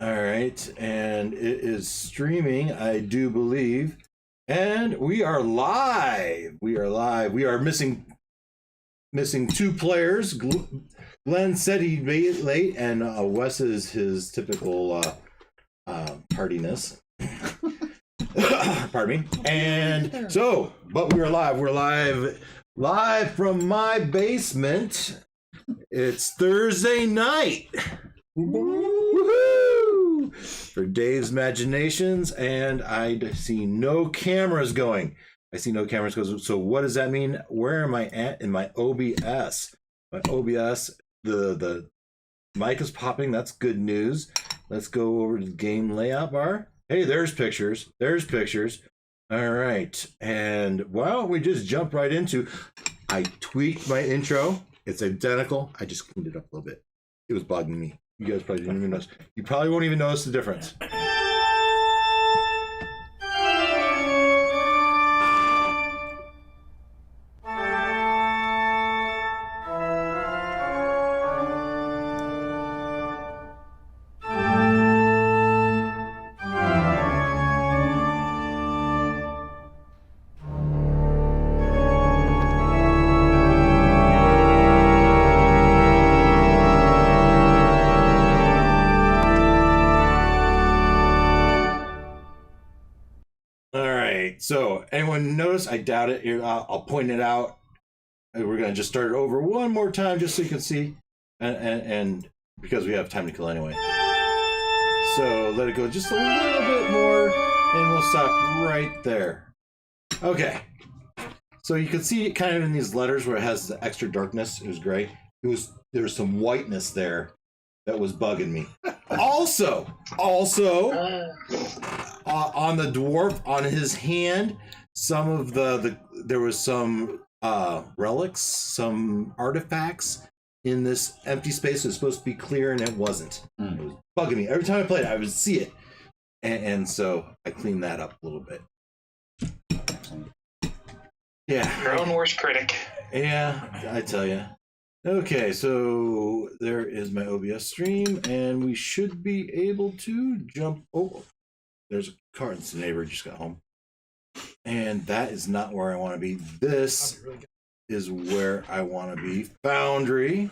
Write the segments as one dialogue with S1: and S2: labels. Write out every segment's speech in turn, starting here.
S1: All right, and it is streaming, I do believe, and we are live. We are missing two players. Glenn said he'd be late, and Wes is his typical tardiness. Pardon me. And so, but we are live. We're live from my basement. It's Thursday night. Woohoo! For Dave's Imaginations, and I see no cameras going. So what does that mean? Where am I at in my OBS? My OBS, the mic is popping. That's good news. Let's go over to the game layout bar. Hey, there's pictures. All right. And why don't we just jump right into, I tweaked my intro. It's identical. I just cleaned it up a little bit. It was bugging me. You guys probably didn't even notice. You probably won't even notice the difference. So, anyone notice? I doubt it. I'll point it out. We're going to just start it over one more time just so you can see. And because we have time to kill anyway. So, let it go just a little bit more. And we'll stop right there. Okay. So, you can see it kind of in these letters where it has the extra darkness. It was gray. There was some whiteness there that was bugging me. Also, on the dwarf, on his hand, some of there was some relics, some artifacts in this empty space. It was supposed to be clear, and it wasn't. It was bugging me. Every time I played it, I would see it. And so I cleaned that up a little bit. Yeah.
S2: Your own worst critic.
S1: Yeah, I tell you. Okay, so there is my OBS stream, and we should be able to jump. Oh, there's a car. It's the neighbor just got home. And that is not where I want to be. This is where I want to be. Foundry.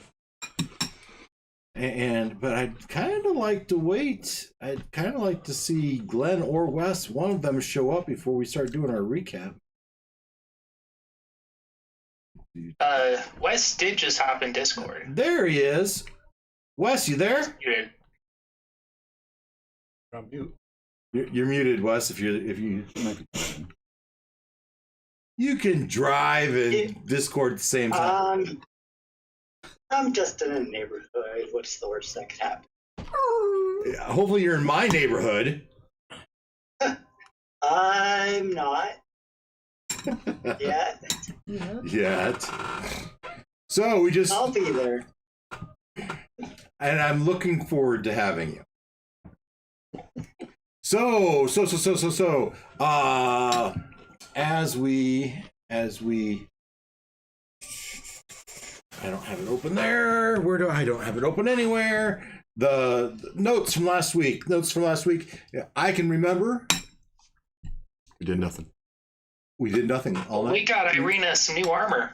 S1: But I'd kind of like to wait. I'd kind of like to see Glenn or Wes, one of them, show up before we start doing our recap.
S2: Wes did just hop in Discord.
S1: There he is. Wes, you there?
S2: Muted.
S3: I'm mute.
S1: You're muted, Wes. If you can drive and Discord at the same time.
S4: I'm just in a neighborhood. What's the worst that could happen?
S1: Hopefully, you're in my neighborhood.
S4: I'm not. Yet.
S1: So we just.
S4: I'll be there.
S1: And I'm looking forward to having you. So, as we, I don't have it open there. I don't have it open anywhere. The notes from last week. I can remember.
S3: We did nothing.
S1: We did nothing all night.
S2: We got Irina some new armor.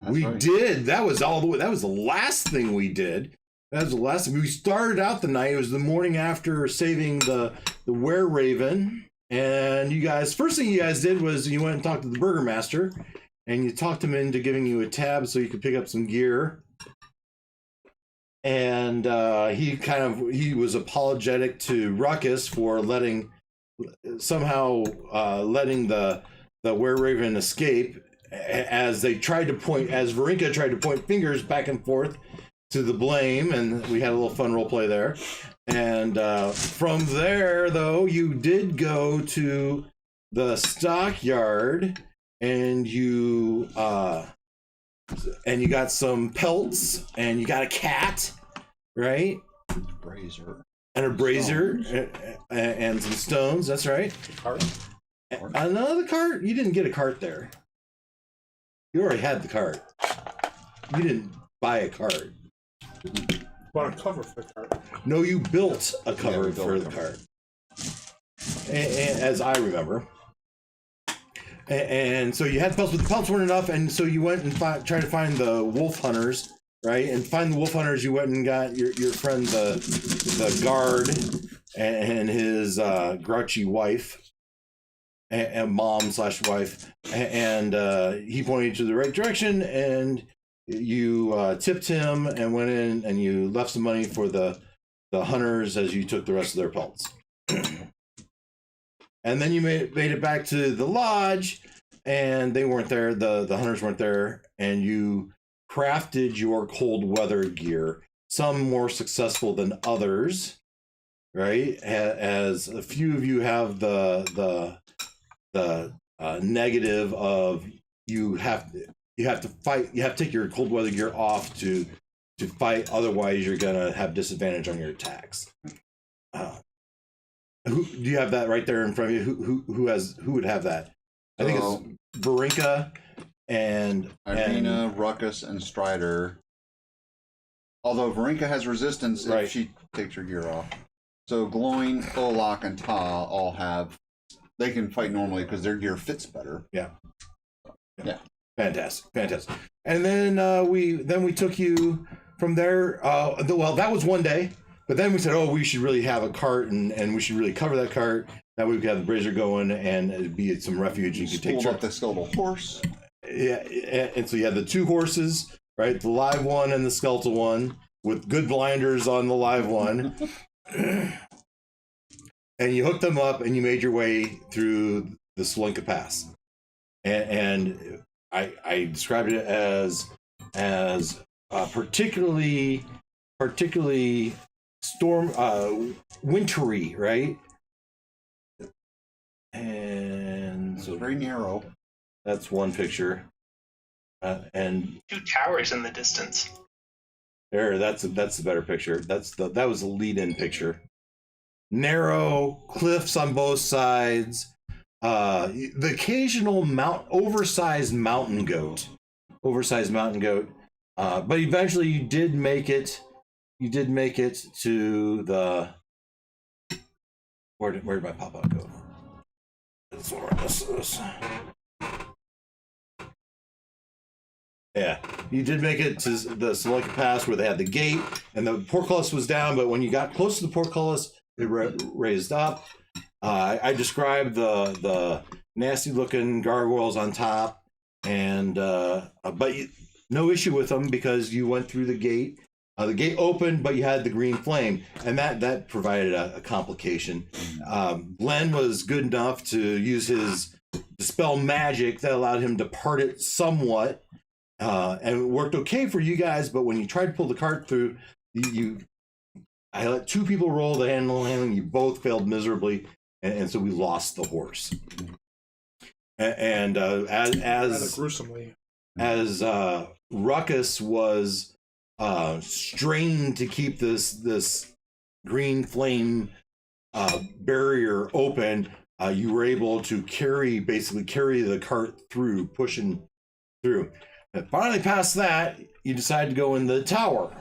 S1: We did. That was all the way. That was the last thing we did. That was the last thing. We started out the night. It was the morning after saving the Were Raven. And you guys, first thing you guys did was you went and talked to the Burgermaster, and you talked him into giving you a tab so you could pick up some gear. And he was apologetic to Ruckus for letting the Were Raven escape, as Varinka tried to point fingers back and forth to the blame, and we had a little fun role play there. And from there, though, you did go to the stockyard, and you got some pelts, and you got a cat, right?
S3: Brazier.
S1: And a brazier, and some stones. That's right.
S3: Cart.
S1: Another cart? You didn't get a cart there. You already had the cart. You didn't buy a cart.
S5: Bought a cover for the cart.
S1: No, you built a cover
S3: we built
S1: for
S3: a
S1: the
S3: cover.
S1: cart, as I remember. And so you had pelts, but the pelts weren't enough, and so you went and tried to find the wolf hunters, right? And find the wolf hunters, you went and got your friend the guard and his grouchy wife and mom/wife, and he pointed you to the right direction, and you tipped him and went in and you left some money for the hunters as you took the rest of their pelts. And then you made it back to the lodge, and they weren't there. The hunters weren't there, and you crafted your cold weather gear. Some more successful than others, right? As a few of you have the negative of you have to fight. You have to take your cold weather gear off to fight. Otherwise, you're gonna have disadvantage on your attacks. Who do you have that right there in front of you? Who would have that? I think it's Varinka and
S3: Irina, Ruckus, and Strider. Although Varinka has resistance
S1: Right.
S3: if she takes her gear off. So Glowing, Olak, and Ta all have. They can fight normally because their gear fits better.
S1: Yeah.
S3: Yeah.
S1: Fantastic. And then we took you from there. Well, that was one day. But then we said, oh, we should really have a cart and we should really cover that cart. That way we could have the brazier going and it'd be some refuge. You could take
S3: Spooled up the skeletal horse.
S1: Yeah, and so you had the two horses, right? The live one and the skeletal one with good blinders on the live one. And you hooked them up and you made your way through the Slinka Pass. And I described it as particularly wintry, right? And
S3: It's
S1: so
S3: very narrow.
S1: that's one picture, and
S2: Two towers in the distance.
S1: that's the better picture. That was the lead-in picture. Narrow cliffs on both sides. The occasional oversized mountain goat. But eventually you did make it. You did make it to the. Where did my pop-out go? This is. Yeah, you did make it to the Select Pass where they had the gate and the portcullis was down, but when you got close to the portcullis, it raised up. I described the nasty-looking gargoyles on top, and but no issue with them because you went through the gate. The gate opened, but you had the green flame, and that provided a complication. Glenn was good enough to use his dispel magic that allowed him to part it somewhat, and it worked okay for you guys. But when you tried to pull the cart through, I let two people roll the handling. You both failed miserably, and so we lost the horse. And
S5: Rather gruesomely.
S1: as Ruckus was strained to keep this green flame barrier open, you were able to carry the cart through, pushing through. And finally, past that, you decide to go in the tower.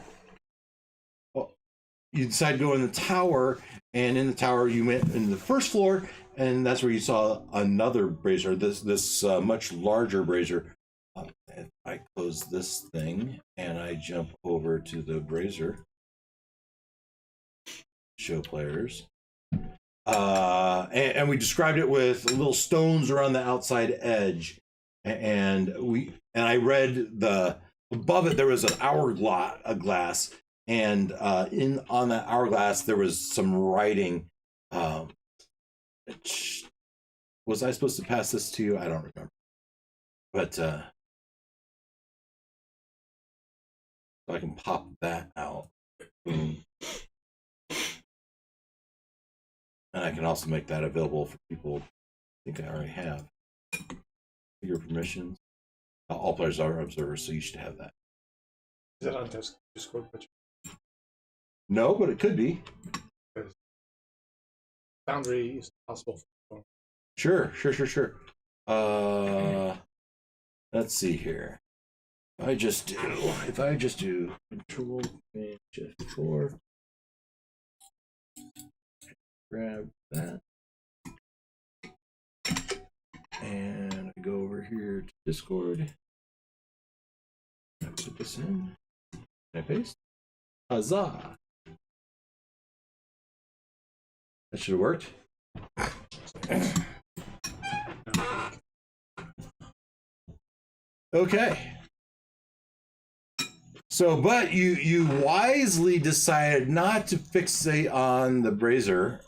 S1: And in the tower, you went in the first floor, and that's where you saw another brazier. This much larger brazier. If I close this thing and I jump over to the brazier, show players, and we described it with little stones around the outside edge, and I read above it there was an hourglass, and on that hourglass there was some writing. Was I supposed to pass this to you? I don't remember, but. So I can pop that out. Boom. And I can also make that available for people I think I already have. Your permissions. All players are observers, so you should have that.
S5: Is that on Discord?
S1: No, but it could be.
S5: Foundry is possible.
S1: Sure. Let's see here. if I just do Control and Shift 4, grab that, and I go over here to Discord. I put this in. I paste. Huzzah! That should have worked. Okay. So, but you wisely decided not to fixate on the brazier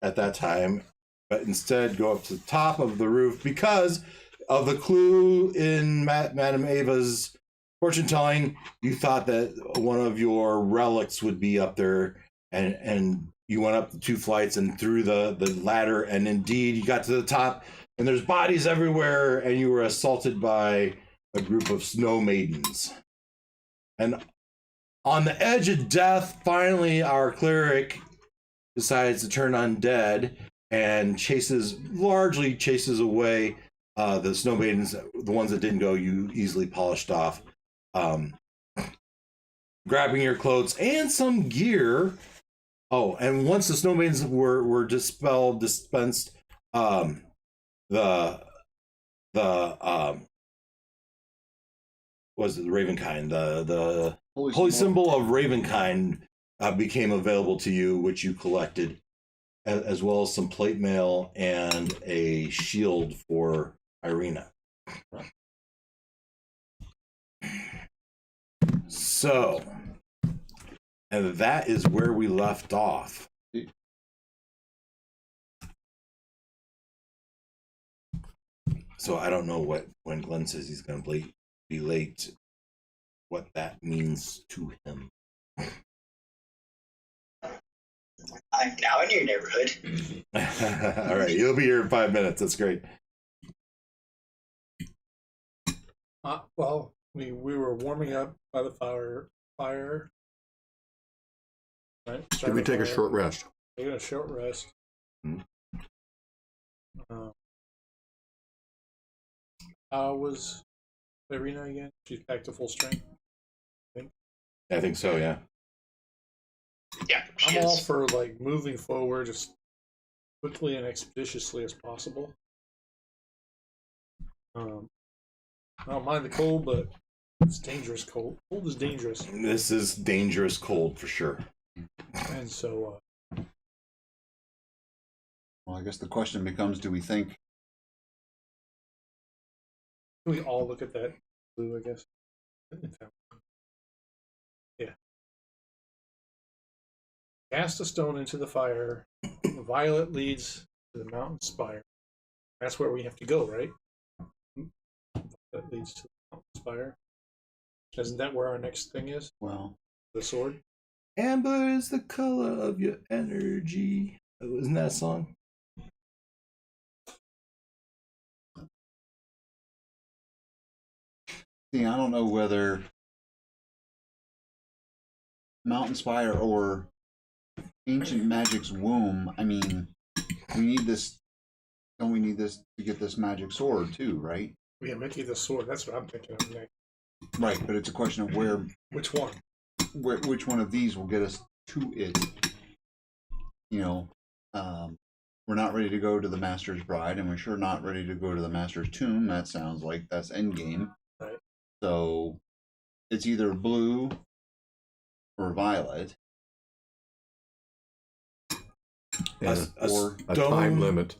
S1: at that time, but instead go up to the top of the roof because of the clue in Madame Ava's fortune telling. You thought that one of your relics would be up there, and you went up the 2 flights and through the ladder, and indeed you got to the top, and there's bodies everywhere, and you were assaulted by a group of snow maidens. And on the edge of death, finally our cleric decides to turn undead and largely chases away the snow maidens. The ones that didn't go, you easily polished off, grabbing your clothes and some gear. Oh, and once the snow maidens were dispensed, was it the Ravenkind? The holy symbol of Ravenkind became available to you, which you collected, as well as some plate mail and a shield for Irina. So, and that is where we left off. So I don't know when Glenn says he's going to be late, what that means to him.
S4: I'm now in your neighborhood.
S1: All right, you'll be here in 5 minutes. That's great.
S5: Well, we were warming up by the fire. Right.
S6: Did we take a short rest?
S5: Taking a short rest.
S1: Hmm.
S5: How was Irina again? She's back to full strength.
S1: I think so, yeah.
S2: Yeah, she
S5: I'm all
S2: is.
S5: for like moving forward as quickly and expeditiously as possible. I don't mind the cold, but it's dangerous cold. Cold is dangerous,
S1: This is dangerous cold for sure.
S5: and so
S3: Well, I guess the question becomes, do we think
S5: we all look at that blue, I guess. Yeah. Cast a stone into the fire. Violet leads to the mountain spire. That's where we have to go, right? That leads to the mountain spire. Isn't that where our next thing is?
S3: well,
S5: The sword?
S1: Amber is the color of your energy. Isn't that a song?
S3: see, I don't know whether Mountain Spire or Ancient Magic's Womb. I mean, we need this. Don't we need this to get this magic sword too, right?
S5: We have Mickey the sword. That's what I'm thinking of next.
S3: Right, but it's a question of
S5: Which one?
S3: which one of these will get us to it. You know, we're not ready to go to the Master's Bride, and we're sure not ready to go to the Master's Tomb. That sounds like that's endgame.
S5: Right.
S3: So it's either blue or violet.
S6: And
S3: Or
S6: a time limit.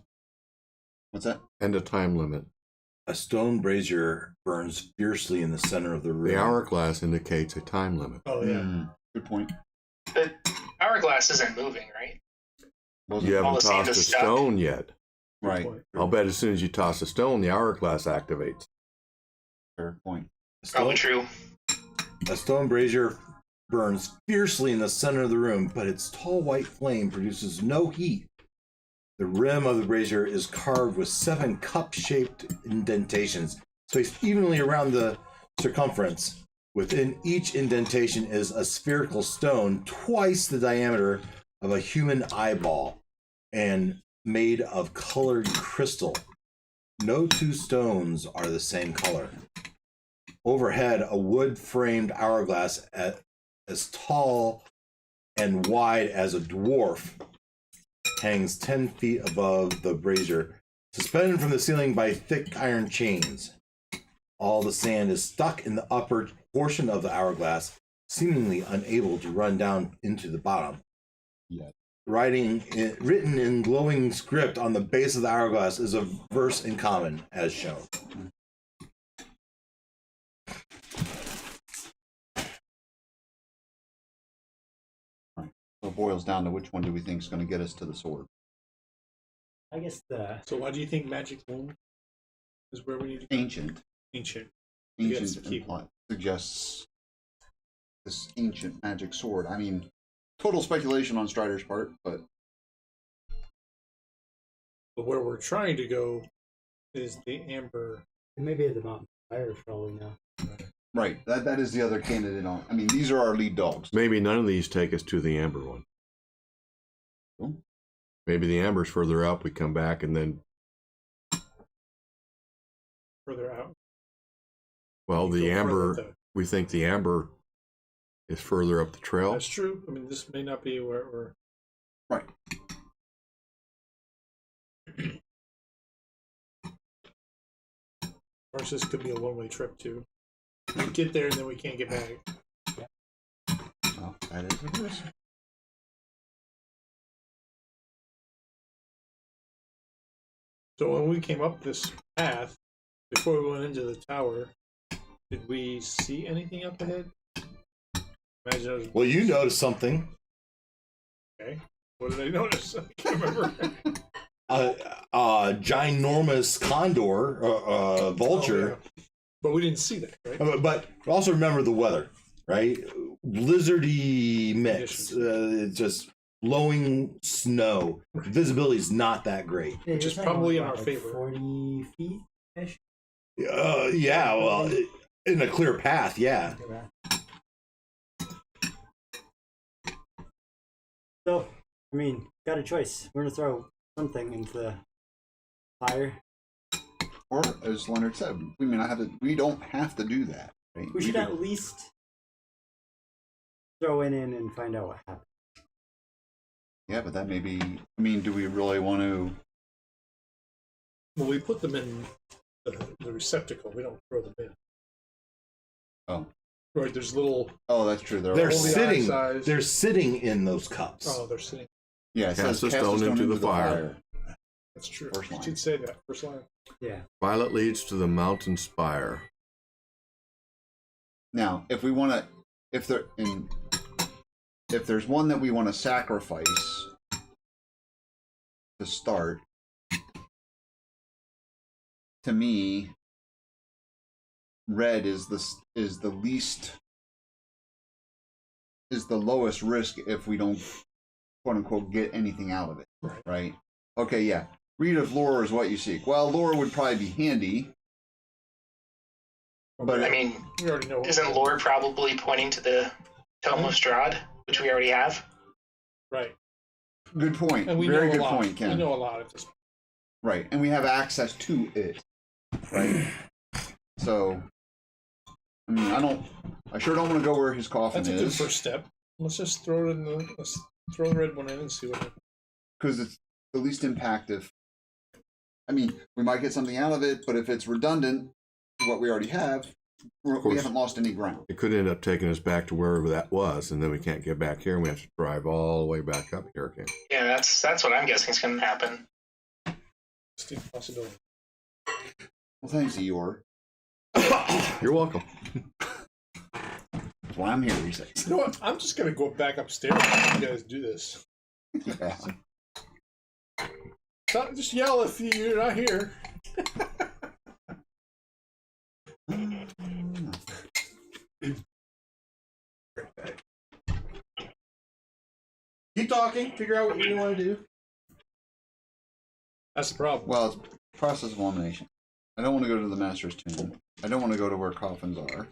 S3: what's that?
S6: And a time limit.
S1: A stone brazier burns fiercely in the center of the room.
S6: The hourglass indicates a time limit.
S5: Oh, yeah.
S3: Good point.
S2: The hourglass isn't moving, right?
S3: Wasn't
S6: You
S2: All
S6: haven't
S2: the sand
S6: tossed a
S2: is stuck.
S6: stone yet.
S3: right.
S5: Point.
S6: I'll bet as soon as you toss a stone, the hourglass activates.
S3: Fair point.
S2: Probably true.
S1: A stone brazier burns fiercely in the center of the room, but its tall white flame produces no heat. The rim of the brazier is carved with 7 cup-shaped indentations, spaced evenly around the circumference. Within each indentation is a spherical stone twice the diameter of a human eyeball and made of colored crystal. No 2 stones are the same color. Overhead, a wood-framed hourglass as tall and wide as a dwarf hangs 10 feet above the brazier, suspended from the ceiling by thick iron chains. All the sand is stuck in the upper portion of the hourglass, seemingly unable to run down into the bottom.
S3: Yeah.
S1: Written in glowing script on the base of the hourglass is a verse in common, as shown.
S3: So it boils down to which one do we think is going to get us to the sword?
S4: I guess the
S5: So why do you think magic loom is where we need to go?
S3: Ancient.
S5: Ancient. Yes,
S3: Ancient
S5: keep-
S3: suggests this ancient magic sword. I mean, total speculation on Strider's part, but
S5: But where we're trying to go is the amber.
S4: maybe at the mountain fire for all we know.
S3: right, that is the other candidate on. I mean, these are our lead dogs.
S6: Maybe none of these take us to the amber one.
S3: Cool.
S6: Maybe the amber's further up. We come back and then,
S5: Further out.
S6: well, the
S5: Go further
S6: amber.
S5: up the-
S6: We think the amber is further up the trail.
S5: That's true. I mean, this may not be where we're.
S3: Right.
S5: Of course, this could be a one-way trip too. We get there and then we can't get back.
S3: Well, that is a risk.
S5: So when we came up this path, before we went into the tower, did we see anything up ahead? Imagine it was
S1: Well, you noticed something.
S5: okay. What did I notice? I can't remember.
S1: Ginormous condor, vulture.
S5: Oh, yeah. But we didn't see that, right?
S1: But also remember the weather, right? Blizzardy mix, just blowing snow. Visibility is not that great.
S5: Which is probably in our favor.
S4: 40 feet ish.
S1: Yeah, well, in a clear path, yeah.
S7: So, I mean, got a choice. We're gonna throw something into the fire.
S3: Or, as Leonard said, we may not have to. We don't have to do that. Right?
S7: We should
S3: could-
S7: at least throw it in and find out what happens.
S3: Yeah, but that may be. I mean, do we really want to?
S5: Well, we put them in the receptacle. We don't throw them in.
S3: Oh,
S5: Right, there's little.
S3: oh, that's true.
S1: They're
S5: Only
S1: sitting.
S5: eye size.
S1: They're sitting in those cups.
S5: Oh, they're sitting.
S3: Yeah, it
S6: Cast
S3: says
S6: a stone into the fire.
S5: That's true.
S3: First
S5: You
S3: line.
S5: did say that. First line.
S7: Yeah.
S6: Violet leads to the mountain spire.
S3: Now, if we want to, if there's one that we want to sacrifice to start, to me, red is the lowest risk if we don't, quote unquote, get anything out of it. Right? Okay, yeah. Read of lore is what you seek. Well, lore would probably be handy, but
S2: I mean,
S5: We already know.
S2: isn't lore probably pointing to the Tome of Strahd, which we already have?
S5: Right.
S3: good point.
S5: And we
S3: Very
S5: know
S3: good
S5: a lot.
S3: point, Ken.
S5: We know a lot at this point.
S3: Right, and we have access to it. Right. So, I mean, I sure don't want to go where his coffin
S5: That's a good
S3: is,
S5: first step. Let's just throw it in the. Let's throw the red one in and see what happens.
S3: because it's the least impactful. I mean, we might get something out of it, but if it's redundant to what we already have, we
S6: course.
S3: haven't lost any ground.
S6: It could end up taking us back to wherever that was, and then we can't get back here, and we have to drive all the way back up here again.
S2: Yeah, that's what I'm guessing is going to happen.
S5: It's a possibility.
S3: Well, thanks, Eeyore.
S6: You're welcome.
S3: That's why I'm here, he says.
S5: You know what? I'm just gonna go back upstairs and let you guys do this.
S3: Yeah.
S5: Just yell if you're not here.
S1: Keep talking. Figure out what you want to do.
S5: That's the problem.
S3: Well, it's process of elimination. I don't want to go to the Master's Tomb. I don't want to go to where coffins are.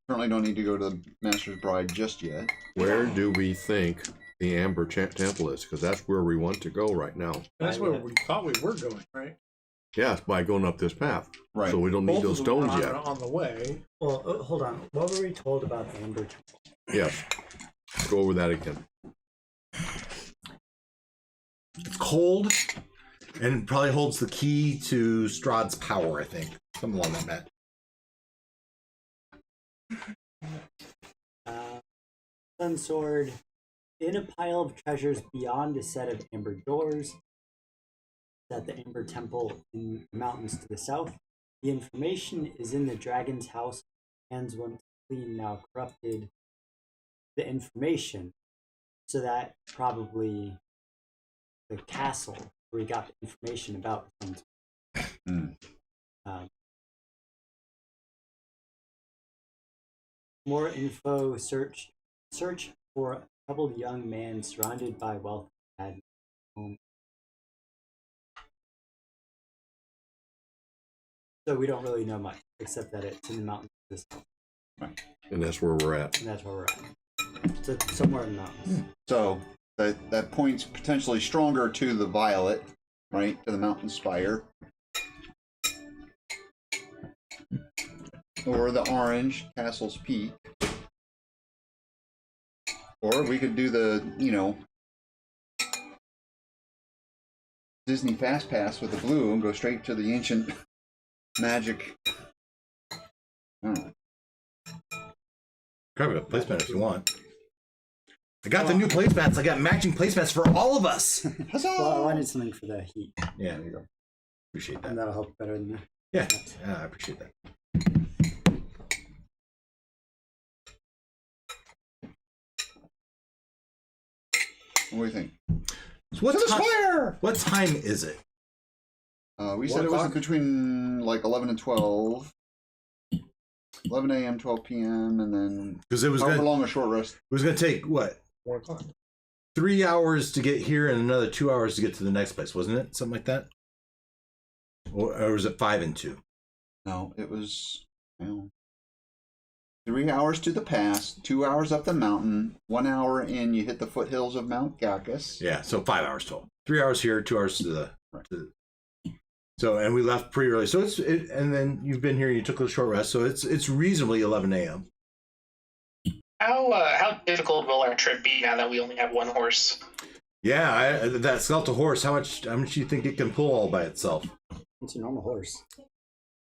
S3: Certainly don't need to go to the Master's Bride just yet.
S6: Where do we think the Amber Temple is? Because that's where we want to go right now.
S5: That's where we thought we were going, right?
S6: Yes, by going up this path.
S3: Right.
S6: So we don't need
S5: Both
S6: those
S5: of them
S6: stones
S5: are
S6: yet.
S5: on the way.
S7: Well, hold on. What were we told about the Amber Temple?
S6: Yes. Go over that again.
S1: It's cold, and it probably holds the key to Strahd's power, I think. Something along that mat.
S7: Sun Sword. In a pile of treasures beyond a set of amber doors, at the Amber Temple in the mountains to the south. The information is in the dragon's house. Hands once clean, now corrupted. The information, so that probably the castle where we got the information about the Sun Sword. More info. Search for a troubled young man surrounded by wealth and home. So we don't really know much, except that it's in the mountains to the south,
S6: And that's where we're at.
S7: and that's where we're at. So somewhere in the mountains.
S3: So that points potentially stronger to the violet, right? To the mountain spire. Or the orange, Castle's Peak. Or we could do the, Disney Fast Pass with the blue and go straight to the ancient magic.
S1: Grab a placemat if you want. I got the new placemats. I got matching placemats for all of us.
S3: Huzzah!
S7: Well, I wanted something for the heat,
S1: Yeah, there you go. Appreciate that.
S7: and that'll help better than the.
S1: Yeah, I appreciate that.
S3: What do you think?
S1: So what time is it?
S3: We said it was
S1: 1 o'clock?
S3: between like 11 and 12. 11 a.m., 12 p.m., and then
S1: Because it was
S3: however
S1: gonna
S3: long a short rest.
S1: take what,
S5: 1 o'clock.
S1: 3 hours to get here and another 2 hours to get to the next place, wasn't it? Something like that. Or was it 5 and 2?
S3: No, it was 3 hours to the pass, 2 hours up the mountain, 1 hour in you hit the foothills of Mount Gacus.
S1: Yeah, so 5 hours total. 3 hours here, 2 hours to the. So and we left pretty early. So and then you've been here. You took a short rest. So it's reasonably 11 a.m.
S2: How difficult will our trip be now that we only have one horse?
S1: Yeah, that skeletal horse. How much do you think it can pull all by itself?
S7: It's a normal horse.
S1: It's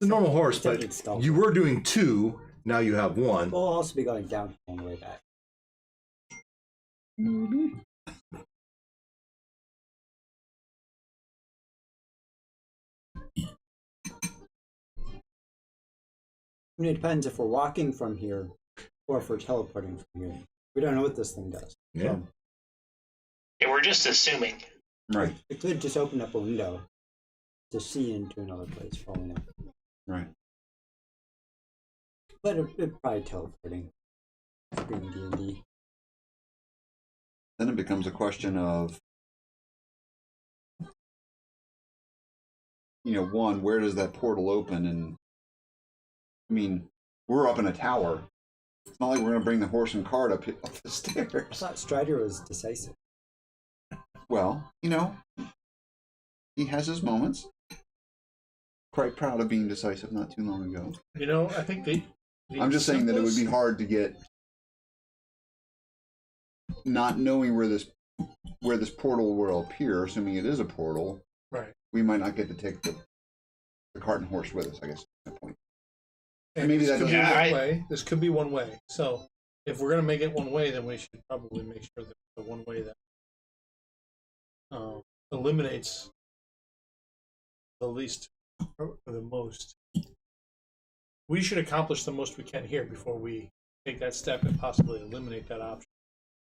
S1: a normal horse,
S7: Except
S1: but
S7: it's stealthy.
S1: you were doing 2. Now you have 1.
S7: We'll also be going down on the way back. I mean, it depends if we're walking from here or if we're teleporting from here. We don't know what this thing does.
S1: Yeah.
S2: Yeah, we're just assuming.
S3: Right,
S7: It could just open up a window to see into another place, for all we know.
S3: right.
S7: But it probably teleporting. Being D&D.
S3: Then it becomes a question of, one, where does that portal open? And I mean, we're up in a tower. It's not like we're going to bring the horse and cart up the
S7: I
S3: stairs.
S7: thought Strider was decisive.
S3: Well, he has his moments. Quite proud of being decisive not too long ago.
S5: I think the
S3: I'm just saying that it would be hard to get, not knowing where this portal will appear, assuming it is a portal.
S5: Right.
S3: We might not get to take the cart and horse with us, I guess, is my point.
S5: And
S3: Maybe
S5: this
S3: that
S5: could be
S3: doesn't-
S5: one way. This could be one way. So if we're gonna make it one way, then we should probably make sure that the one way that eliminates the least or the most. We should accomplish the most we can here before we take that step and possibly eliminate that option.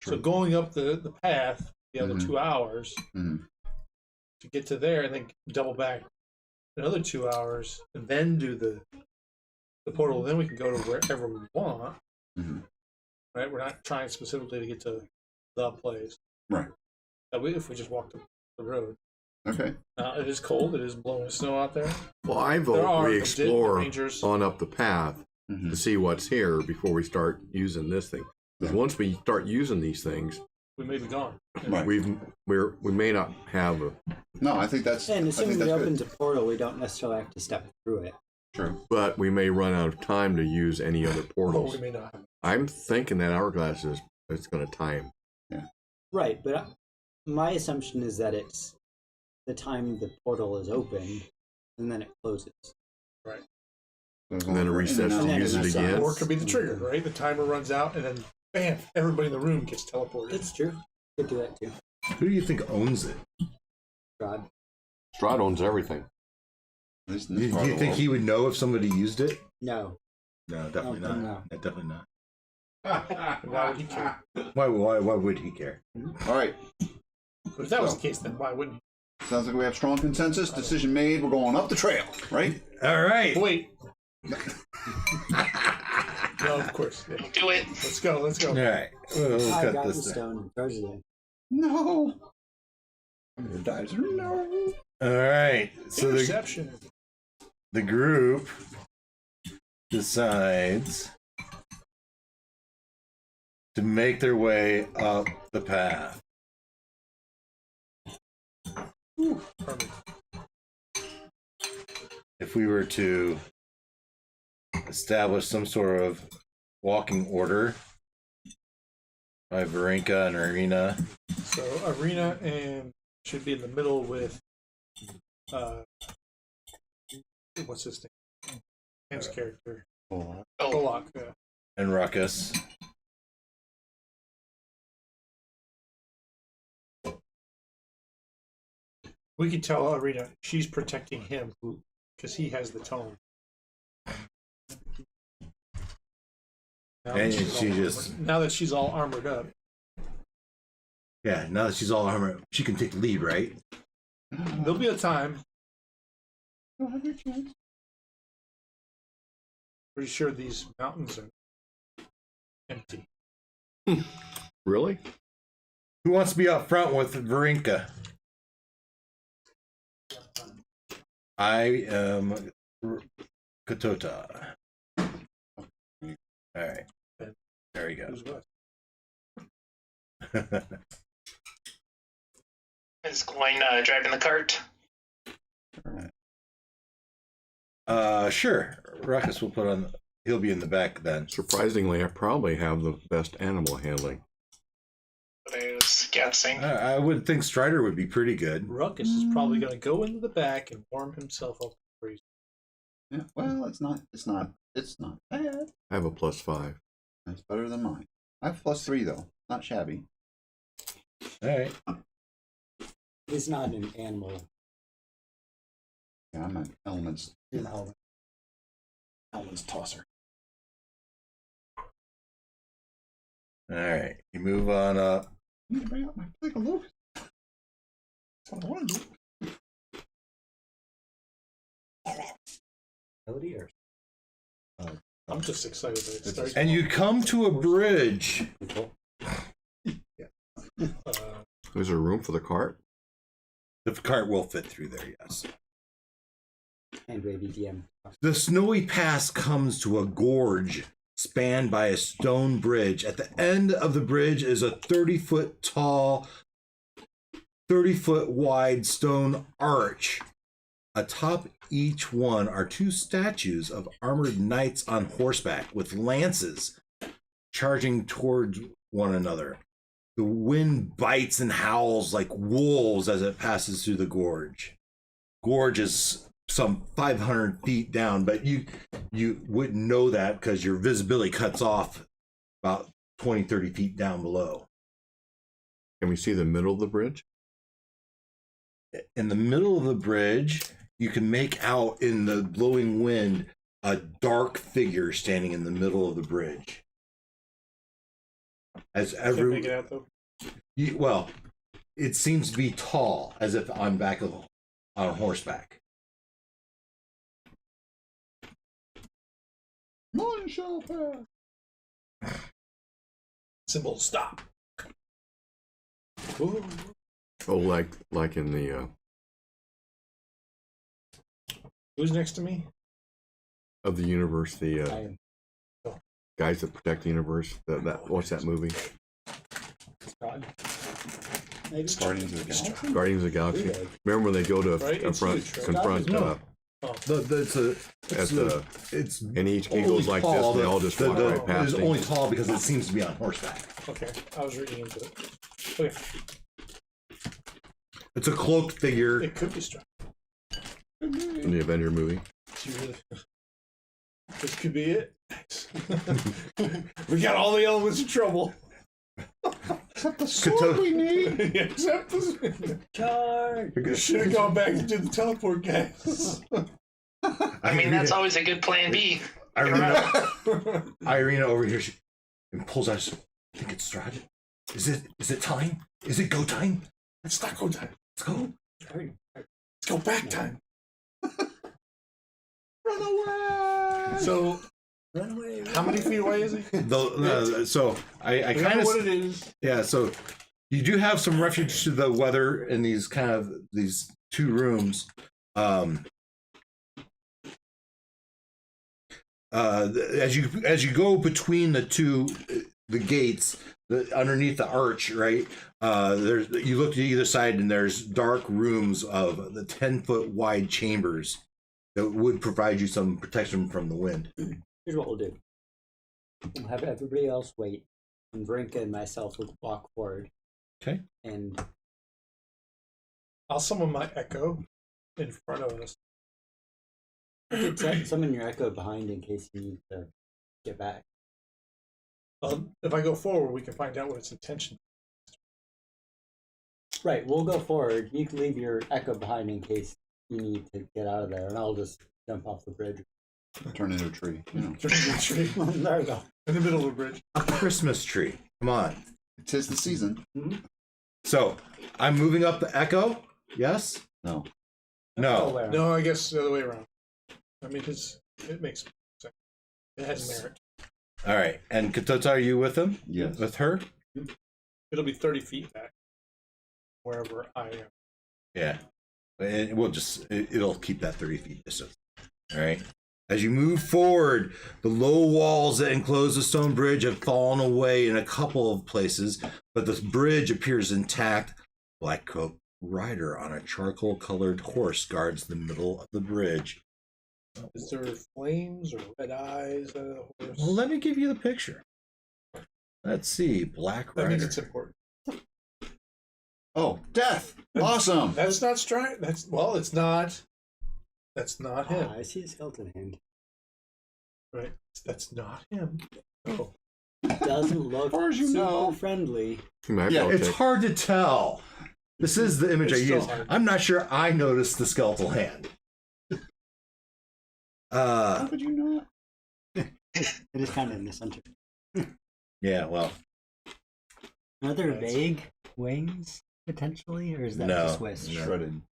S5: So
S3: True.
S5: going up the path, the other
S3: Mhm.
S5: 2 hours
S3: Mhm.
S5: to get to there, and then double back another 2 hours, and then do the portal. Then we can go to wherever we want.
S3: Mhm.
S5: Right? We're not trying specifically to get to the place.
S3: Right.
S5: If we just walked up the road.
S3: Okay.
S5: It is cold. It is blowing snow out there.
S6: Well, I
S5: There
S6: vote
S5: are
S6: we
S5: the
S6: explore
S5: rangers.
S6: on up the path
S3: Mhm.
S6: to see what's here before we start using this thing. Because once we start using these things,
S5: we may be gone.
S3: Right.
S6: we may not have a,
S3: No, I think that's.
S7: And
S3: I
S7: assuming
S3: think
S7: we
S3: that's
S7: open
S3: good.
S7: a portal, we don't necessarily have to step through it.
S3: True.
S6: but we may run out of time to use any other
S5: Or
S6: portals.
S5: we may not have.
S6: I'm thinking that hourglass is it's going to time.
S7: Right, but my assumption is that it's the time the portal is open, and then it closes.
S5: Right.
S3: So as
S6: And then
S3: long
S6: it
S3: as we're in
S6: resets
S3: and
S6: to
S3: out-
S6: use it
S7: resets.
S6: again.
S5: Or it could be the trigger, right? The timer runs out, and then bam, everybody in the room gets teleported.
S7: It's true. Could do that too.
S1: Who do you think owns it?
S7: God.
S6: Strahd owns everything.
S3: At least in
S1: Do
S3: this part
S1: you
S3: of the
S1: think he would know if somebody used it?
S7: No.
S1: No, definitely
S7: No,
S1: not.
S7: no.
S1: Yeah, definitely not.
S5: Why would he care?
S1: Why would he care?
S3: All right.
S5: But if that was the case, then why wouldn't he?
S3: Sounds like we have strong consensus. Decision made. We're going up the trail, right?
S1: All right.
S5: Wait. No, of course. Yeah.
S2: Do it.
S5: Let's go. Let's go.
S1: All right. We'll
S7: I
S1: cut
S7: got the
S1: this down.
S7: stone and throws it in.
S3: No. Dives. No.
S1: All right. So
S5: Interception.
S1: the group decides to make their way up the path.
S5: Perfect.
S1: If we were to establish some sort of walking order by Varenka and Arena,
S5: So Arena and should be in the middle with what's his name? His character.
S3: Oh,
S2: Oh,
S5: Bullock. Yeah.
S1: and Ruckus.
S5: We can tell Arena she's protecting him because he has the tone. Now
S1: And
S5: that she's
S1: she
S5: all
S1: just-
S5: armored- now that she's all armored up.
S1: Yeah, now that she's all armored, she can take the lead, right?
S5: There'll be a time.
S3: You'll have your chance.
S5: Pretty sure these mountains are empty.
S6: Really?
S1: Who wants to be up front with Varenka? I am Katota. All right. There we go.
S5: Who's what?
S2: is Coin driving the cart?
S1: Sure. Ruckus will put on. He'll be in the back then.
S6: Surprisingly, I probably have the best animal handling.
S2: But I was guessing.
S1: I would think Strider would be pretty good.
S5: Ruckus is probably going to go into the back and warm himself up.
S3: Yeah. Well, it's not bad.
S6: I have a +5.
S3: That's better than mine. I have +3 though. Not shabby.
S1: All right.
S7: It's not an animal.
S3: Yeah, I'm an elements.
S7: You know.
S3: Elements tosser.
S1: All right. You move on up.
S3: I need to bring out my take a look. That's what I want to do.
S7: Ability or
S5: I'm just excited that it starts.
S1: And you come to a bridge.
S6: Is there room for the cart?
S1: The cart will fit through there, yes.
S7: hand wavy DM.
S1: The snowy pass comes to a gorge spanned by a stone bridge. At the end of the bridge is a 30-foot tall, 30-foot wide stone arch. Atop each one are two statues of armored knights on horseback with lances charging towards one another. The wind bites and howls like wolves as it passes through the gorge. Gorge is some 500 feet down, but you wouldn't know that because your visibility cuts off about 20, 30 feet down below.
S6: Can we see the middle of the bridge?
S1: In the middle of the bridge, you can make out in the blowing wind a dark figure standing in the middle of the bridge. As
S5: Can't make
S1: every
S5: it out though.
S1: well, it seems to be tall, as if I'm back on horseback.
S3: None shall pass.
S5: Symbol stop.
S7: Ooh.
S6: Oh, like in the
S5: Who's next to me?
S6: of the universe, the
S7: I
S6: guys that protect the universe. That what's that movie?
S7: Strahd. Maybe.
S3: Guardians of the Galaxy?
S6: Guardians of the Galaxy.
S7: Pretty big.
S6: Remember when they go to
S5: Right? It's
S6: confront,
S5: huge, right?
S6: confront
S1: No. It's
S6: and each key
S1: only
S6: goes like this,
S1: tall.
S6: and they all just walk right past
S1: It's
S6: him.
S1: only tall because it seems to be on horseback.
S5: Okay, I was reading into it. Okay,
S1: It's a cloaked figure.
S5: it could be strong.
S6: In the Avenger movie.
S5: This could be it. We got all the elements of trouble.
S3: Except the sword we need.
S5: Except this.
S7: Charge!
S5: We should have gone back and did the teleport, guys.
S2: I mean, that's always a good plan B.
S1: Irina over here, she pulls out. I think it's Strahd. Is it time? Is it go time?
S5: It's not go time.
S1: Let's go.
S5: Let's go back time.
S3: Run away!
S5: So,
S7: Run away!
S5: how many feet away is he?
S1: So I
S5: I
S1: kind
S5: know
S1: of
S5: what it is.
S1: yeah. So you do have some refuge to the weather in these two rooms. As you go between the gates, underneath the arch, right? You look to either side, and there's dark rooms of the 10-foot wide chambers that would provide you some protection from the wind.
S7: Here's what we'll do. We'll have everybody else wait, and Vrinka and myself will walk forward.
S1: Okay.
S7: And
S5: I'll summon my echo in front of us.
S7: you could summon your echo behind in case you need to get back.
S5: If I go forward, we can find out what its intention.
S7: Right, we'll go forward. You can leave your echo behind in case you need to get out of there, and I'll just jump off the bridge.
S3: Turn into a tree. You know.
S5: Turn into a tree
S7: There we go.
S5: in the middle of the bridge.
S1: A Christmas tree. Come on.
S3: Tis the season.
S1: So I'm moving up the echo. Yes.
S3: No.
S1: No.
S5: No, I guess the other way around. I mean, it makes sense. It has merit.
S1: All right. And Katota, are you with him?
S3: Yes.
S1: With her?
S5: It'll be 30 feet back, wherever I am.
S1: Yeah. It'll keep that 30 feet distance. All right. As you move forward, the low walls that enclose the stone bridge have fallen away in a couple of places, but the bridge appears intact. Blackcoat rider on a charcoal-colored horse guards the middle of the bridge.
S5: Is there flames or red eyes out of the horse?
S1: Well, let me give you the picture. Let's see. Black
S5: That
S1: rider.
S5: means it's important.
S3: Oh, death! Awesome!
S5: That's not strike. It's not. That's not him.
S7: I see a skeleton hand.
S5: Right. That's not him. Oh.
S7: Doesn't look
S3: far as you
S7: super
S3: know.
S7: friendly.
S6: You might
S3: Yeah,
S6: be
S1: It's
S6: okay.
S1: hard to tell. This is the image
S5: It's
S1: I
S5: still
S1: use.
S5: hard.
S1: I'm not sure I noticed the skeletal hand.
S3: How could you not?
S7: It is kind of in the center.
S1: Yeah, well,
S7: Are there vague wings potentially, or is that
S1: No,
S7: just wisp?
S1: no.
S3: Shredded.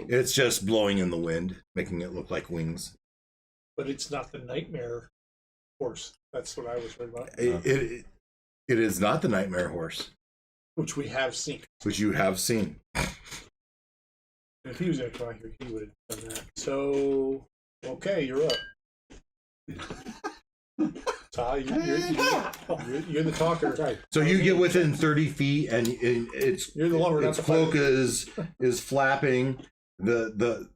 S1: it's just blowing in the wind, making it look like wings.
S5: But it's not the nightmare horse. That's what I was worried about.
S1: It is not the nightmare horse,
S5: Which we have seen.
S1: which you have seen.
S5: If he was actually out here, he would have done that. So, okay, you're up. Ty, you're the talker.
S7: Sorry.
S1: So you get within 30 feet, and it's
S5: You're the lumber, not
S1: its
S5: the
S1: cloak
S5: fighter.
S1: is flapping. The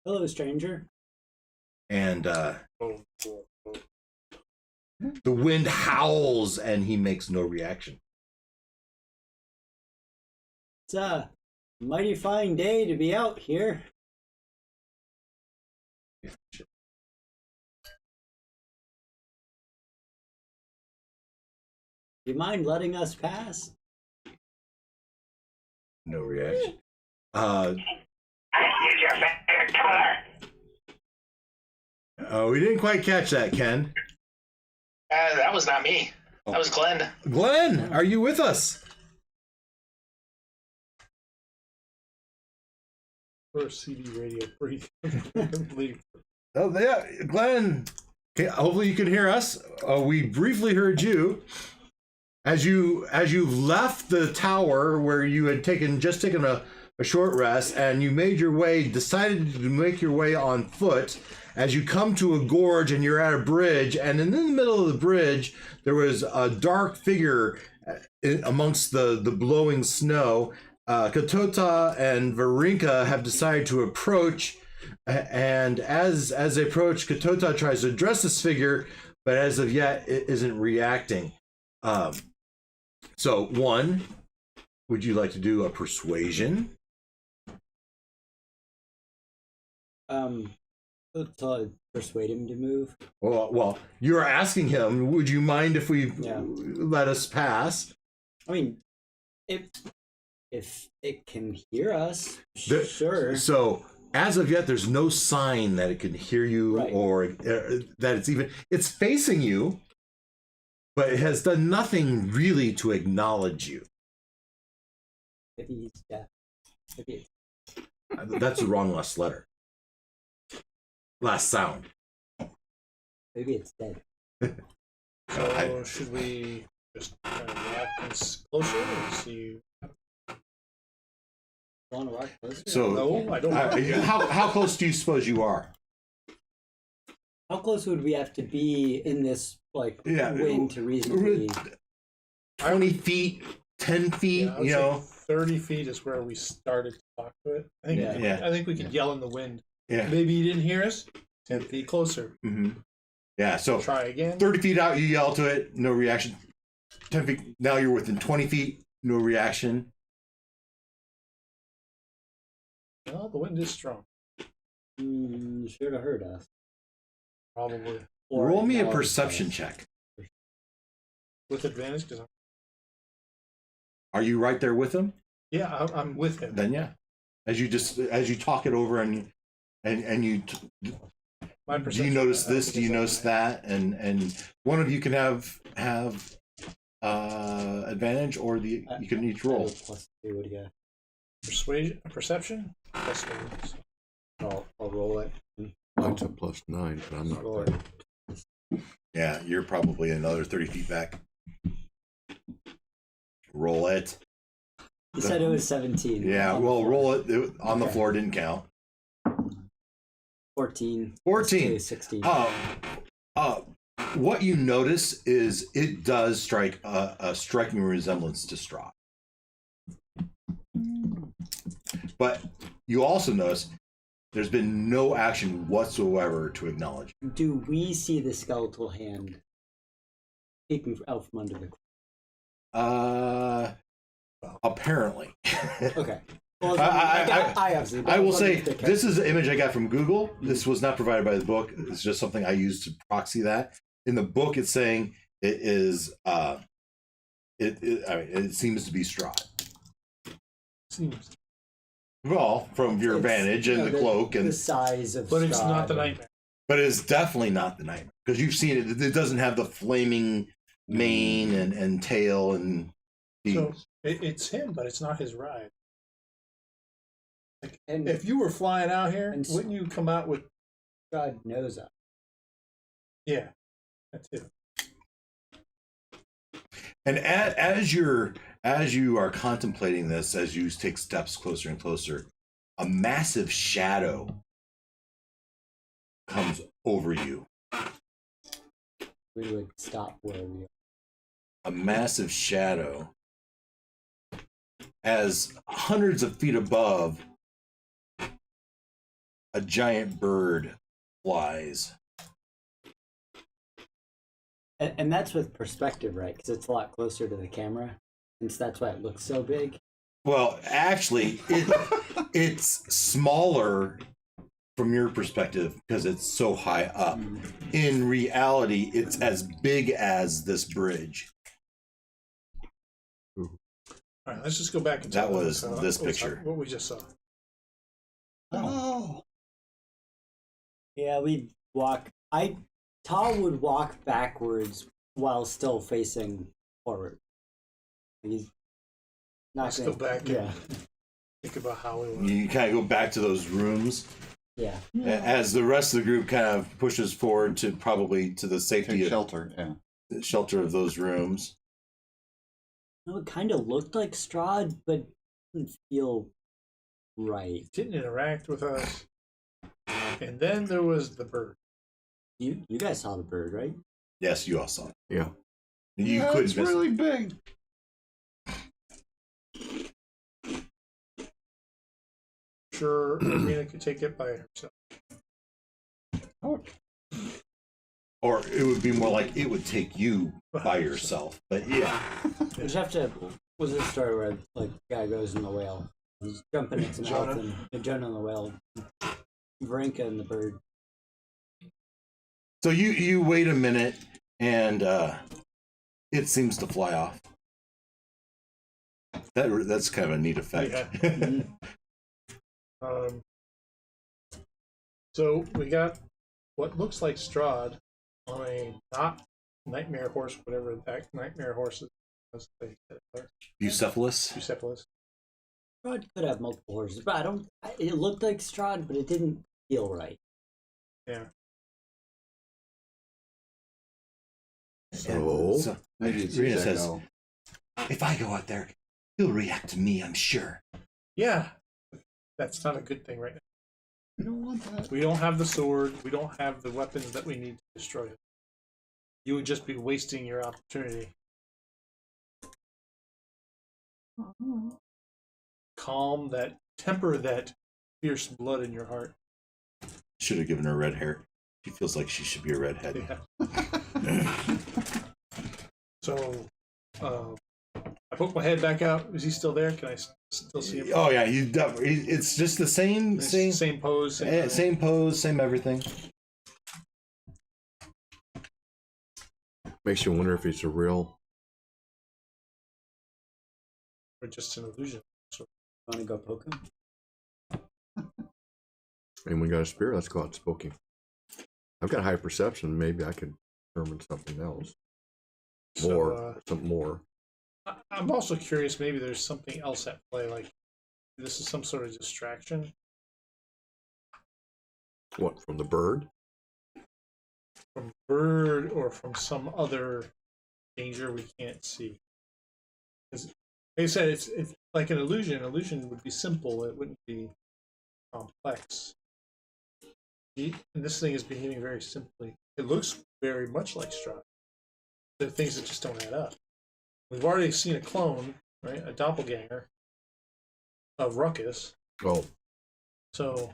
S7: Hello, stranger.
S1: and
S5: Oh, oh, oh.
S1: the wind howls, and he makes no reaction.
S7: It's a mighty fine day to be out here. Do you mind letting us pass?
S1: No reaction.
S2: Use your favorite color.
S1: Oh, we didn't quite catch that, Ken.
S2: That was not me. That was Glenn.
S1: Glenn, are you with us?
S5: First CD radio free. Leave.
S1: Oh, yeah, Glenn. Okay, hopefully you can hear us. We briefly heard you as you left the tower where you had just taken a short rest, and you decided to make your way on foot. As you come to a gorge and you're at a bridge, and in the middle of the bridge there was a dark figure, amongst the blowing snow, Katota and Varinka have decided to approach. And as they approach, Katota tries to address this figure, but as of yet, it isn't reacting. So, one, would you like to do a persuasion?
S7: To persuade him to move.
S1: Well, you're asking him, would you mind if we let us pass?
S7: I mean, if it can hear us, sure.
S1: So, as of yet, there's no sign that it can hear you or that it's facing you, but it has done nothing really to acknowledge you.
S7: Maybe he's deaf. Maybe
S1: That's the wrong last letter. Last sound.
S7: it's dead.
S5: So should we just kind of walk this closer and see?
S7: Want to walk closer?
S1: So,
S5: No, I don't.
S1: how close do you suppose you are?
S7: How close would we have to be in this
S1: Yeah.
S7: wind to reasonably?
S1: 20 feet, 10 feet,
S5: Yeah, I would say 30 feet is where we started to talk to it. I think we could yell in the wind.
S1: Yeah.
S5: Maybe you didn't hear us. 10 feet closer.
S1: Mm-hmm. Yeah, so
S5: Try again.
S1: 30 feet out, you yell to it, no reaction. 10 feet, now you're within 20 feet, no reaction.
S5: Well, the wind is strong.
S7: Sure to hurt us.
S5: Probably.
S1: Roll me a perception check.
S5: With advantage, because
S1: Are you right there with him?
S5: I'm with him.
S1: Then yeah. As you talk it over and you
S5: My
S1: do you
S5: perception-
S1: notice this? Do you notice that? And one of you can have advantage, or you can each roll.
S7: +2, what do you got?
S5: Perception? Plus one.
S7: I'll roll it.
S6: Mine's a +9, but I'm not
S7: Roll
S6: there.
S7: it.
S1: Yeah, you're probably another 30 feet back. Roll it.
S7: You said it was 17.
S1: Yeah, well, roll it. It on the floor didn't count.
S7: 14.
S1: 14.
S7: 16.
S1: What you notice is it does strike a striking resemblance to straw. But you also notice there's been no action whatsoever to acknowledge.
S7: Do we see the skeletal hand peeking out from under the?
S1: Apparently.
S7: Okay. Well,
S1: I will say this is an image I got from Google. This was not provided by the book. It's just something I used to proxy that. In the book, it's saying it is. It seems to be straw.
S5: Seems.
S1: Well, from your vantage and the cloak and
S7: the size of.
S5: But it's
S7: Strahd
S5: not the
S7: and-
S5: nightmare.
S1: But it's definitely not the nightmare because you've seen it. It doesn't have the flaming mane and tail and.
S5: So it's him, but it's not his ride.
S7: And
S5: If you were flying out here,
S7: And-
S5: wouldn't you come out with?
S7: Strahd knows us.
S5: Yeah, that's it.
S1: And as you are contemplating this, as you take steps closer and closer, a massive shadow comes over you.
S7: We would stop where we are.
S1: A massive shadow, as hundreds of feet above, a giant bird flies.
S7: And that's with perspective, right? Because it's a lot closer to the camera, and so that's why it looks so big.
S1: Well, actually, it's smaller from your perspective because it's so high up. In reality, it's as big as this bridge.
S5: All right, let's just go back and
S1: That
S5: talk
S1: was
S5: about
S1: this picture.
S5: what we just saw.
S3: Oh.
S7: Yeah, we'd walk. Tal would walk backwards while still facing forward. He's not
S5: Let's
S7: gonna,
S5: go back
S7: Yeah,
S5: and think about how we went.
S1: You kind of go back to those rooms
S7: yeah.
S1: as the rest of the group kind of pushes forward to probably to the safety
S3: Take
S1: of
S3: shelter, yeah.
S1: the shelter of those rooms.
S7: No, it kind of looked like Strahd, but didn't feel right.
S5: Didn't interact with us. And then there was the bird.
S7: You guys saw the bird, right?
S1: Yes, you all saw it.
S6: Yeah.
S1: You
S3: Yeah,
S1: couldn't
S3: it's
S1: miss
S3: really big.
S5: sure Arena could take it by herself.
S1: Or it would be more like it would take you by yourself. But yeah.
S7: You just have to. Was this story where like the guy goes in the whale? He's jumping into the mouth and Jonah and the whale, Varenka and the bird.
S1: So you wait a minute and it seems to fly off. That's kind of a neat effect.
S5: Yeah. So we got what looks like Strahd on a not nightmare horse, whatever that nightmare horse is.
S1: Bucephalus.
S5: Bucephalus.
S7: Strahd could have multiple horses, but I don't. It looked like Strahd, but it didn't feel right.
S5: Yeah.
S6: So,
S3: Maybe it's
S1: Rena
S3: his
S1: says,
S3: echo.
S1: if I go out there, he'll react to me, I'm sure.
S5: Yeah. That's not a good thing right now.
S3: We don't want that.
S5: We don't have the sword. We don't have the weapons that we need to destroy it. You would just be wasting your opportunity. Calm that, temper that fierce blood in your heart.
S1: Should have given her red hair. She feels like she should be a redhead.
S5: Yeah. So, I poke my head back out. Is he still there? Can I still see him?
S1: Oh yeah, it's just the same
S5: Pose.
S1: same pose, same everything.
S6: makes you wonder if it's a real.
S5: Or just an illusion.
S7: Want to go poke him?
S6: And we got a spear. Let's go out poking. I've got high perception. Maybe I could determine something else. More, something more.
S5: I'm also curious. Maybe there's something else at play. Like this is some sort of distraction.
S6: What, from the bird?
S5: From bird or from some other danger we can't see. Like I said, it's like an illusion. An illusion would be simple. It wouldn't be complex. And this thing is behaving very simply. It looks very much like Strahd. There are things that just don't add up. We've already seen a clone, right? A doppelganger of Ruckus.
S6: Oh,
S5: So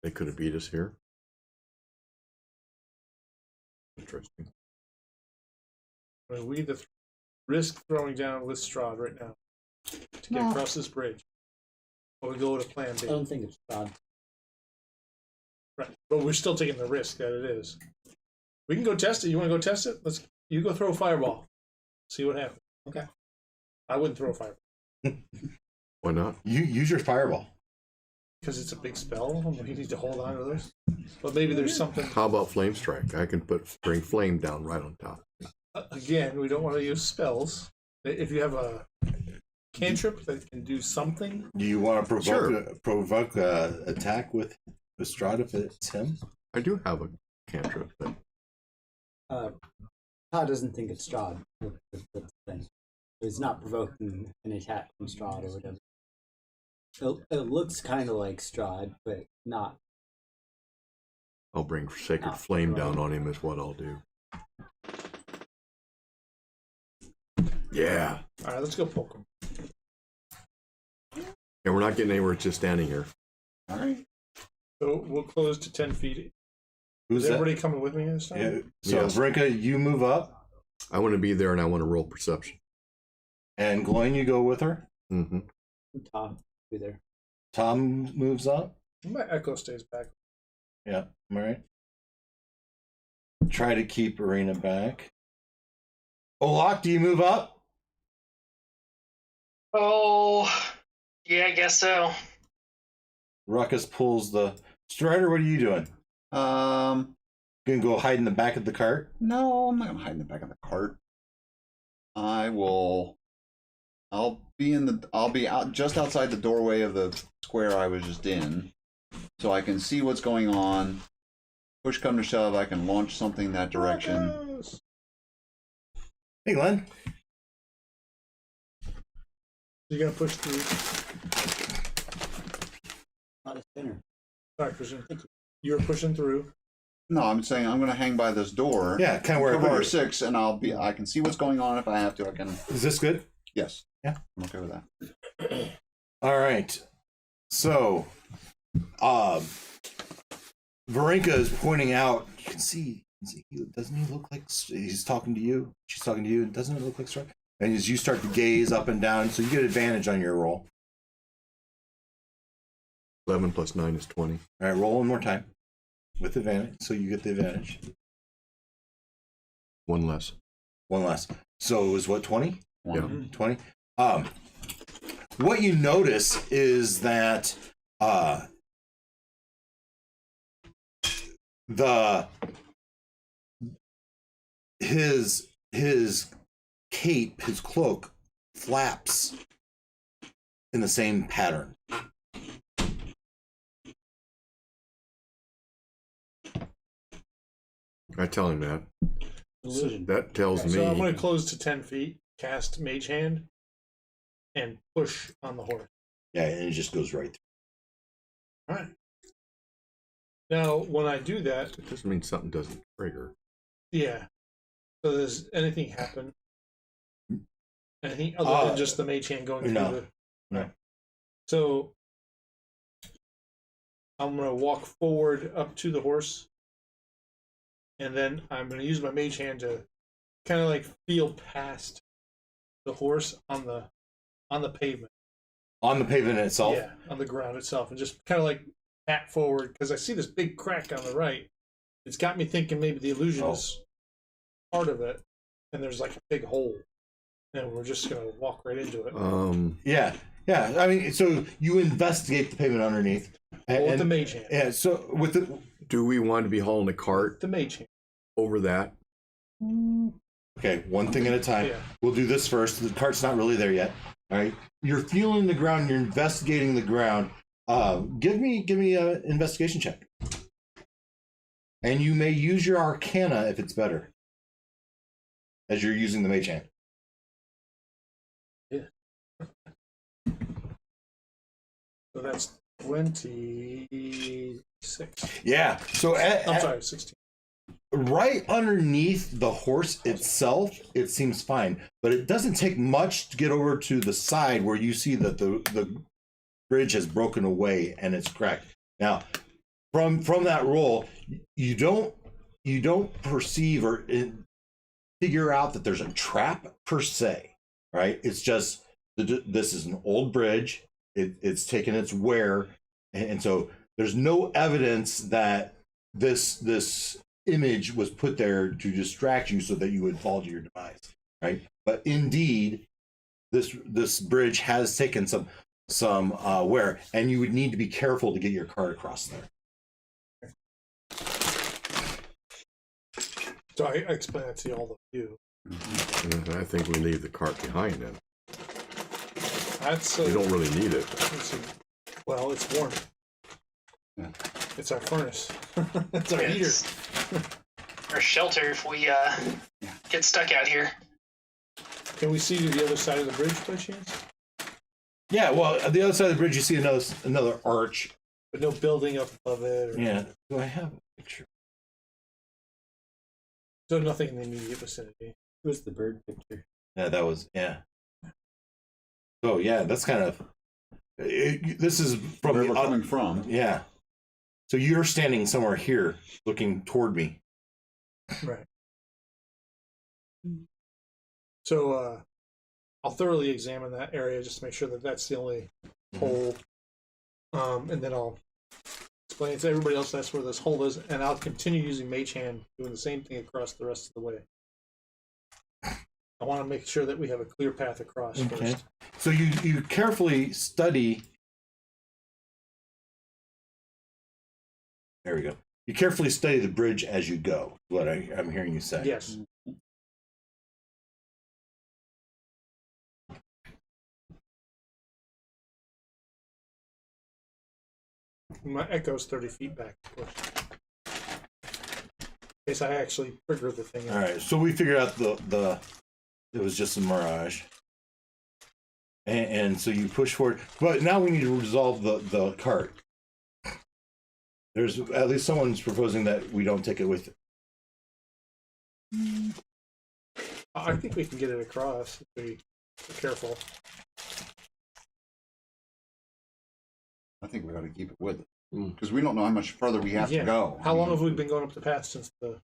S6: they could have beat us here. Interesting.
S5: I mean, we either risk throwing down with Strahd right now to get across this bridge, or we go to plan B.
S7: I don't think it's Strahd.
S5: Right, but we're still taking the risk that it is. We can go test it. You want to go test it? You go throw a fireball. See what happens.
S7: Okay.
S5: I wouldn't throw a fireball
S6: Why not?
S1: You use your fireball.
S5: because it's a big spell. We need to hold on to this. But maybe there's something.
S6: How about flame strike? I can bring flame down right on top.
S5: Again, we don't want to use spells. If you have a cantrip that can do something,
S1: Do you want to
S6: Sure.
S1: provoke a attack with Strahd if it's him?
S6: I do have a cantrip, but
S7: Todd doesn't think it's Strahd. That's the thing. He's not provoking an attack from Strahd or whatever. It looks kind of like Strahd, but not.
S6: I'll bring sacred flame down on him is what I'll do. Yeah.
S5: all right, let's go poke him.
S6: And we're not getting anywhere, it's just standing here.
S3: All right.
S5: So we'll close to 10 feet.
S1: Who's
S5: Is
S1: that?
S5: everybody coming with me this time?
S1: Yeah. So
S6: Yes.
S1: Vrinka, you move up,
S6: I want to be there and I want to roll perception.
S1: and Gloin, you go with her.
S6: Mm-hmm.
S7: Todd, be there.
S1: Tom moves up.
S5: My echo stays back.
S1: Yeah, all right. Try to keep Arena back. Olak, do you move up?
S2: Oh, yeah, I guess so.
S1: Ruckus pulls the Strider. What are you doing?
S3: Um,
S1: Gonna go hide in the back of the cart?
S3: no, I'm not gonna hide in the back of the cart. I'll be out just outside the doorway of the square I was just in, so I can see what's going on. Push come to shove, I can launch something that direction.
S5: Ruckus!
S1: Hey, Glenn.
S5: You're going to push through.
S7: Not a spinner.
S5: Sorry, Christian. You're pushing through.
S3: No, I'm saying I'm gonna hang by this door.
S1: Yeah, kind of where
S3: cover
S1: I
S3: our
S1: put it.
S3: 6, and I can see what's going on if I have to. I can.
S1: Is this good?
S3: Yes.
S1: Yeah.
S3: I'm okay with that.
S1: All right. So, Varenka is pointing out. You can see. Doesn't he look like he's talking to you? She's talking to you. Doesn't it look like Strike? And as you start to gaze up and down, so you get advantage on your roll.
S6: 11 plus 9 is 20.
S1: All right, roll one more time with advantage, so you get the advantage.
S6: One less.
S1: One less. So it was what, 20?
S6: Yeah.
S1: 20. What you notice is that his cape, his cloak, flaps in the same pattern.
S6: I tell him that.
S7: Illusion.
S6: That tells me.
S5: So I'm going to close to 10 feet, cast Mage Hand, and push on the horse.
S1: Yeah, and it just goes right through.
S5: All right. Now, when I do that,
S6: It doesn't mean something doesn't trigger.
S5: yeah. So does anything happen? Anything other than just the Mage Hand going through
S1: no.
S5: the...
S1: No.
S5: Right. So I'm going to walk forward up to the horse, and then I'm going to use my Mage Hand to kind of like feel past the horse on the pavement.
S1: On the pavement itself?
S5: Yeah, on the ground itself, and just kind of like pat forward because I see this big crack on the right. It's got me thinking maybe the illusion is part of it, and there's like a big hole, and we're just gonna walk right into it.
S1: Yeah. I mean, so you investigate the pavement underneath.
S5: With the Mage Hand.
S1: Yeah, so with the...
S6: Do we want to be hauling a cart
S5: The Mage Hand.
S6: over that?
S1: Okay, one thing at a time.
S5: Yeah.
S1: We'll do this first. The cart's not really there yet. All right. You're feeling the ground. You're investigating the ground. Give me an investigation check. And you may use your Arcana if it's better. As you're using the Mage Hand.
S5: Yeah. So that's 26.
S1: Yeah. So
S5: I'm sorry, 16.
S1: right underneath the horse itself, it seems fine, but it doesn't take much to get over to the side where you see that the bridge has broken away and it's cracked. Now, from that roll, you don't perceive or figure out that there's a trap per se, right? It's just this is an old bridge. It's taken its wear, and so there's no evidence that this image was put there to distract you so that you would fall to your demise, right? But indeed, this bridge has taken some wear, and you would need to be careful to get your cart across there.
S5: So I explain that to all of you.
S6: I think we leave the cart behind then.
S5: That's
S6: You don't really need it.
S5: well, it's warm.
S3: Yeah.
S5: It's our furnace. It's our heater.
S2: Our shelter if we get stuck out here.
S5: Can we see to the other side of the bridge by chance?
S1: Yeah, well, at the other side of the bridge, you see another arch.
S5: But no building up above it? Or...
S1: Yeah. Do I have a picture?
S5: So nothing in the immediate vicinity.
S7: It was the bird picture.
S1: Yeah, that was, yeah. So, yeah, that's kind of... this is from
S3: Where
S1: the...
S3: we're coming from.
S1: Yeah. So you're standing somewhere here, looking toward me.
S5: Right. So I'll thoroughly examine that area just to make sure that that's the only hole. And then I'll explain to everybody else that's where this hole is, and I'll continue using Mage Hand, doing the same thing across the rest of the way. I want to make sure that we have a clear path across first.
S1: So you carefully study... There we go. You carefully study the bridge as you go, what I'm hearing you say.
S5: Yes. My echo's 30 feet back, of course. In case I actually trigger the thing.
S1: All right, so we figured out it was just a mirage. And so you push forward. But now we need to resolve the cart. There's at least someone's proposing that we don't take it with it.
S5: I think we can get it across if we're careful.
S3: I think we got to keep it with it
S6: Mm.
S3: because we don't know how much further we have
S5: Yeah.
S3: to go.
S5: How long have we been going up the path since the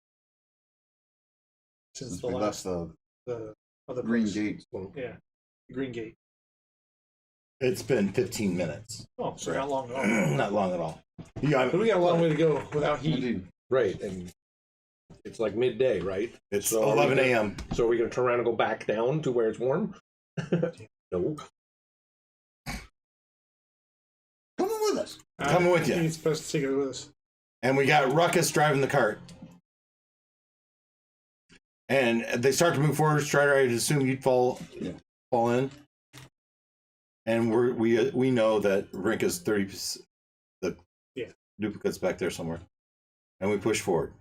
S3: since
S5: the
S3: we left
S5: last
S3: the
S5: other
S3: Green
S5: place?
S3: Gate?
S5: Yeah, the Green Gate.
S1: It's been 15 minutes.
S5: Oh, so not long at all.
S1: Not long at all. Yeah,
S5: But we got a long way to go without heat.
S3: Indeed.
S8: Right, and it's like midday, right?
S1: it's
S8: So
S1: 11
S8: we can-
S1: a.m.
S8: So are we gonna turn around and go back down to where it's warm? No.
S3: Come on with us.
S1: Coming with
S5: I
S1: you.
S5: think it's best to take it with us.
S1: And we got Ruckus driving the cart. And they start to move forward. Strider, I'd assume you'd fall in. And we know that Rink is 30. The duplicate's back there somewhere. And we push forward.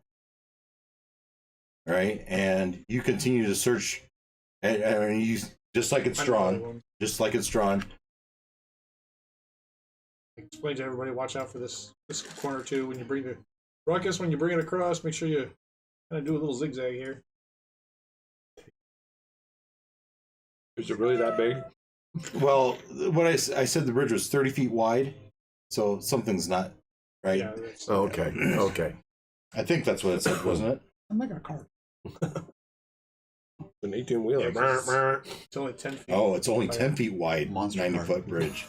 S1: All right, and you continue to search, and you just like it's drawn, just like it's drawn.
S5: Explain to everybody. Watch out for this corner too. When you bring the Ruckus, when you bring it across, make sure you kind of do a little zigzag here.
S8: Is it really that big?
S1: Well, what I said, the bridge was 30 feet wide, so something's not right.
S5: Yeah, that's,
S6: Okay. Okay.
S1: I think that's what it said, wasn't it?
S3: I'm making a cart.
S8: An 18-wheeler.
S5: Yeah, 'cause it's only 10 feet.
S1: Oh, it's only 10 feet wide,
S3: Monster
S1: 90-foot bridge.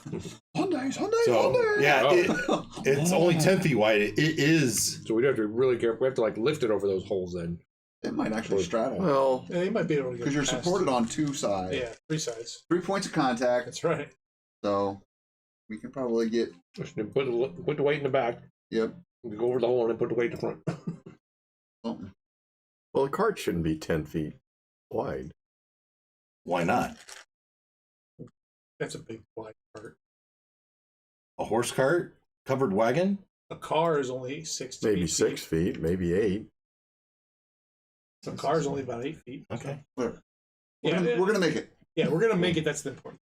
S3: Hyundai.
S1: So yeah,
S8: Oh.
S1: it's only 10 feet wide. It is.
S8: So we'd have to be really careful. We have to like lift it over those holes then.
S3: It might actually straddle
S6: Well,
S5: Yeah, you might be able to get
S3: because you're
S5: past.
S3: supported on two sides.
S5: Yeah, 3 sides.
S3: 3 points of contact,
S5: That's right.
S3: so we can probably get.
S8: Just put the weight in the back.
S3: Yep.
S8: We go over the hole and then put the weight in the front.
S3: Something.
S6: well, the cart shouldn't be 10 feet wide.
S1: Why not?
S5: That's a big wide cart.
S1: A horse cart, covered wagon.
S5: A car is only 6 to
S6: Maybe
S5: 8
S6: 6 feet, maybe 8.
S5: A car is only about 8 feet.
S1: Okay.
S3: Whatever.
S5: Yeah,
S3: We're gonna make it.
S5: Yeah, we're gonna make it. That's the important.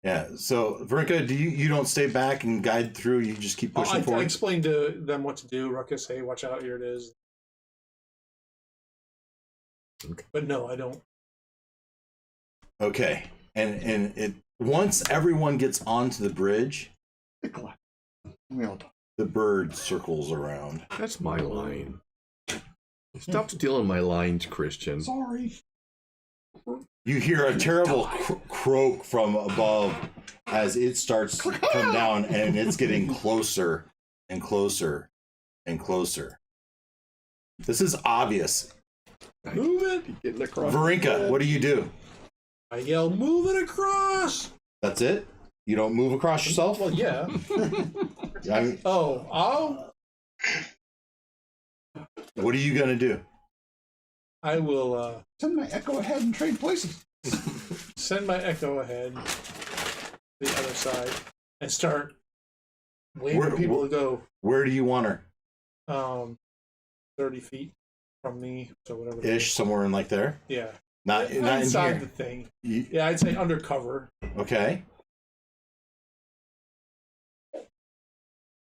S1: Yeah. So Verinka, do you don't stay back and guide through? You just keep pushing
S5: I
S1: forward.
S5: explained to them what to do. Ruckus, hey, watch out! Here it is.
S6: Okay.
S5: But no, I don't.
S1: Okay. And it once everyone gets onto the bridge,
S3: We all talk.
S1: the bird circles around.
S6: That's my line. Stop stealing my lines, Christian.
S3: Sorry.
S1: You hear a terrible croak from above as it starts to come down, and it's getting closer and closer and closer. This is obvious.
S5: Move it!
S6: Getting across.
S1: Verinka, what do you do?
S5: I yell, move it across!
S1: That's it? You don't move across yourself?
S5: Well, yeah.
S1: I mean,
S5: Oh,
S1: what are you going to do?
S5: I will
S3: Send my echo ahead and trade places.
S5: send my echo ahead to the other side and start waving
S1: Where-
S5: people to go
S1: Where do you want her?
S5: 30 feet from me, so whatever. it
S1: Ish,
S5: is.
S1: somewhere in like there?
S5: Yeah.
S1: Not in
S5: inside
S1: here.
S5: the thing.
S1: You-
S5: Yeah, I'd say undercover.
S1: okay.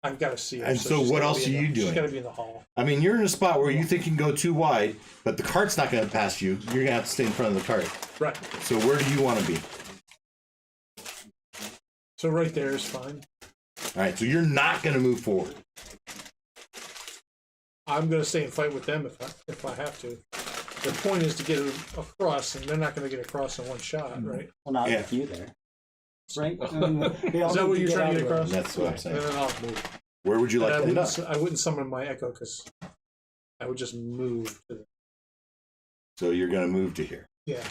S5: I've got to see her.
S1: And so
S5: she's
S1: what
S5: gotta
S1: else
S5: be
S1: are
S5: in
S1: you
S5: the- She's
S1: doing?
S5: got to be in the hall.
S1: I mean, you're in a spot where you think you can go too wide, but the cart's not going to pass you. You're going to have to stay in front of the cart.
S5: Right.
S1: So where do you want to be?
S5: So right there is fine.
S1: All right, so you're not going to move forward.
S5: I'm going to stay and fight with them if I have to. The point is to get it across, and they're not going to get across in one shot, right?
S7: Well, not
S1: Yeah.
S7: with you there. Right? I mean, they all
S5: Is that
S7: need
S5: what
S7: to
S5: you're trying to
S7: out
S5: get
S7: of there.
S5: across?
S1: That's what I'm
S5: And
S1: saying.
S5: then I'll move.
S1: Where would you like
S5: And
S1: to end up?
S5: I wouldn't summon my echo because I would just move to the.
S1: So you're going to move to here.
S5: Yeah.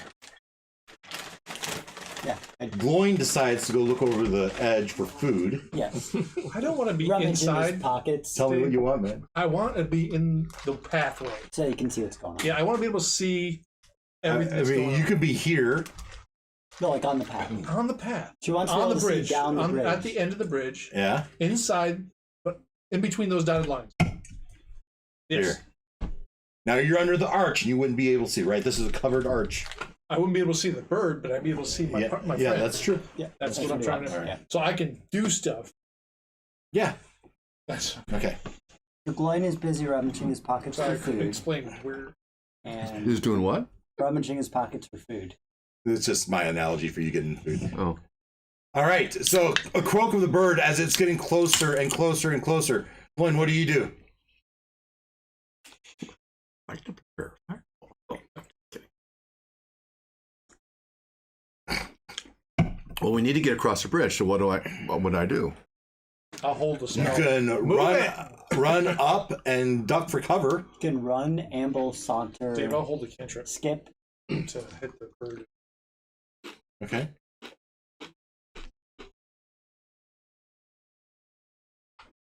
S7: Yeah.
S1: Gloin decides to go look over the edge for food.
S7: Yes.
S5: I don't want to be
S7: Rummage in
S5: inside.
S7: his pockets
S1: Tell me what you want, man.
S5: I want to be in the pathway.
S7: so you can see what's going on.
S5: Yeah, I want to be able to see everything
S1: I
S5: that's
S1: mean,
S5: going
S1: you
S5: on.
S1: could be here.
S7: No, like on the path.
S5: On the path.
S7: She wants to be
S5: On
S7: able
S5: the
S7: to see
S5: bridge.
S7: down the bridge.
S5: At the end of the bridge.
S1: Yeah.
S5: Inside, but in between those dotted lines. Yes.
S1: Here. Now you're under the arch and you wouldn't be able to see, right? This is a covered arch.
S5: I wouldn't be able to see the bird, but I'd be able to see my
S1: Yeah,
S5: friend.
S1: yeah, that's true.
S7: Yeah,
S5: That's what I'm trying to.
S7: Yeah.
S5: So I can do stuff.
S1: Yeah.
S5: That's.
S1: Okay.
S7: So Gloin is busy rummaging his pockets
S5: So I
S7: for
S5: could
S7: food,
S5: explain where.
S7: and
S6: He's doing what?
S7: rummaging his pockets for food.
S1: It's just my analogy for you getting food.
S6: Oh.
S1: All right. So a croak of the bird as it's getting closer and closer and closer. Glenn, what do you do?
S6: I like to prepare. Oh, okay. Well, we need to get across the bridge. So what would I do?
S5: I'll hold the
S1: You
S5: spell.
S1: can run up and duck for cover.
S7: You can run, amble, saunter,
S5: Dave, I'll hold the cantrip
S7: skip.
S5: to hit the bird.
S1: Okay.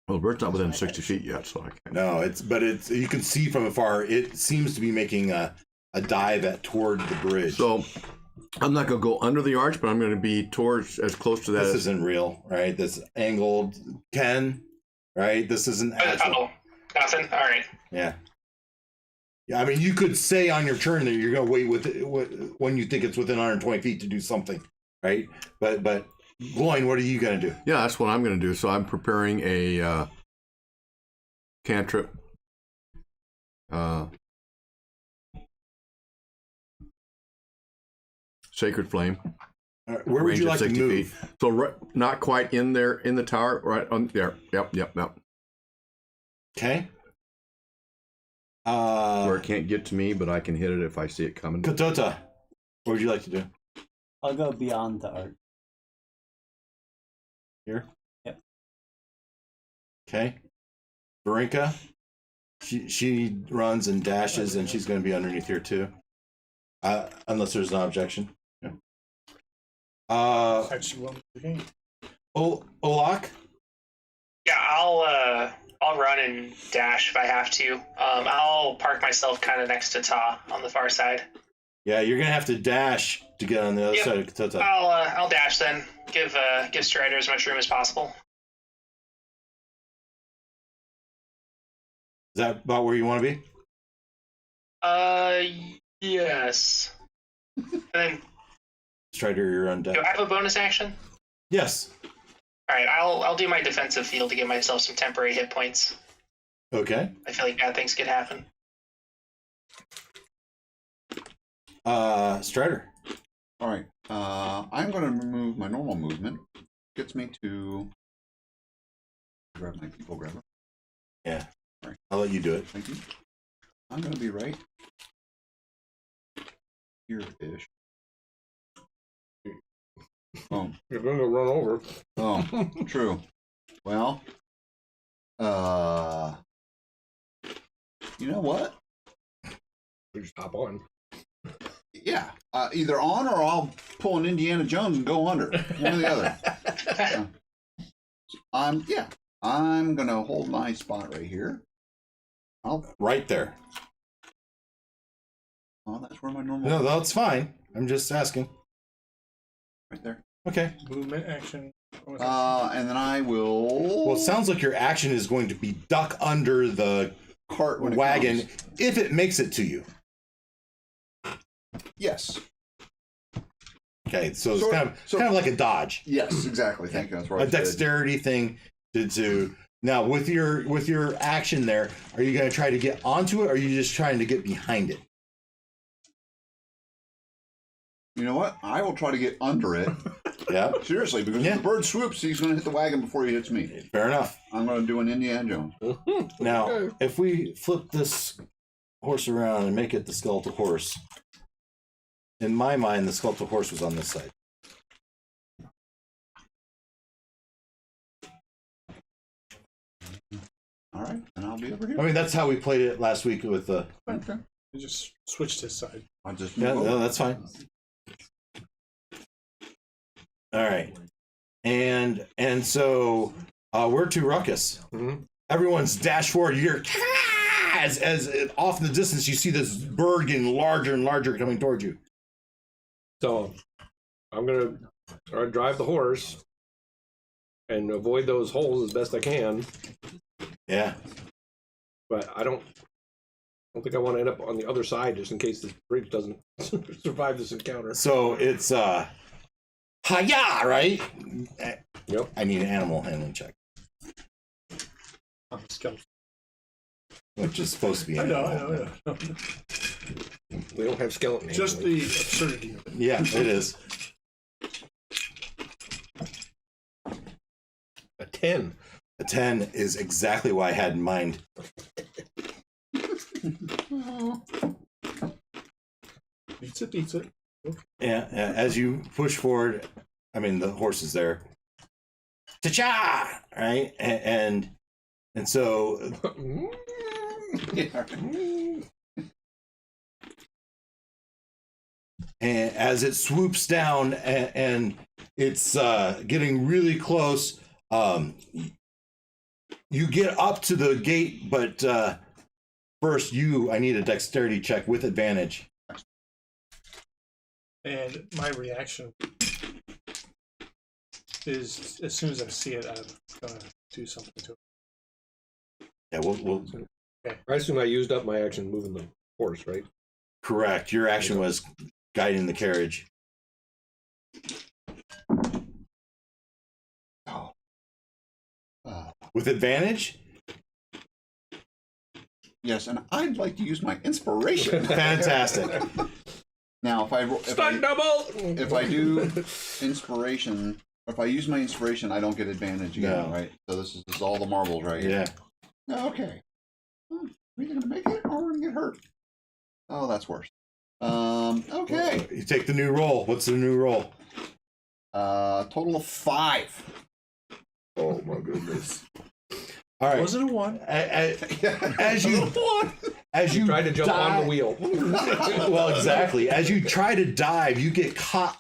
S6: Well, the bird's not within 60 feet yet, so I can't.
S1: No, it's you can see from afar. It seems to be making a dive toward the bridge.
S6: So I'm not going to go under the arch, but I'm going to be towards as close to that.
S1: This isn't real, right? This angled Ken, right? This isn't actual.
S2: Oh, nothing. All right.
S1: Yeah. Yeah, I mean, you could say on your turn that you're going to wait when you think it's within 120 feet to do something, right? But Gloin, what are you going to do?
S6: Yeah, that's what I'm going to do. So I'm preparing a cantrip. Sacred Flame.
S1: Where would you like to
S6: 60
S1: move?
S6: feet. So not quite in there in the tower, right on there. Yep.
S1: Okay.
S6: Where it can't get to me, but I can hit it if I see it coming.
S1: Katota, what would you like to do?
S7: I'll go beyond the arch.
S1: Here?
S7: Yep.
S1: Okay. Varinka, she runs and dashes, and she's going to be underneath here too. Unless there's an objection. Yeah.
S5: Actually, well, the game.
S1: Olak?
S2: Yeah, I'll run and dash if I have to. I'll park myself kind of next to Ta on the far side.
S1: Yeah, you're going to have to dash to get on the other
S2: Yep.
S1: side of Katota.
S2: I'll dash then. Give Strider as much room as possible.
S1: Is that about where you want to be?
S2: Yes. And then,
S1: Strider, you're on deck.
S2: do I have a bonus action?
S1: Yes.
S2: All right, I'll do my defensive field to give myself some temporary hit points.
S1: Okay.
S2: I feel like bad things could happen.
S1: Strider.
S3: All right. I'm going to remove my normal movement. Gets me to grab my people grabber.
S1: Yeah. I'll let you do it.
S3: Thank you. I'm going to be right here-ish. Oh,
S8: You're going to run over.
S3: oh, true. Well, you know what?
S8: You just hop on.
S3: Yeah, either on or I'll pull an Indiana Jones and go under. One or the other. I'm gonna hold my spot right here.
S1: Right there.
S3: Oh, that's where my normal.
S1: No, that's fine. I'm just asking.
S3: Right there.
S1: Okay.
S5: Movement, action. bonus action.
S3: And then I will.
S1: Well, it sounds like your action is going to be duck under the
S3: cart when it
S1: wagon
S3: comes.
S1: if it makes it to you.
S3: Yes.
S1: Okay, so it's
S3: So-
S1: kind of like a dodge,
S3: Yes, exactly. Thank you. That's what
S1: a
S3: I said.
S1: dexterity thing to. Now, with your action there, are you going to try to get onto it, or are you just trying to get behind it?
S3: You know what? I will try to get under it.
S1: Yeah,
S3: Seriously, because
S1: Yeah.
S3: if the bird swoops, he's going to hit the wagon before he hits me.
S1: fair enough.
S3: I'm going to do an Indiana Jones.
S1: Now,
S8: Okay.
S1: if we flip this horse around and make it the skeletal horse, in my mind, the skeletal horse was on this side.
S3: All right, and I'll be over here.
S1: I mean, that's how we played it last week with the.
S3: Okay.
S5: I just switched his side.
S3: I'll just
S1: Yeah,
S3: move
S1: no,
S3: over.
S1: that's fine. All right, and so we're to Ruckus.
S8: Mhm.
S1: Everyone's dash forward. You hear as off in the distance, you see this bird getting larger and larger coming towards you.
S8: So I'm going to drive the horse and avoid those holes as best I can.
S1: Yeah.
S8: But I don't think I want to end up on the other side just in case this bridge doesn't survive this encounter.
S1: So it's hi-ya, right?
S8: Yep.
S1: I need an animal handling check,
S5: I'm a skeleton.
S1: which is supposed to be.
S5: I know,
S1: animal.
S5: I know.
S8: We don't have skeleton
S5: Just
S8: handling.
S5: the absurdity of it.
S1: Yeah, it is.
S8: 10.
S1: A 10 is exactly what I had in mind.
S5: Beats it, beats it.
S1: Yeah, as you push forward, I mean, the horse is there. Ta-cha! Right? And so and as it swoops down and it's getting really close, you get up to the gate, but first I need a dexterity check with advantage.
S5: And my reaction is, as soon as I see it, I'm gonna do something to it.
S1: Yeah, we'll
S8: I assume I used up my action moving the horse, right?
S1: correct. Your action was guiding the carriage.
S3: Oh.
S1: With advantage?
S3: Yes, and I'd like to use my inspiration.
S1: Fantastic.
S3: Now,
S8: Stunt double!
S3: if I do inspiration, if I use my inspiration, I don't get advantage again,
S1: No.
S3: right? So this is all the marbles, right?
S1: Yeah.
S3: Okay. Are we gonna make it, or we're gonna get hurt? Oh, that's worse. Okay.
S1: You take the new roll. What's the new roll?
S3: Total of 5.
S1: Oh my goodness. All right.
S5: Was it a 1?
S1: As you
S8: Tried to jump on the wheel.
S1: Well, exactly. As you try to dive, you get caught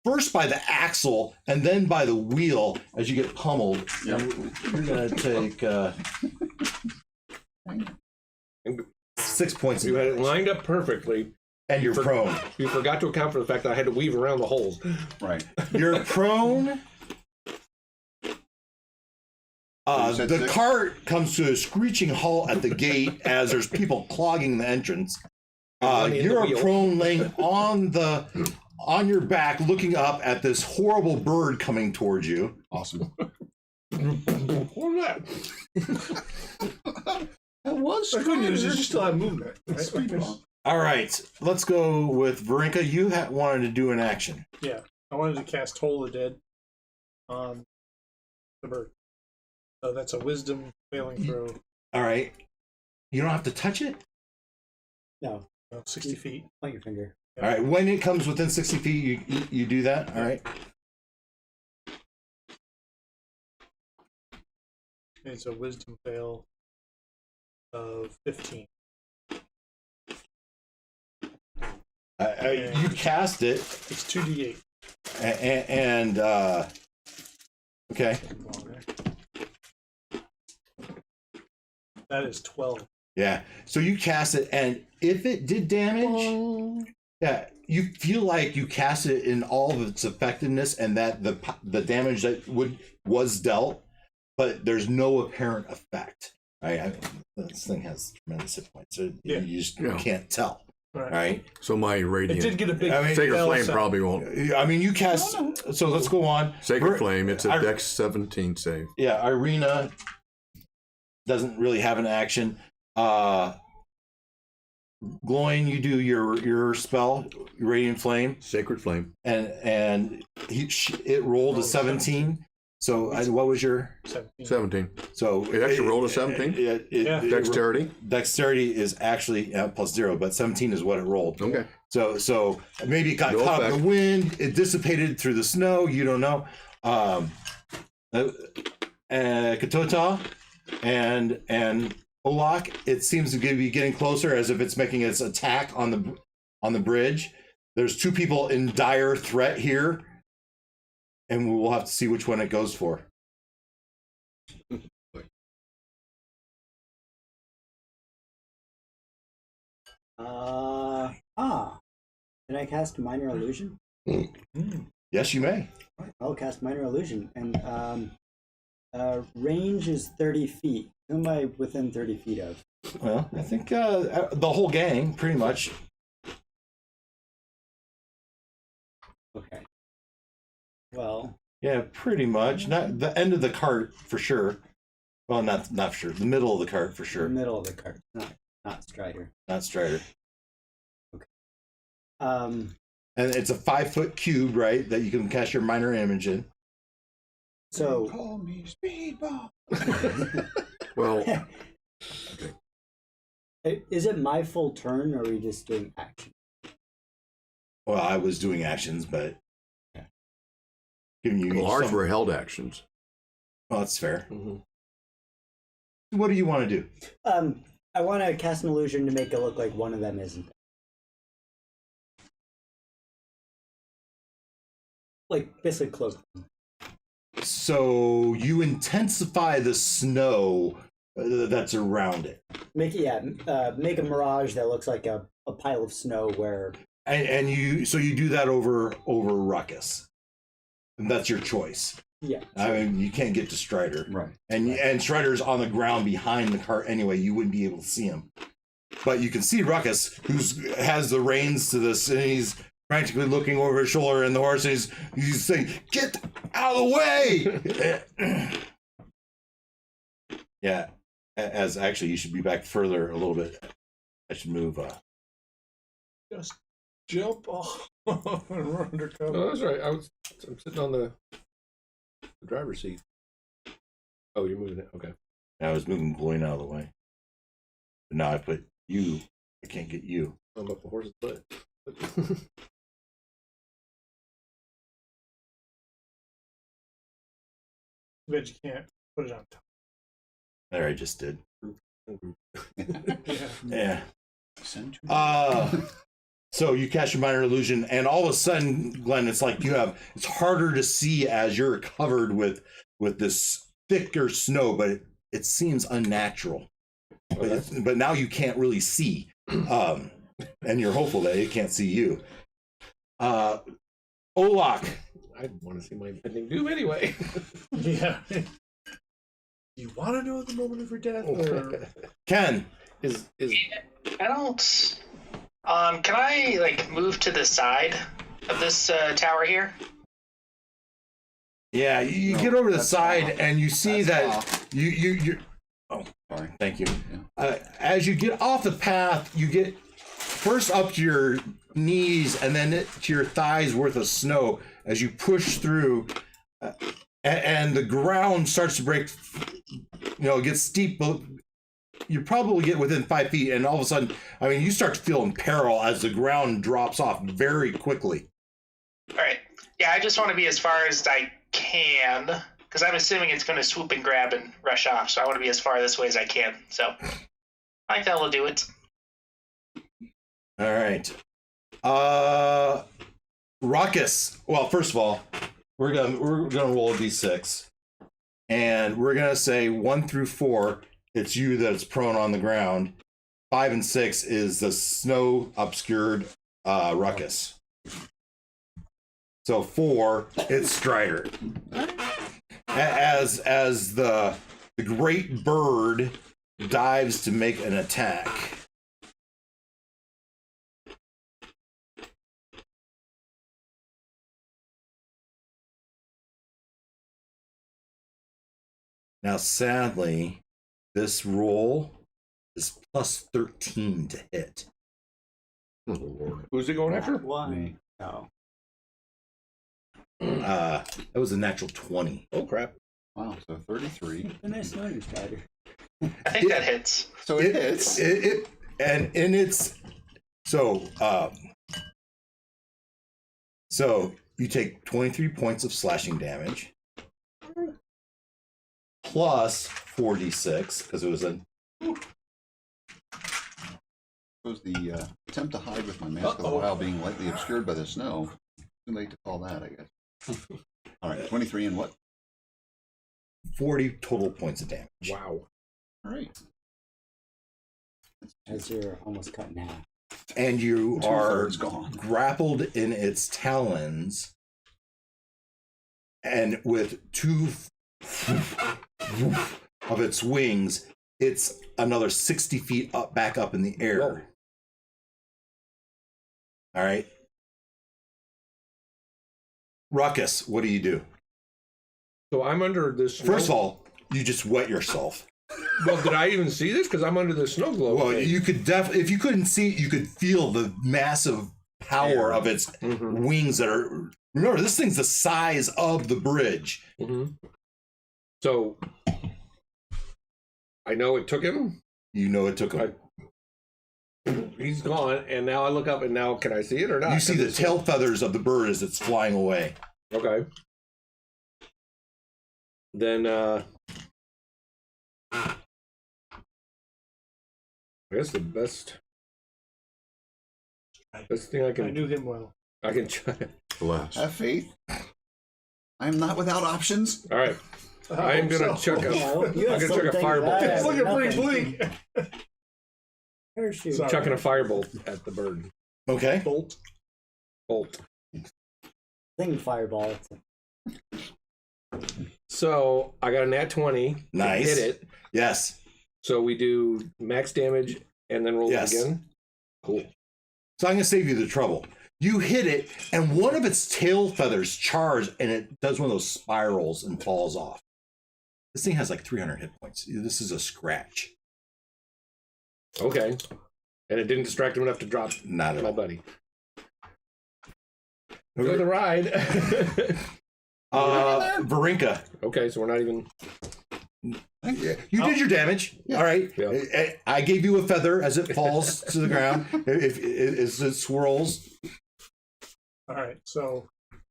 S1: first by the axle and then by the wheel as you get pummeled.
S3: Yep.
S1: You're gonna take 6 points.
S8: You had it lined up perfectly.
S1: And you're prone.
S8: You forgot to account for the fact that I had to weave around the holes.
S3: Right.
S1: You're prone.
S3: You said
S1: The
S3: 6?
S1: cart comes to a screeching halt at the gate as there's people clogging the entrance.
S8: Running in the
S1: You're
S8: wheel.
S1: prone, laying on your back, looking up at this horrible bird coming towards you.
S3: Awesome.
S8: What was that?
S3: That was
S5: The good news is you
S3: Strider.
S5: still have movement, right?
S3: Speed bump.
S1: All right, let's go with Varinka. You wanted to do an action.
S5: Yeah, I wanted to cast Toll the Dead on the bird. So that's a wisdom failing throw.
S1: All right, you don't have to touch it.
S7: No,
S5: 60 feet.
S7: point your finger.
S1: All right, when it comes within 60 feet, you do that. All right.
S5: It's a wisdom fail of 15.
S1: You cast it,
S5: It's 2d8.
S1: and okay,
S5: That is 12.
S1: yeah. So you cast it, and if it did damage, yeah, you feel like you cast it in all of its effectiveness, and that the damage that was dealt, but there's no apparent effect. Right? This thing has tremendous hit points, so
S5: Yeah.
S1: you just
S6: Yeah.
S1: can't tell.
S5: Right.
S1: Right?
S6: So my
S5: It
S6: radiant
S5: did get a big
S6: Sacred
S5: fail
S6: Flame
S5: sound.
S6: probably won't.
S1: I mean, you cast. So let's go on.
S6: Sacred
S1: Ver-
S6: Flame, it's a
S1: I-
S6: Dex 17 save.
S1: Yeah, Irina doesn't really have an action. Glowing, you do your spell, Radiant Flame,
S6: Sacred Flame.
S1: and it rolled a 17. So what was your
S5: 17.
S6: 17.
S1: so
S6: It actually rolled a 17?
S5: Yeah.
S6: Dexterity?
S1: Dexterity is actually plus 0, but 17 is what it rolled.
S6: Okay.
S1: So maybe it got
S6: No
S1: caught in
S6: effect.
S1: the wind. It dissipated through the snow. You don't know. Katota and Olak. It seems to be getting closer, as if it's making its attack on the bridge. There's 2 people in dire threat here, and we will have to see which one it goes for.
S7: Did I cast Minor Illusion?
S1: Yes, you may.
S7: I'll cast Minor Illusion. And range is 30 feet. Who am I within 30 feet of?
S1: Well, I think the whole gang, pretty much.
S7: Okay. Well,
S1: Yeah, pretty much. Not the end of the cart for sure. Well, not for sure. The middle of the cart for
S7: the
S1: sure.
S7: middle of the cart, not Strider.
S1: Not Strider.
S7: Um,
S1: And it's a 5-foot cube, right? That you can cast your minor image in.
S7: So
S3: Call me Speedball.
S6: Well,
S7: is it my full turn, or are we just doing action?
S1: Well, I was doing actions, but giving you
S6: ours
S1: some-
S6: were held actions.
S1: Oh, that's fair.
S8: Mhm.
S1: What do you want to do?
S7: I want to cast an illusion to make it look like one of them isn't. Like basically cloak.
S1: So you intensify the snow that's around it,
S7: Make a mirage that looks like a pile of snow where
S1: and you do that over Ruckus, and that's your choice.
S7: yeah.
S1: I mean, you can't get to Strider,
S3: Right.
S1: and Strider's on the ground behind the cart anyway. You wouldn't be able to see him, but you can see Ruckus, has the reins to this, and he's frantically looking over his shoulder, and the horse he's saying, "Get out of the way!" Yeah, as actually, you should be back further a little bit. I should move.
S5: Just jump off and run undercover.
S8: Oh, that's right. I'm sitting on the driver's seat. Oh, you're moving it. Okay.
S1: I was moving Gloin out of the way, but now I put you. I can't get you.
S8: I'm up the horse's butt.
S5: Bet you can't put it on top.
S1: There, I just did.
S5: Yeah.
S1: Yeah.
S3: Send to
S1: So you cast your minor illusion, and all of a sudden, Glenn, it's like it's harder to see as you're covered with this thicker snow, but it seems unnatural. But now you can't really see, and you're hopeful that it can't see you. Olak,
S8: I want to see my impending doom anyway.
S5: Yeah. You want to know the moment of your death? Or...
S1: Ken,
S8: is
S2: I don't. Can I like move to the side of this tower here?
S1: yeah, you
S3: No,
S1: get over to the
S3: that's
S1: side,
S3: off.
S1: and you see
S3: That's
S1: that
S3: off.
S1: you. Oh,
S3: Sorry.
S1: thank you.
S3: Yeah.
S1: As you get off the path, you get first up to your knees and then to your thighs worth of snow as you push through, and the ground starts to break. It gets steep. But you probably get within 5 feet, and all of a sudden, I mean, you start to feel in peril as the ground drops off very quickly.
S2: All right. Yeah, I just want to be as far as I can because I'm assuming it's going to swoop and grab and rush off. So I want to be as far this way as I can. So I think that'll do it.
S1: All right. Ruckus. Well, first of all, we're gonna roll a d6, and we're gonna say 1 through 4. It's you that's prone on the ground. 5 and 6 is the snow obscured Ruckus. So 4, it's Strider. As the great bird dives to make an attack. Now, sadly, this roll is plus 13 to hit.
S6: Oh, Lord.
S8: who's it going after?
S7: One.
S3: Me.
S7: No.
S1: That was a natural 20.
S8: Oh crap!
S3: Wow. So 33.
S7: A nice know you, Strider.
S2: I think that hits.
S3: So it hits.
S1: And in its so you take 23 points of slashing damage plus 4d6 because it was a
S3: Was the attempt to hide with my mask of the while being lightly obscured by the snow. Too late to call that, I guess. All right, 23 and what?
S1: 40 total points of damage.
S8: Wow.
S3: All right.
S7: As you're almost cut in half.
S1: And you are
S3: Two-thirds gone.
S1: grappled in its talons, and with 2 of its wings, it's another 60 feet up, back up in the air.
S8: Whoa.
S1: All right. Ruckus, what do you do?
S8: So I'm under this.
S1: First of all, you just wet yourself.
S8: well, did I even see this? Because I'm under the snow globe.
S1: Well,
S8: thing.
S1: you could if you couldn't see it, you could feel the massive power of its
S8: Mhm.
S1: wings that are. Remember, this thing's the size of the bridge.
S8: Mhm. So I know it took him.
S1: You know it took him.
S8: He's gone, and now I look up, and now can I see it or not?
S1: You see the tail feathers of the bird as it's flying away.
S8: Okay. Then I guess the best thing I
S5: I
S8: can
S5: knew him well.
S8: I can try.
S6: Bless.
S3: Have faith. I am not without options.
S8: All right. I am gonna chuck a.
S7: Well, you
S8: I'm
S7: have
S8: gonna chuck a
S7: something
S8: firebolt.
S7: that I
S5: It's
S7: have
S5: looking pretty
S7: nothing.
S5: bleak.
S7: Parachute.
S5: Sorry.
S8: Chucking a firebolt at the bird.
S1: Okay.
S5: Bolt.
S8: Bolt.
S7: Thing fireball.
S8: So I got a nat 20. to
S1: Nice.
S8: Hit it.
S1: Yes.
S8: So we do max damage and then roll
S1: Yes.
S8: it again. Cool.
S1: So I'm going to save you the trouble. You hit it, and one of its tail feathers chars, and it does one of those spirals and falls off. This thing has like 300 hit points. This is a scratch.
S8: Okay. And it didn't distract him enough to drop
S1: Not at
S8: my
S1: all.
S8: buddy. Enjoy the ride.
S1: Varinka.
S8: Okay, so we're not even.
S1: You did your damage. All right.
S8: Yeah.
S1: I gave you a feather as it falls to the ground. If it swirls.
S5: All right. So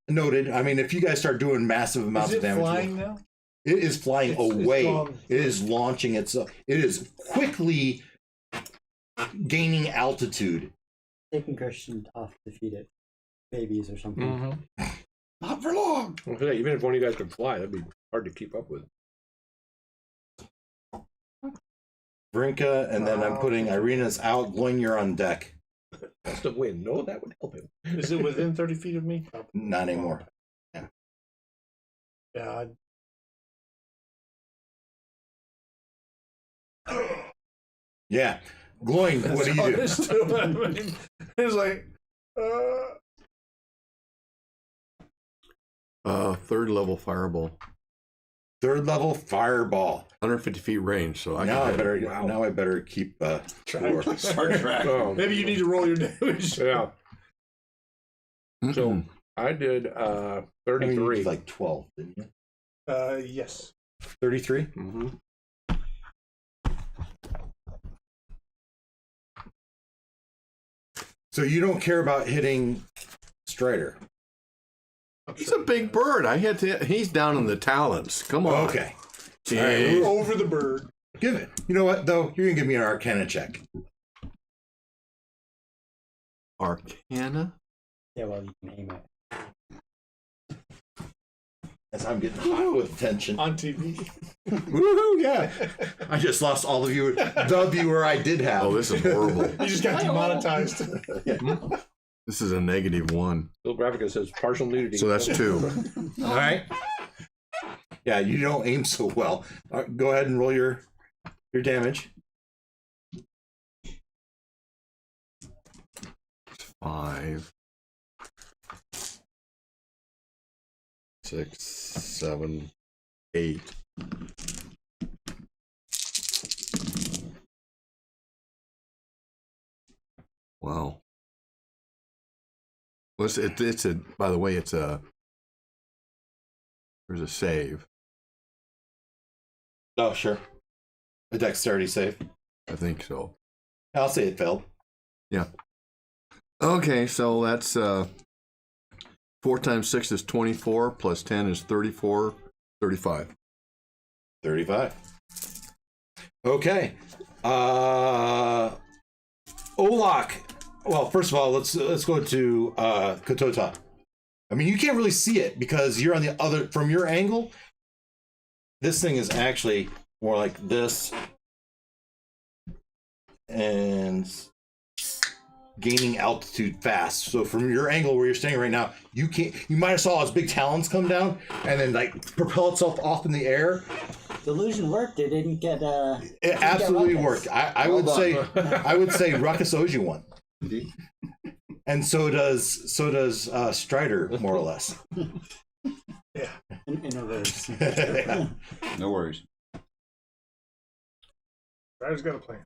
S1: Noted. I mean, if you guys start doing massive amounts
S5: is
S1: of
S5: it
S1: damage.
S5: flying now?
S1: It is flying
S5: It's
S1: away.
S5: gone.
S1: It is launching itself. It is quickly gaining altitude.
S7: Taking Christian off to feed it babies or something.
S8: Mm-hmm.
S3: Not for long.
S8: Even if one of you guys could fly, that'd be hard to keep up with.
S1: Brinka, and then I'm putting Irina's out. Gwen, you're on deck.
S8: Gust of wind. No, that would help him.
S5: Is it within 30 feet of me?
S1: Not anymore.
S5: Yeah.
S1: Yeah. Gloin, what do you do?
S5: It's like,
S6: Third level fireball.
S1: Third level fireball.
S6: 150 feet range, so I
S1: Now I
S6: can
S1: better now I better keep score.
S3: Star Trek.
S8: Oh,
S5: maybe you need to roll your damage.
S8: yeah. So I did
S1: I mean,
S8: 33.
S1: like 12, didn't you?
S5: Yes.
S1: 33?
S8: Mm-hmm.
S1: So you don't care about hitting Strider.
S6: He's a big bird. He's down in the talons. Come on.
S1: Okay.
S6: Jeez.
S5: Over the bird.
S1: Give it. You know what, though? You're going to give me an Arcana check.
S6: Arcana?
S7: Yeah, well, you can aim it.
S1: As I'm getting hot with tension.
S5: On TV.
S1: Woohoo, yeah. I just lost all the viewer. The viewer I did have.
S6: Oh, this is horrible.
S5: You just got demonetized.
S6: This is a -1.
S8: Little graphic says partial nudity.
S6: So that's 2.
S1: All right. Yeah, you don't aim so well. Go ahead and roll your damage.
S6: 5, 6, 7, 8. Wow. Well, it's a. By the way, there's a save.
S1: Oh, sure. A dexterity save.
S6: I think so.
S1: I'll say it failed.
S6: Yeah. Okay, so that's 4 times 6 is 24, plus 10 is 34, 35.
S1: 35. Okay. Olak. Well, first of all, let's go to Katota. I mean, you can't really see it because you're on the other. From your angle, this thing is actually more like this, and gaining altitude fast. So from your angle where you're standing right now, you can't. You might have saw its big talons come down and then like propel itself off in the air.
S7: The illusion worked. It didn't get
S1: It absolutely worked. I would say Ruckus owes you one.
S3: Indeed.
S1: And so does Strider, more or less.
S5: Yeah.
S7: in reverse.
S1: Yeah.
S3: No worries.
S5: Ryder's got a plan.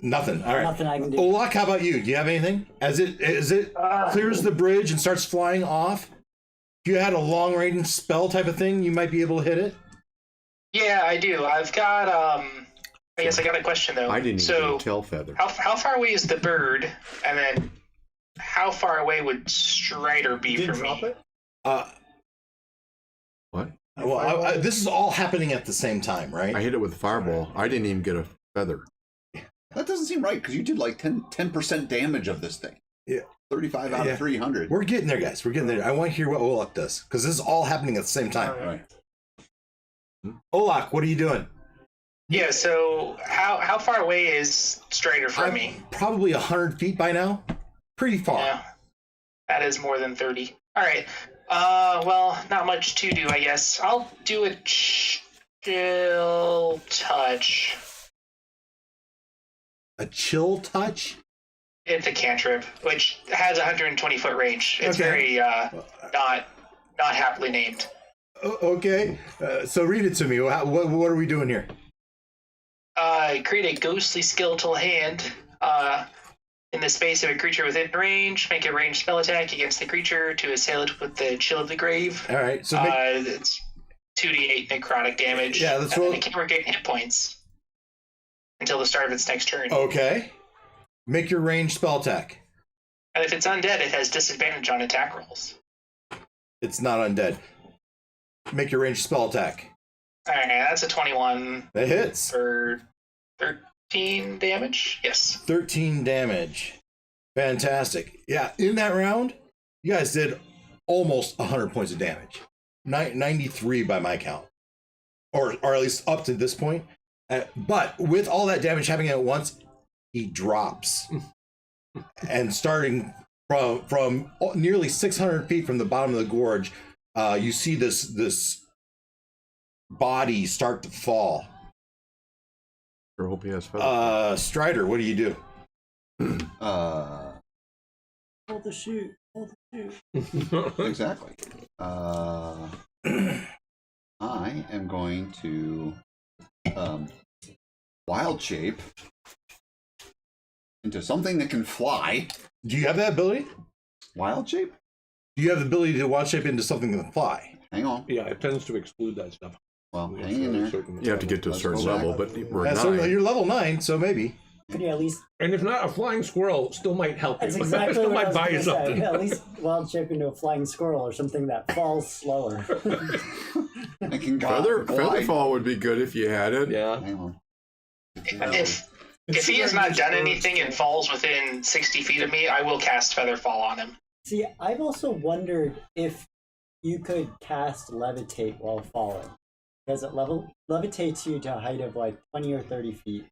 S1: Nothing. All right.
S7: Nothing I can do.
S1: Olak, how about you? Do you have anything? As it clears the bridge and starts flying off? If you had a long range spell type of thing, you might be able to hit it.
S2: Yeah, I do. I've got I guess I got a question though.
S6: I didn't even
S2: so
S6: get a tail feather.
S2: how far away is the bird, and then how far away would Strider be
S5: You didn't
S2: from
S5: drop
S2: me?
S5: it?
S6: What?
S1: Well, this is all happening at the same time, right?
S6: I hit it with a fireball. I didn't even get a feather.
S3: That doesn't seem right, because you did like 10% damage of this thing.
S1: Yeah.
S3: 35 out of 300.
S1: We're getting there, guys. We're getting there. I want to hear what Olak does, because this is all happening at the same time.
S3: Right.
S1: Olak, what are you doing?
S2: Yeah. So how far away is Strider from me?
S1: Probably 100 feet by now. Pretty far.
S2: Yeah, that is more than 30. All right. Well, not much to do, I guess. I'll do a chill touch.
S1: A chill touch?
S2: It's a cantrip, which has 120 foot range. It's
S1: Okay.
S2: very not happily named.
S1: Okay. So read it to me. What are we doing here?
S2: Create a ghostly skeletal hand in the space of a creature within range. Make a ranged spell attack against the creature to assail it with the Chill of the Grave.
S1: All right. So
S2: It's 2d8 necrotic damage.
S1: Yeah, let's
S2: and
S1: roll.
S2: then it can regain hit points until the start of its next turn.
S1: Okay. Make your ranged spell attack.
S2: And if it's undead, it has disadvantage on attack rolls.
S1: It's not undead. Make your ranged spell attack.
S2: All right, that's a 21
S1: That hits.
S2: for 13 damage. Yes.
S1: 13 damage. Fantastic. Yeah, in that round, you guys did almost 100 points of damage. 93 by my count. Or at least up to this point. But with all that damage happening at once, he drops. And starting from nearly 600 feet from the bottom of the gorge, you see this body start to fall.
S6: I hope he has feathers.
S1: Strider, what do you do?
S7: Hold the shoot. Hold the shoot.
S3: Exactly. I am going to wild shape into something that can fly.
S1: Do you have that ability?
S3: Wild shape?
S1: Do you have the ability to wild shape into something that can fly?
S3: Hang on.
S8: Yeah, it tends to exclude that stuff.
S3: Well, hang in there.
S6: You have to get to a
S3: Let's
S6: certain
S3: go back.
S6: level, but we're
S1: So
S6: nine.
S1: you're level 9, so maybe.
S7: Could you at least?
S8: And if not, a flying squirrel still might help you.
S7: That's exactly
S8: still
S7: what I
S8: might
S7: was
S8: buy
S7: gonna
S8: you
S7: say.
S8: something.
S7: At least wild shape into a flying squirrel or something that falls slower.
S3: I can
S6: Feather
S3: glide.
S6: fall would be good if you had it.
S8: Yeah.
S3: Hang on.
S2: If he has not done anything and falls within 60 feet of me, I will cast Featherfall on him.
S7: See, I've also wondered if you could cast levitate while falling, because it levitates you to a height of like 20 or 30 feet,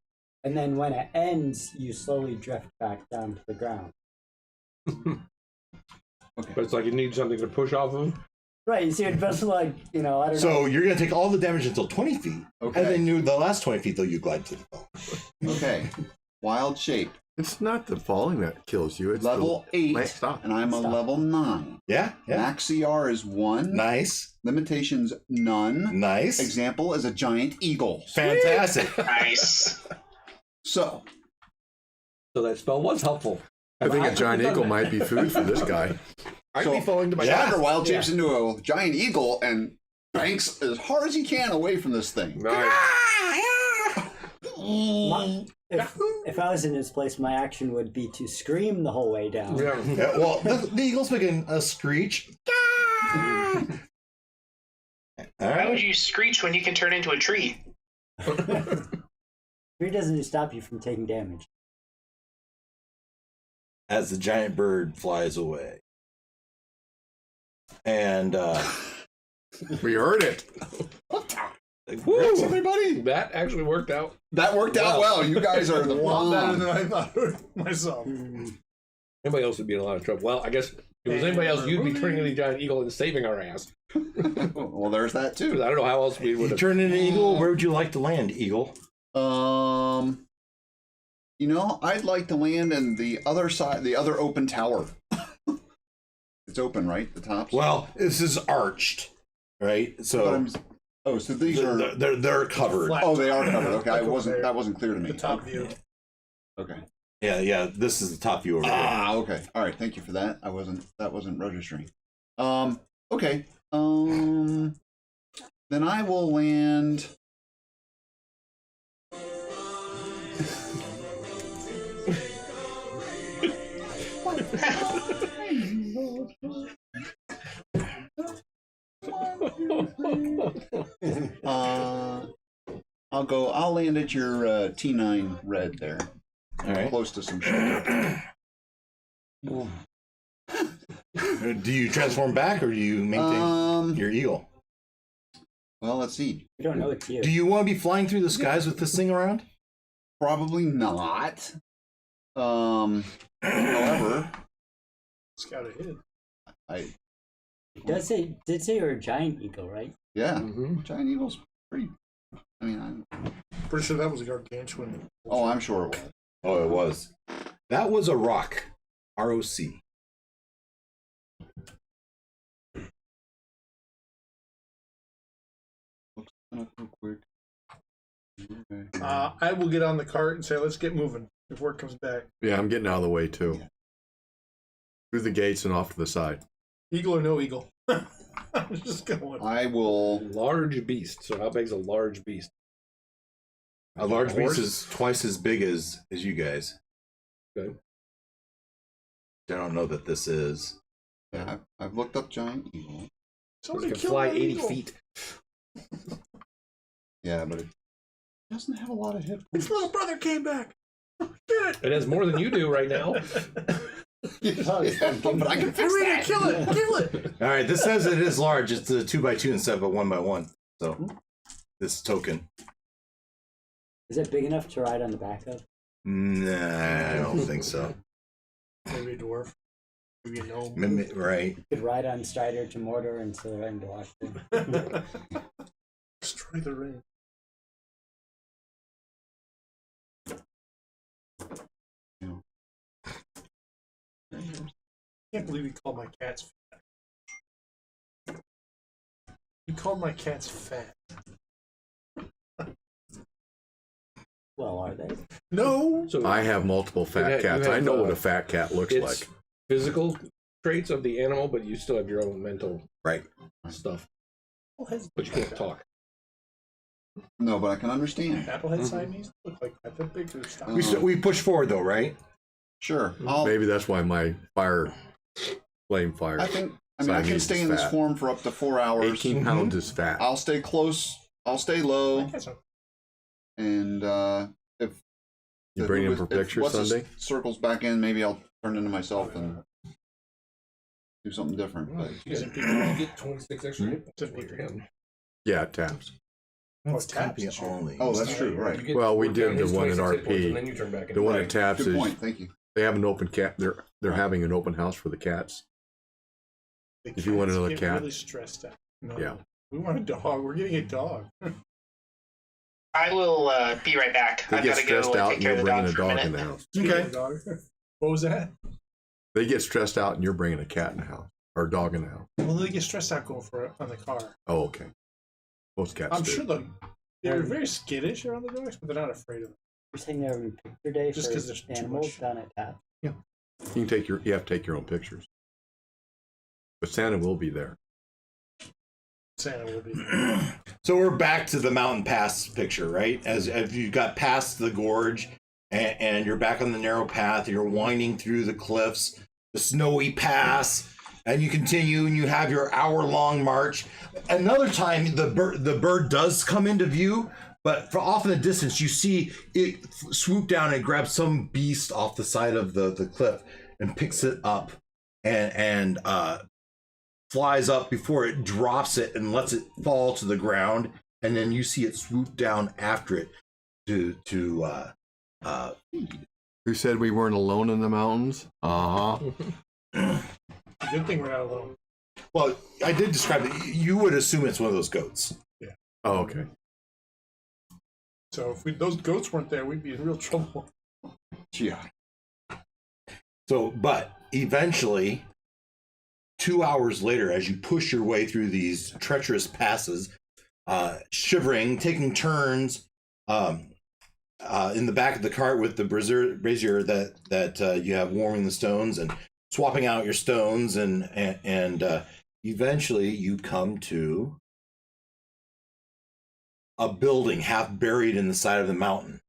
S7: and then when it ends, you slowly drift back down to the ground.
S3: Okay.
S8: But it's like you need something to push off of.
S7: Right, you see, it's just like, I don't know.
S1: So you're going to take all the damage until 20 feet.
S3: Okay.
S1: And then the last 20 feet, though, you glide to the fall.
S3: Okay. Wild shape.
S6: It's not the falling that kills you. It's
S3: Level
S6: the...
S3: 8.
S6: Wait, stop.
S3: And I'm a
S7: Stop.
S3: level 9.
S1: Yeah? Yeah.
S3: Max CR is 1.
S1: Nice.
S3: Limitations none.
S1: Nice.
S3: Example is a giant eagle.
S1: Fantastic.
S2: Nice.
S3: So,
S8: So that spell was helpful.
S6: I think a
S8: I've
S6: giant
S8: done
S6: eagle
S8: that.
S6: might be food for this guy.
S8: I'd
S3: So-
S8: be falling to my
S1: Yeah.
S3: Strider wild shapes into a giant eagle and banks as hard as he can away from this thing.
S8: Nice.
S7: If I was in his place, my action would be to scream the whole way down.
S8: Yeah.
S1: Yeah, well, the eagle's making a screech. All
S2: Why
S1: right.
S2: would you screech when you can turn into a tree?
S7: Fear doesn't stop you from taking damage.
S1: As the giant bird flies away. And
S6: We heard it.
S8: Woo!
S3: Everybody,
S8: That actually worked out.
S3: that worked out well. You guys are the
S5: A lot better
S3: bomb.
S5: than I thought myself.
S8: Anybody else would be in a lot of trouble. Well, I guess if it was anybody else, you'd be turning into a giant eagle and saving our ass.
S3: Well, there's that
S8: 'Cause
S3: too.
S8: I don't know how else we would
S1: you
S8: have.
S1: turn into an eagle. Where would you like to land, eagle?
S3: I'd like to land in the other side, the other open tower. It's open, right? The top.
S1: Well, this is arched, right?
S3: But
S1: So
S3: I'm- oh, so these are.
S1: they're covered.
S5: Flat.
S3: Oh, they are covered. Okay,
S5: Like
S3: that wasn't clear to me.
S5: The top view.
S3: Okay.
S1: Yeah. This is the top view over there.
S3: Okay. All right. Thank you for that. That wasn't registering. Okay. Then I will land. I'll land at your T9 red there.
S1: All right.
S3: Close to some shelter.
S1: Do you transform back or do you maintain your eagle?
S3: Well, let's see.
S7: We don't know it's you.
S1: Do you want to be flying through the skies with this thing around?
S3: Probably not. However,
S5: Scout ahead.
S7: It did say you're a giant eagle, right?
S3: Yeah,
S8: Mm-hmm.
S3: giant eagle's pretty. I mean,
S5: Pretty sure that was a gargantuan.
S3: I'm sure it was.
S1: Oh, it was. That was a rock. ROC.
S3: Looks up real quick. Okay.
S5: I will get on the cart and say, let's get moving before it comes back.
S6: Yeah, I'm getting out of the way too. Through the gates and off to the side.
S5: Eagle or no eagle? I'm just going.
S3: I will.
S8: Large beast. So how big's a large beast?
S1: A large
S8: Horse?
S1: beast is twice as big as you guys.
S8: Okay.
S1: I don't know that this is.
S3: Yeah, I've looked up giant eagle.
S8: It
S5: Somebody
S8: can
S5: kill
S8: fly
S5: that
S8: 80
S5: eagle.
S8: feet.
S3: Yeah, but it doesn't have a lot of hit
S5: Its
S3: points.
S5: little brother came back. Shit.
S8: It has more than you do right now.
S3: Yeah, but I can fix
S5: Irina,
S3: that.
S5: kill it! Kill it!
S1: All right, this says it is large. It's a 2x2 instead of a 1x1. So this token.
S7: Is it big enough to ride on the back of?
S1: Nah, I don't think so.
S5: Maybe a dwarf. Maybe a gnome.
S1: Right.
S7: Could ride on Strider to Mordor instead of riding to Washington.
S5: Destroy the ring. I can't believe you called my cats fat. You called my cats fat.
S7: Well, are they?
S5: No!
S8: So
S6: I have multiple fat
S8: You
S6: cats.
S8: have,
S6: I know what a fat cat looks
S8: it's
S6: like.
S8: physical traits of the animal, but you still have your own mental
S1: Right.
S8: stuff.
S5: Appleheads
S8: But you can't talk.
S3: No, but I can understand.
S5: Applehead Siamese look like that. They're big to stop.
S1: We push forward though, right?
S3: Sure.
S6: Maybe that's why my flame fire.
S3: I can
S6: Siamese
S3: stay
S6: is
S3: in this
S6: fat.
S3: form for up to 4 hours.
S6: 18 pounds is fat.
S3: I'll stay close. I'll stay low.
S5: My cats are-
S3: And if
S6: You bring him for
S3: if
S6: pictures
S3: what's this
S6: Sunday?
S3: circles back in, maybe I'll turn into myself and do something different. But
S8: You get 26 extra hit points for your hand.
S6: Yeah, it taps.
S1: That's
S5: taps,
S1: tapping
S5: sure.
S1: only.
S3: oh, that's true, right?
S8: You get
S6: Well, we
S8: four
S6: did
S8: down,
S6: the
S8: his
S6: one at
S8: 26 hit points,
S6: RP.
S8: and then you turn back
S6: The one
S3: Right.
S6: that taps
S3: Good
S6: is
S3: point. Thank you.
S6: they have an open cat. They're having an open house for the cats.
S5: The
S6: If you want
S5: cats
S6: another
S5: get
S6: cat.
S5: really stressed out. No,
S6: Yeah.
S5: we want a dog. We're getting a dog.
S2: I will be right back.
S6: They
S2: I've
S6: get
S2: got to go
S6: stressed out
S2: take
S6: and
S2: care
S6: you're
S2: of the
S6: bringing
S2: dog
S6: a
S2: for a
S6: dog in
S2: minute.
S6: the house.
S5: Okay. Dog. What was that?
S6: They get stressed out and you're bringing a cat in the house or a dog in the house.
S5: Well, they get stressed out going for it on the car.
S6: Oh, okay. Most cats
S5: I'm
S6: do.
S5: sure they're very skittish around the dogs, but they're not afraid of them.
S7: You're saying they're having picture day
S5: Just
S7: for
S5: 'cause there's too
S7: animals
S5: much.
S7: down at TAP?
S6: You have to take your own pictures. But Santa will be there.
S5: Santa will be.
S1: So we're back to the mountain pass picture, right? As you got past the gorge and you're back on the narrow path, you're winding through the cliffs, the snowy pass, and you continue and you have your hour-long march. Another time the bird does come into view, but for off in the distance you see it swoop down and grab some beast off the side of the cliff and picks it up and flies up before it drops it and lets it fall to the ground, and then you see it swoop down after it to feed.
S6: Who said we weren't alone in the mountains?
S5: Good thing we're not alone.
S1: Well, I did describe it. You would assume it's one of those goats.
S6: Oh, okay.
S5: So if those goats weren't there, we'd be in real trouble.
S3: Yeah.
S1: So, but eventually, 2 hours later, as you push your way through these treacherous passes, shivering, taking turns in the back of the cart with the brazier that you have warming the stones and swapping out your stones and Eventually, you come to a building half buried in the side of the mountain.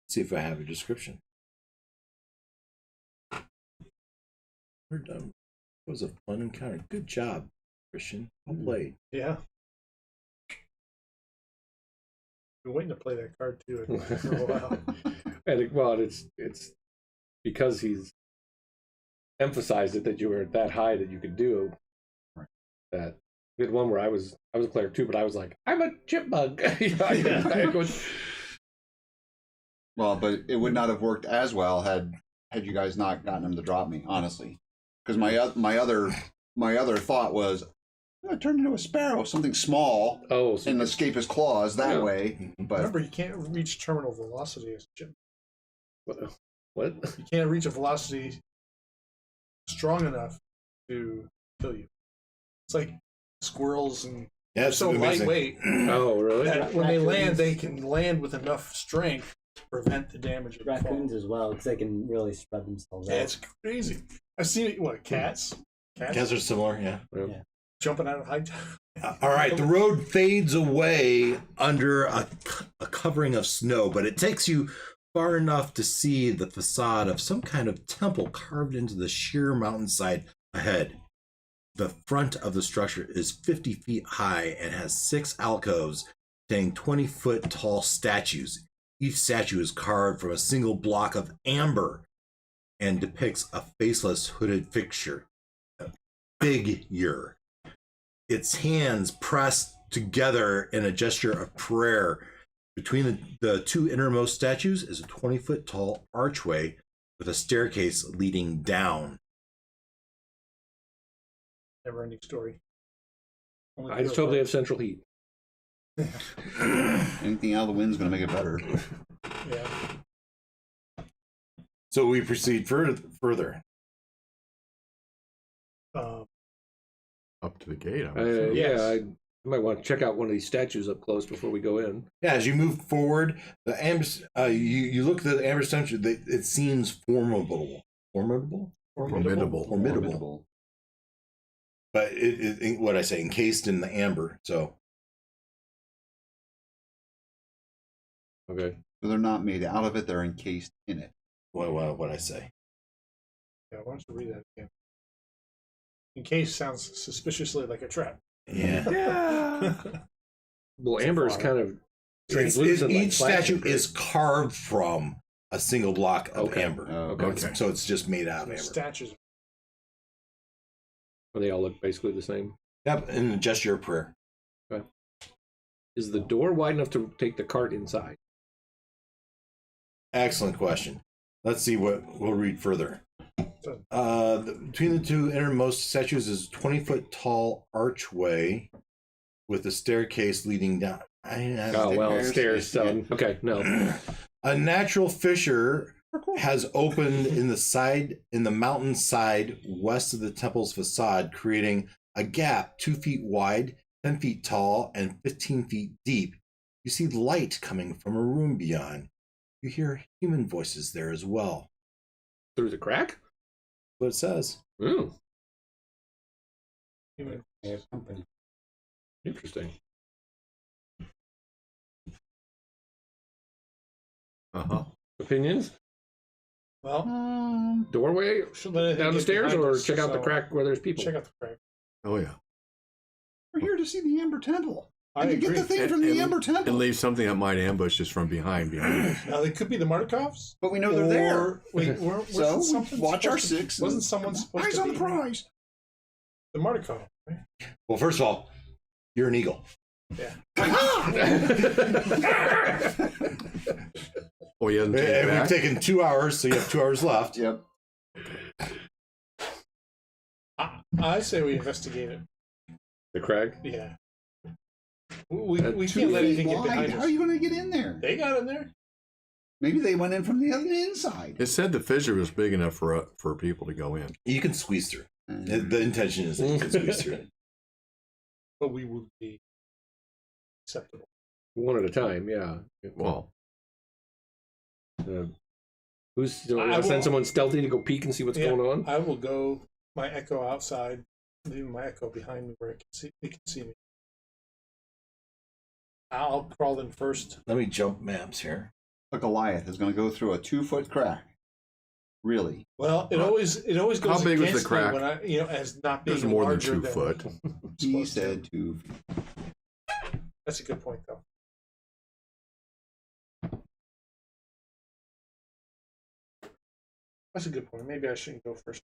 S1: Let's see if I have a description. We're done. It was a fun encounter. Good job, Christian. Well played.
S5: Yeah. Been waiting to play that card too for a while.
S8: It's because he's emphasized it that you were that high that you could do that. We had one where I was a player too, but I was like, I'm a chipmunk.
S3: Well, but it would not have worked as well had you guys not gotten him to drop me, honestly. Because my other thought was, I'm gonna turn into a sparrow, something small, and escape his claws that way. But
S5: remember, you can't reach terminal velocity as a chipmunk.
S8: What?
S5: You can't reach a velocity strong enough to kill you. It's like squirrels and
S1: Yeah,
S5: so lightweight
S8: Oh, really?
S5: that when they land, they can land with enough strength to prevent the damage of the fall.
S7: Raccoons as well, because they can really spread themselves
S5: Yeah,
S7: out.
S5: it's crazy. I've seen it. What, cats?
S1: Cats are similar, yeah.
S5: Jumping out of high
S1: All right, the road fades away under a covering of snow, but it takes you far enough to see the facade of some kind of temple carved into the sheer mountainside ahead. The front of the structure is 50 feet high and has 6 alcoves containing 20-foot tall statues. Each statue is carved from a single block of amber and depicts a faceless hooded figure. Its hands pressed together in a gesture of prayer. Between the two innermost statues is a 20-foot tall archway with a staircase leading down.
S5: never-ending story.
S8: I just hope they have central heat.
S3: anything out of the wind's going to make it better.
S5: Yeah.
S1: So we proceed further.
S6: Up to the gate.
S8: Yeah, I might want to check out one of these statues up close before we go in.
S1: Yeah, as you move forward, the amber, you look at the amber statue. It seems formidable. Formidable. But it what I say, encased in the amber. So
S8: Okay.
S3: So they're not made out of it; they're encased in it.
S1: what I say.
S5: Yeah, why don't you read that again? Encased sounds suspiciously like a trap.
S1: Yeah.
S8: Well, amber is kind of
S1: Each
S8: translucent. Like
S1: statue
S8: plastic,
S1: is carved from a single block of
S8: Okay.
S1: amber.
S8: Okay.
S1: So it's just made out of amber.
S5: Statues.
S8: right? They all look basically the same.
S1: Yep, and a gesture of prayer.
S8: Is the door wide enough to take the cart inside?
S1: Excellent question. Let's see what we'll read further. Between the two innermost statues is a 20-foot tall archway with a staircase leading down.
S8: Stairs. So, okay, no.
S1: A natural fissure has opened in the mountain side west of the temple's facade, creating a gap 2 feet wide, 10 feet tall, and 15 feet deep. You see light coming from a room beyond. You hear human voices there as well.
S8: Through the crack?
S1: What it says.
S8: Ooh,
S7: They have company.
S8: interesting. Opinions?
S5: Well,
S8: Doorway
S5: should let anything
S8: down the
S5: get
S8: stairs,
S5: behind
S8: or
S5: us,
S8: check out the
S5: so
S8: crack where there's people?
S5: Check out the crack.
S6: Oh yeah.
S3: We're here to see the Amber Temple.
S5: I
S3: And to get
S5: agree.
S3: the thing from the Amber
S6: And
S3: Temple.
S6: leave something that might ambush us from behind.
S5: Now they could be the Markovs.
S3: But we know they're there.
S5: Or- Wait, wasn't
S3: So
S5: something
S3: watch our
S5: supposed to-
S3: six.
S5: Wasn't someone supposed
S3: Eyes
S5: to
S3: on
S5: be
S3: the prize.
S5: the Markov? Right?
S1: Well, first of all, you're an eagle.
S5: Yeah.
S6: Oh, he hasn't taken it
S1: And we've
S6: back?
S1: taken 2 hours, so you have 2 hours left.
S3: Yep.
S5: I say we investigate it.
S8: The crack?
S5: Yeah. We
S8: That's
S5: can't let anything get
S3: Why?
S5: behind
S3: How
S5: us.
S3: are you going to get in there?
S5: They got in there.
S3: Maybe they went in from the other inside.
S6: It said the fissure was big enough for people to go in.
S1: You can squeeze through. The intention is that you can squeeze through.
S5: But we would be acceptable.
S8: One at a time, yeah.
S6: Well,
S8: Who's
S5: I
S8: send
S5: will-
S8: someone stealthy to go peek and see what's
S5: Yeah,
S8: going on?
S5: I will go my echo outside leaving my echo behind me where it can see me. I'll crawl in first.
S1: Let me jump maps here.
S3: A Goliath is going to go through a 2-foot crack. Really?
S5: Well, it always goes
S6: How big was the
S5: against me
S6: crack?
S5: when I, as not being
S6: There's more than
S5: larger
S6: 2 foot.
S3: He said 2 feet.
S5: That's a good point, though. That's a good point. Maybe I shouldn't go first.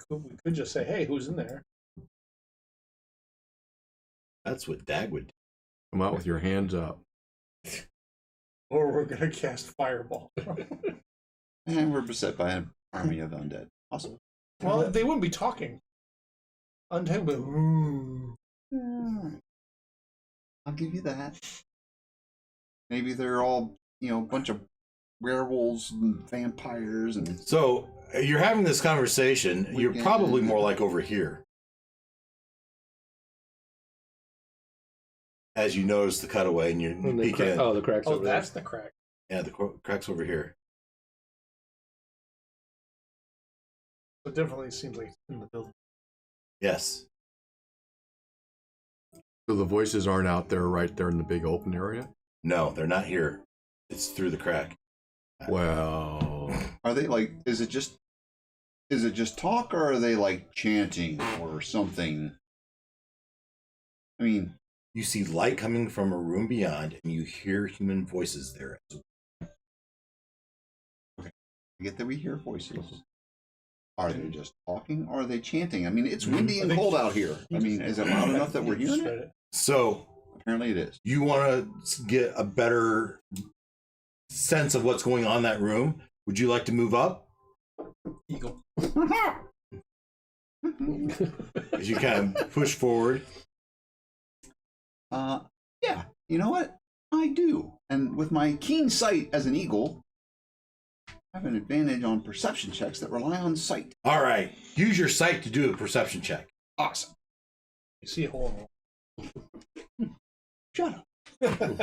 S5: We could just say, "Hey, who's in there?"
S1: That's what Dag would do.
S6: Come out with your hands up.
S5: Or we're gonna cast fireball.
S3: And we're beset by an army of undead. Awesome.
S5: Well, they wouldn't be talking. Undead, but
S3: Alright. I'll give you that. Maybe they're all, a bunch of werewolves and vampires and...
S1: So you're having this conversation. You're
S3: Weekend.
S1: probably more like over here. As you notice the cutaway and you're
S8: And the
S1: peeking in.
S8: the crack's
S5: oh,
S8: over
S5: that's the crack.
S1: Yeah, the crack's over here.
S5: It definitely seems like it's in the building.
S1: Yes.
S6: So the voices aren't out there right there in the big open area?
S1: No, they're not here. It's through the crack.
S6: Well,
S3: Are they like, is it just talk, or are they like chanting or something? I mean,
S1: You see light coming from a room beyond, and you hear human voices there.
S3: I get that we hear voices. Are they just talking, or are they chanting? I mean, it's windy and cold out here. I mean, is it loud enough that we're hearing it?
S1: So
S3: Apparently it is.
S1: you want to get a better sense of what's going on in that room. Would you like to move up?
S5: Eagle.
S1: As you kind of push forward.
S3: Yeah, you know what? I do. And with my keen sight as an eagle, I have an advantage on perception checks that rely on sight.
S1: All right. Use your sight to do a perception check.
S3: Awesome.
S5: You see a hole in
S3: Shut up. I'm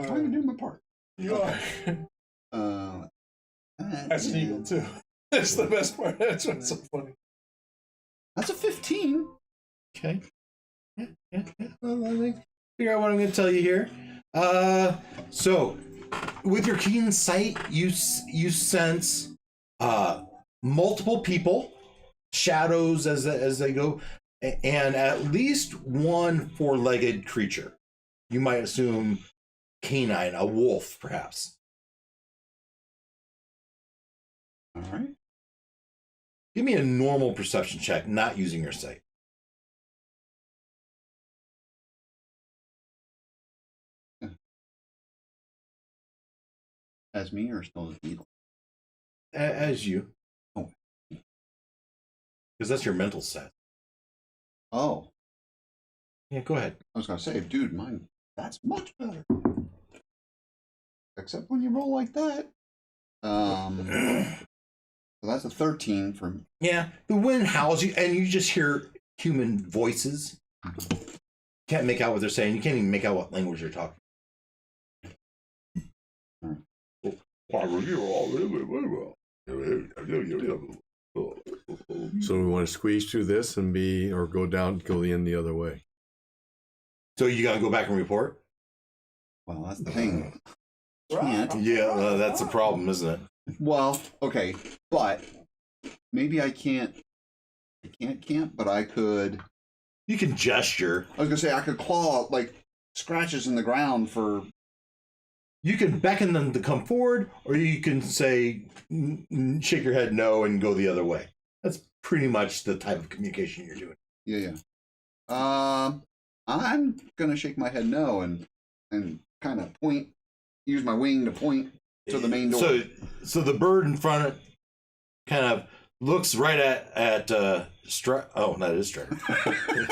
S3: trying to do my part.
S5: You are. That's an eagle, too. That's the best part. That's what's so funny.
S3: That's a 15.
S1: Okay. Yeah. Well, let me figure out what I'm going to tell you here. So, with your keen sight, you sense multiple people, shadows as they go, and at least one 4-legged creature. You might assume canine, a wolf, perhaps.
S3: All right.
S1: Give me a normal perception check, not using your sight.
S3: As me or still as eagle?
S1: As you.
S3: Oh.
S1: Because that's your mental set.
S3: Oh,
S1: Yeah, go ahead.
S3: I was going to say, dude, mine, that's much better. Except when you roll like that. So that's a 13 from...
S1: Yeah, the wind howls you, and you just hear human voices. Can't make out what they're saying. You can't even make out what language they're talking.
S6: so we want to squeeze through this and go in the other way.
S1: So you gotta go back and report?
S3: Well, that's the thing. Can't.
S1: Yeah, that's a problem, isn't it?
S3: Well, okay, but maybe I can't. I can't, but I could.
S1: You can gesture.
S3: I was gonna say I could claw like scratches in the ground for.
S1: You can beckon them to come forward, or you can say, shake your head no and go the other way. That's pretty much the type of communication you're doing.
S3: Yeah. I'm gonna shake my head no and kind of point, use my wing to point to the main door.
S1: So the bird in front of kind of looks right at Strider. Oh, that is Strider.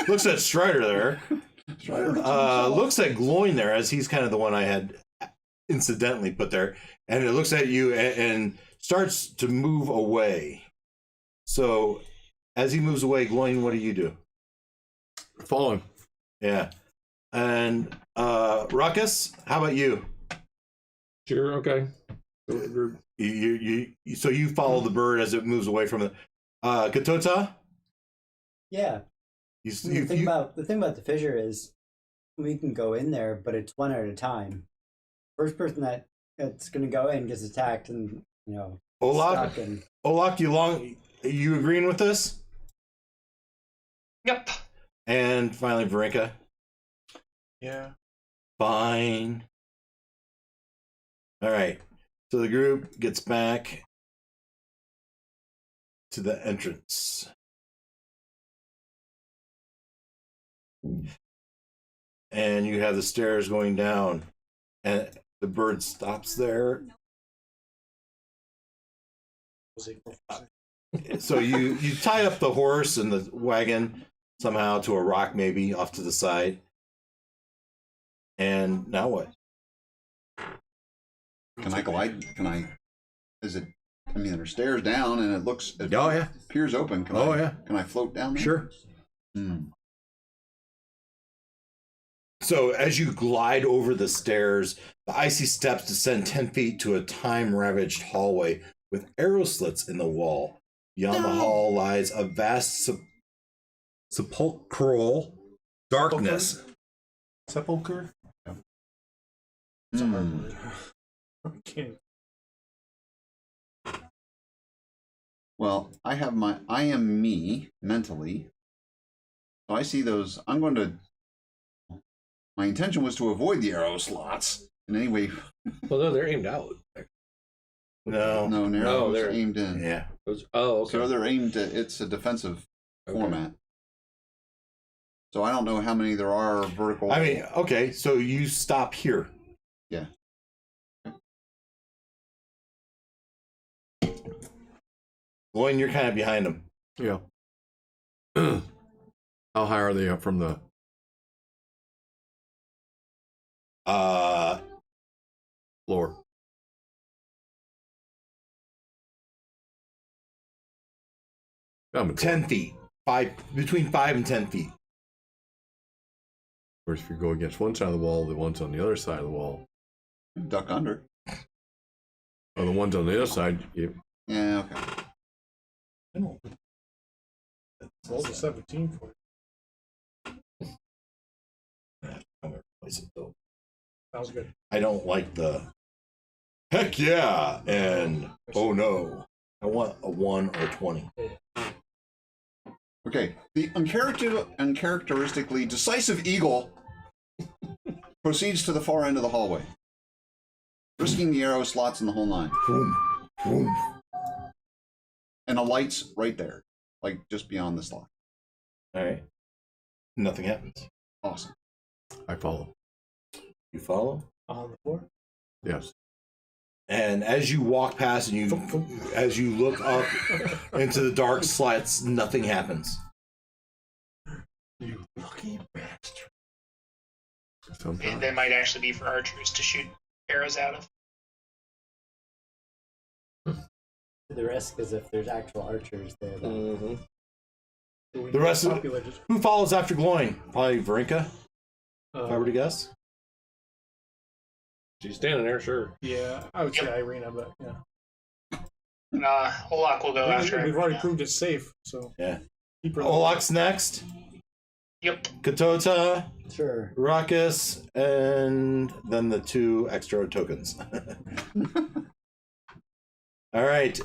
S1: Looks at Strider there. Looks at Gloin there, as he's kind of the one I had incidentally put there, and it looks at you and starts to move away. So as he moves away, Gloin, what do you do?
S6: Follow him.
S1: Yeah. And Ruckus, how about you?
S8: Sure. Okay.
S1: So you follow the bird as it moves away from it. Katota?
S7: Yeah. The thing about the fissure is we can go in there, but it's one at a time. First person that's going to go in gets attacked, and
S1: Olak,
S7: stuck and
S1: you agreeing with this?
S2: Yep.
S1: And finally, Varinka.
S5: Yeah.
S1: Fine. All right. So the group gets back to the entrance. And you have the stairs going down, and the bird stops there. So you tie up the horse and the wagon somehow to a rock, maybe off to the side. And now what?
S3: Can I glide? Is it? I mean, there's stairs down, and it
S1: Oh yeah.
S3: appears open. Can I float down there?
S1: Sure.
S3: Hmm.
S1: So as you glide over the stairs, the icy steps descend 10 feet to a time-ravaged hallway with arrow slits in the wall. Beyond the hall lies a vast sepulchral darkness.
S5: Sepulcher?
S3: Hmm.
S5: Okay.
S3: Well, I am me mentally. So I see those. My intention was to avoid the arrow slots in any way.
S8: Well, no, they're aimed out.
S1: No.
S3: No, arrows
S8: they're
S3: aimed in.
S1: Yeah.
S8: Okay.
S3: So they're aimed at, it's a defensive format. So I don't know how many there are vertical.
S1: I mean, okay, so you stop here.
S3: Yeah.
S1: Lloyd, you're kind of behind them.
S6: Yeah. How high are they up from the? Floor. I'm
S1: 10 feet. Between 5 and 10 feet.
S6: Of course, if you go against one side of the wall, the ones on the other side of the wall,
S3: Duck under.
S6: or the ones on the other side,
S3: Yeah, okay.
S5: Roll the 17 for it.
S1: I'm gonna replace it, though.
S5: Sounds good.
S1: I don't like the heck yeah and oh no. I want a 1 or 20.
S3: Okay. The uncharacteristically decisive eagle proceeds to the far end of the hallway, risking the arrow slots in the whole nine.
S1: Boom, boom.
S3: And the light's right there, like just beyond the slot.
S1: All right. Nothing happens.
S3: Awesome.
S6: I follow.
S1: You follow?
S5: On the floor?
S6: Yes.
S1: And as you walk past and as you look up into the dark slats, nothing happens.
S5: You lucky bastard.
S6: Sometimes.
S2: They might actually be for archers to shoot arrows out of.
S7: the risk is if there's actual archers there.
S8: Mm-hmm.
S1: The rest of
S5: populated.
S1: who follows after glowing? Probably Varinka, if I were to guess.
S8: She's standing there, sure.
S5: Yeah, I would say Irina, but yeah.
S2: Olak will go after
S5: We've
S2: her.
S5: already proved it's safe, so
S1: Yeah.
S5: keep her.
S1: Olak's next.
S2: Yep.
S1: Katota,
S7: Sure.
S1: Ruckus, and then the 2 extra tokens. All right.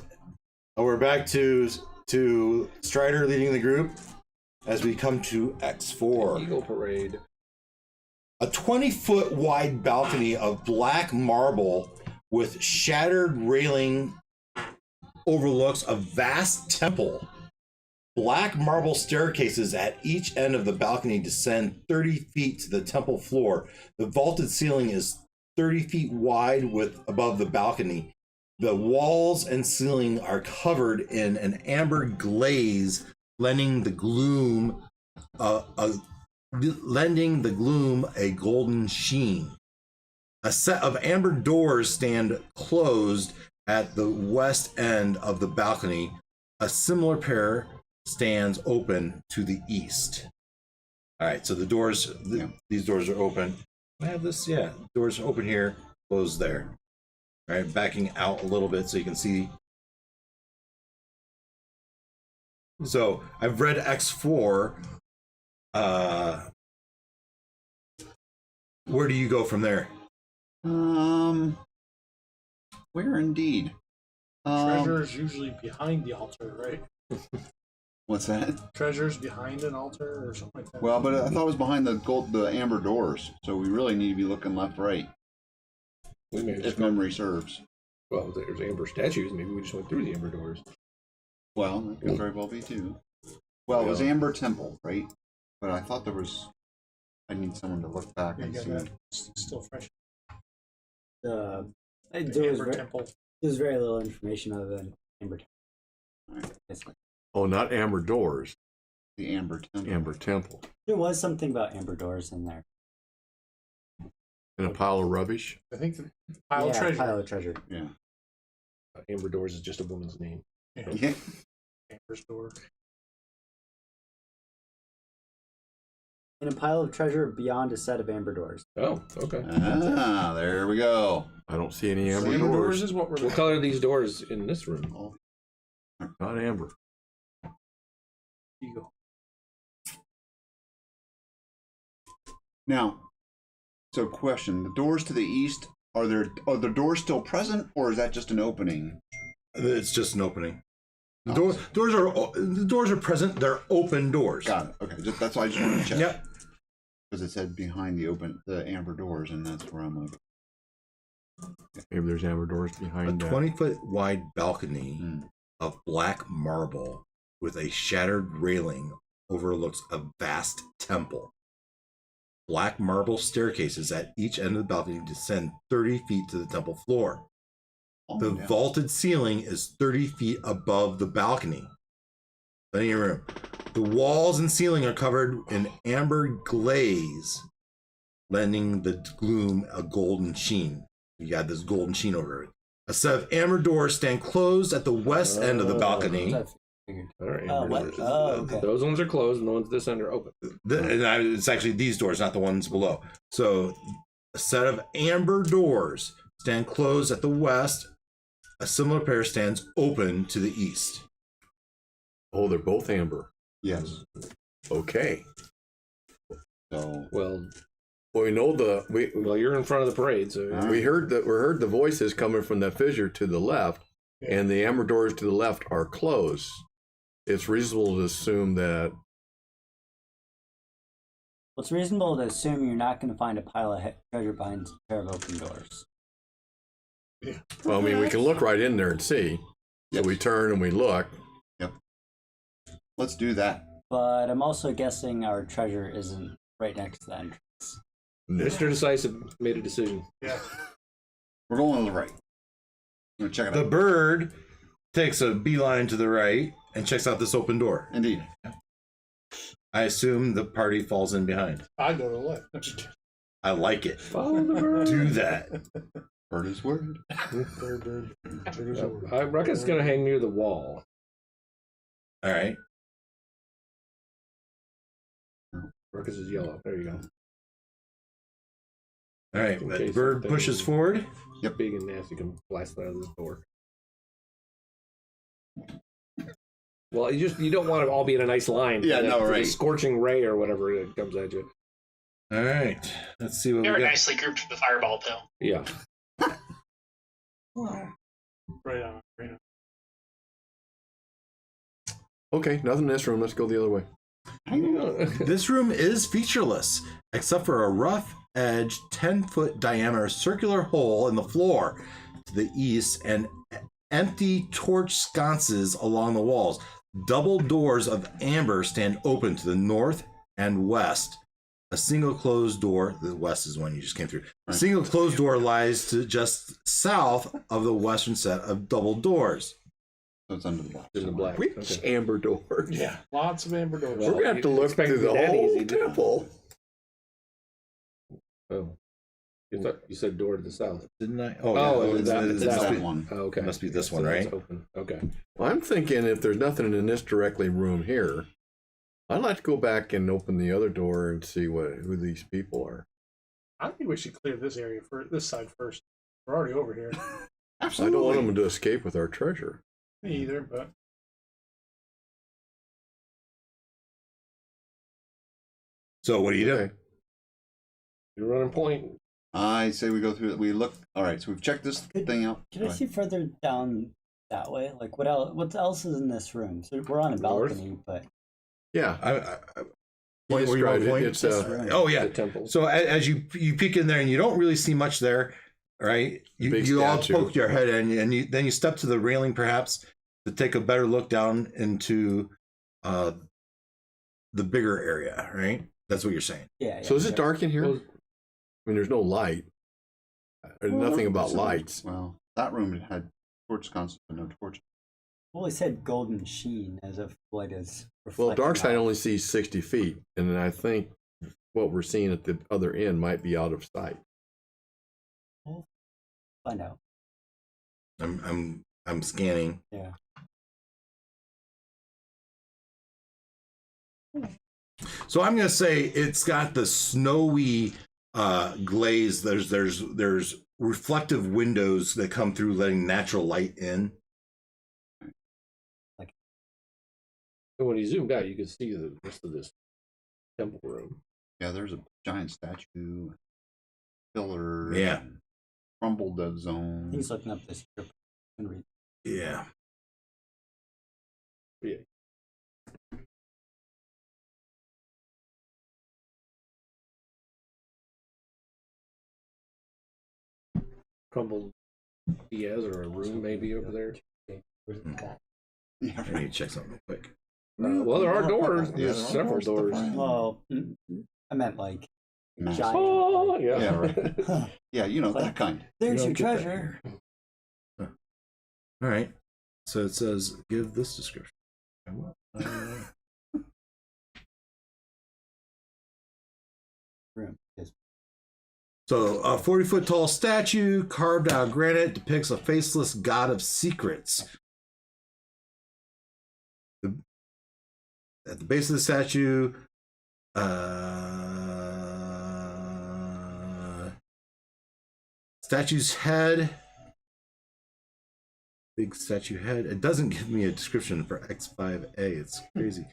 S1: We're back to Strider leading the group as we come to X4.
S8: Eagle Parade.
S1: A 20-foot wide balcony of black marble with shattered railing overlooks a vast temple. Black marble staircases at each end of the balcony descend 30 feet to the temple floor. The vaulted ceiling is 30 feet wide above the balcony. The walls and ceiling are covered in an amber glaze, lending the gloom a golden sheen. A set of amber doors stand closed at the west end of the balcony. A similar pair stands open to the east. All right, so the doors, these doors are open. I have this, yeah. Doors open here, closed there. All right, backing out a little bit so you can see. So I've read X4. Where do you go from there?
S3: Where indeed?
S5: Treasure is usually behind the altar, right?
S3: What's that?
S5: Treasures behind an altar or something like that.
S3: Well, but I thought it was behind the amber doors, so we really need to be looking left, right,
S8: We may have
S3: if
S8: just
S3: memory serves.
S8: well, there's amber statues. Maybe we just went through the amber doors.
S3: Well, that could very well be too. Well, it was Amber Temple, right? But I thought there was. I need someone to look back
S5: Yeah,
S3: and
S5: yeah,
S3: see.
S5: that's still fresh.
S7: There
S5: The
S7: was,
S5: Amber Temple.
S7: there's very little information other than Amber Temple.
S3: Alright.
S7: Basically.
S6: Oh, not amber doors.
S3: The Amber Temple.
S6: Amber temple.
S7: There was something about amber doors in there.
S6: In a pile of rubbish.
S5: I think the pile of
S7: Yeah,
S5: treasure.
S7: pile of treasure.
S3: Yeah.
S8: Amber doors is just a woman's name.
S5: Yeah.
S3: Yeah.
S5: Amber's door.
S7: In a pile of treasure beyond a set of amber doors.
S8: Oh, okay.
S3: Ah, there we go.
S6: I don't see any amber
S5: Amber doors
S6: doors.
S5: is what we're
S8: What color are these doors in this room?
S3: Oh,
S6: Not amber.
S5: you go.
S3: now, so question: the doors to the east are the doors still present, or is that just an opening?
S1: It's just an opening. The doors are present. They're open doors.
S3: Got it. Okay, that's why I just wanted to check.
S1: Yep.
S3: Because it said behind the amber doors, and that's where I'm like,
S6: Maybe there's amber doors
S1: A
S6: behind that.
S1: 20-foot wide balcony
S3: hmm.
S1: of black marble with a shattered railing overlooks a vast temple. Black marble staircases at each end of the balcony descend 30 feet to the temple floor.
S3: Oh,
S1: The
S3: yeah.
S1: vaulted ceiling is 30 feet above the balcony. Plenty of room. The walls and ceiling are covered in amber glaze, lending the gloom a golden sheen. You got this golden sheen over it. A set of amber doors stand closed at the west end of the balcony.
S7: That's figured.
S8: All right.
S7: Oh,
S8: amber
S7: what?
S8: doors.
S7: Oh, okay.
S8: Those ones are closed, and the ones this end are open.
S1: It's actually these doors, not the ones below. So, a set of amber doors stand closed at the west. A similar pair stands open to the east.
S6: Oh, they're both amber.
S3: Yes.
S6: Okay.
S3: So
S8: Well,
S6: We know
S8: you're in front of the parade, so
S6: we heard the voices coming from that fissure to the left, and the amber doors to the left are closed. It's reasonable to assume that.
S7: Well, it's reasonable to assume you're not going to find a pile of treasure behind a pair of open doors.
S6: Well, I mean, we can look right in there and see.
S3: Yes.
S6: So we turn and we look.
S3: let's do that.
S7: But I'm also guessing our treasure isn't right next to the entrance.
S6: No.
S8: Mr. Decisive made a decision.
S5: Yeah.
S3: We're going to the right. I'm gonna check it
S1: The
S3: out.
S1: bird takes a beeline to the right and checks out this open door.
S3: Indeed.
S1: I assume the party falls in behind.
S5: I go to the left.
S1: I like it.
S8: Follow the bird.
S1: Do that.
S3: Bird is word.
S5: Bird.
S8: I reckon it's gonna hang near the wall.
S1: All right.
S8: Ruckus is yellow. There you go.
S1: All right.
S8: In
S1: That
S8: case
S1: bird
S8: something
S1: pushes forward.
S3: Yep.
S8: Big and nasty can blast out of this door. Well, you don't want to all be in a nice line.
S3: Yeah, no,
S8: for the
S3: right.
S8: scorching ray or whatever that comes at you.
S1: All right. Let's see what
S2: They
S1: we
S2: were
S1: got.
S2: nicely grouped for the fireball, though.
S8: Yeah.
S5: Right on. Right on.
S6: Okay, nothing in this room. Let's go the other way.
S1: This room is featureless, except for a rough edge, 10-foot diameter circular hole in the floor to the east and empty torch sconces along the walls. Double doors of amber stand open to the north and west. A single closed door, the west is one you just came through. A single closed door lies to just south of the western set of double doors.
S3: So it's under the block.
S8: In the black.
S6: Which
S8: Okay.
S6: amber doors?
S5: Yeah. Lots of amber doors.
S6: We're going to have to
S8: you
S6: look
S8: expect
S6: through
S8: it to
S6: the
S8: be that
S6: whole
S8: easy, didn't you?
S6: temple.
S8: Oh. You said door to the south.
S1: Didn't I?
S8: Oh,
S1: yeah,
S8: it's that-
S3: It's
S8: that
S3: that
S8: one.
S3: one.
S8: Oh, okay.
S1: Must be this
S8: So
S1: one,
S8: that's
S1: right?
S8: Open. Okay.
S6: Well, I'm thinking if there's nothing in this directly room here, I'd like to go back and open the other door and see who these people are.
S5: I think we should clear this area for this side first. We're already over here.
S3: Absolutely.
S6: I don't want them to escape with our treasure.
S5: Me either, but
S1: So what do you do?
S6: Okay.
S8: You're running point.
S3: I say we go through it. We look. All right, so we've checked this thing out.
S7: Can I see further down that way? Like what else? What else is in this room? So we're on a
S8: North?
S7: balcony, but
S6: Yeah.
S1: Point where you want to point?
S6: It's
S7: this room.
S1: Oh yeah.
S8: The temple.
S1: So as you peek in there and you don't really see much there, right?
S6: Big
S1: You all
S6: statue.
S1: poke your head in, and then you step to the railing perhaps to take a better look down into the bigger area, right? That's what you're saying.
S7: yeah.
S6: So is it dark in here?
S8: Well,
S6: I mean, there's no light. There's nothing about lights.
S3: Well, that room had torch constant, but no torch.
S7: Well, it said golden sheen as if light is.
S6: Well,
S7: reflecting
S6: dark side
S7: off.
S6: only sees 60 feet, and then I think what we're seeing at the other end might be out of sight.
S7: Find out.
S1: I'm scanning.
S7: Yeah.
S1: So I'm gonna say it's got the snowy glaze. There's reflective windows that come through, letting natural light in.
S8: And when you zoomed out, you could see the rest of this temple room.
S3: Yeah, there's a giant statue, pillar.
S1: Yeah.
S3: Crumbled dead zone.
S7: He's looking up this trip and read.
S1: Yeah.
S8: Yeah. Crumbled Diaz or a room maybe over there.
S3: Yeah,
S1: I need to check something real quick.
S8: Well, there are doors.
S3: Yeah,
S8: There's
S3: there are
S8: several
S3: doors to
S8: doors.
S3: find.
S7: Well, I meant like
S3: Massive.
S7: giant.
S8: Oh, yeah.
S3: Yeah, right.
S7: Huh,
S3: Yeah, you know that kind.
S7: there's
S1: You
S7: your
S1: don't get that
S7: treasure.
S1: All right. So it says, give this description.
S7: Room. Yes.
S1: So a 40-foot tall statue carved out of granite depicts a faceless god of secrets. At the base of the statue, statue's head, big statue head. It doesn't give me a description for X5A. It's crazy.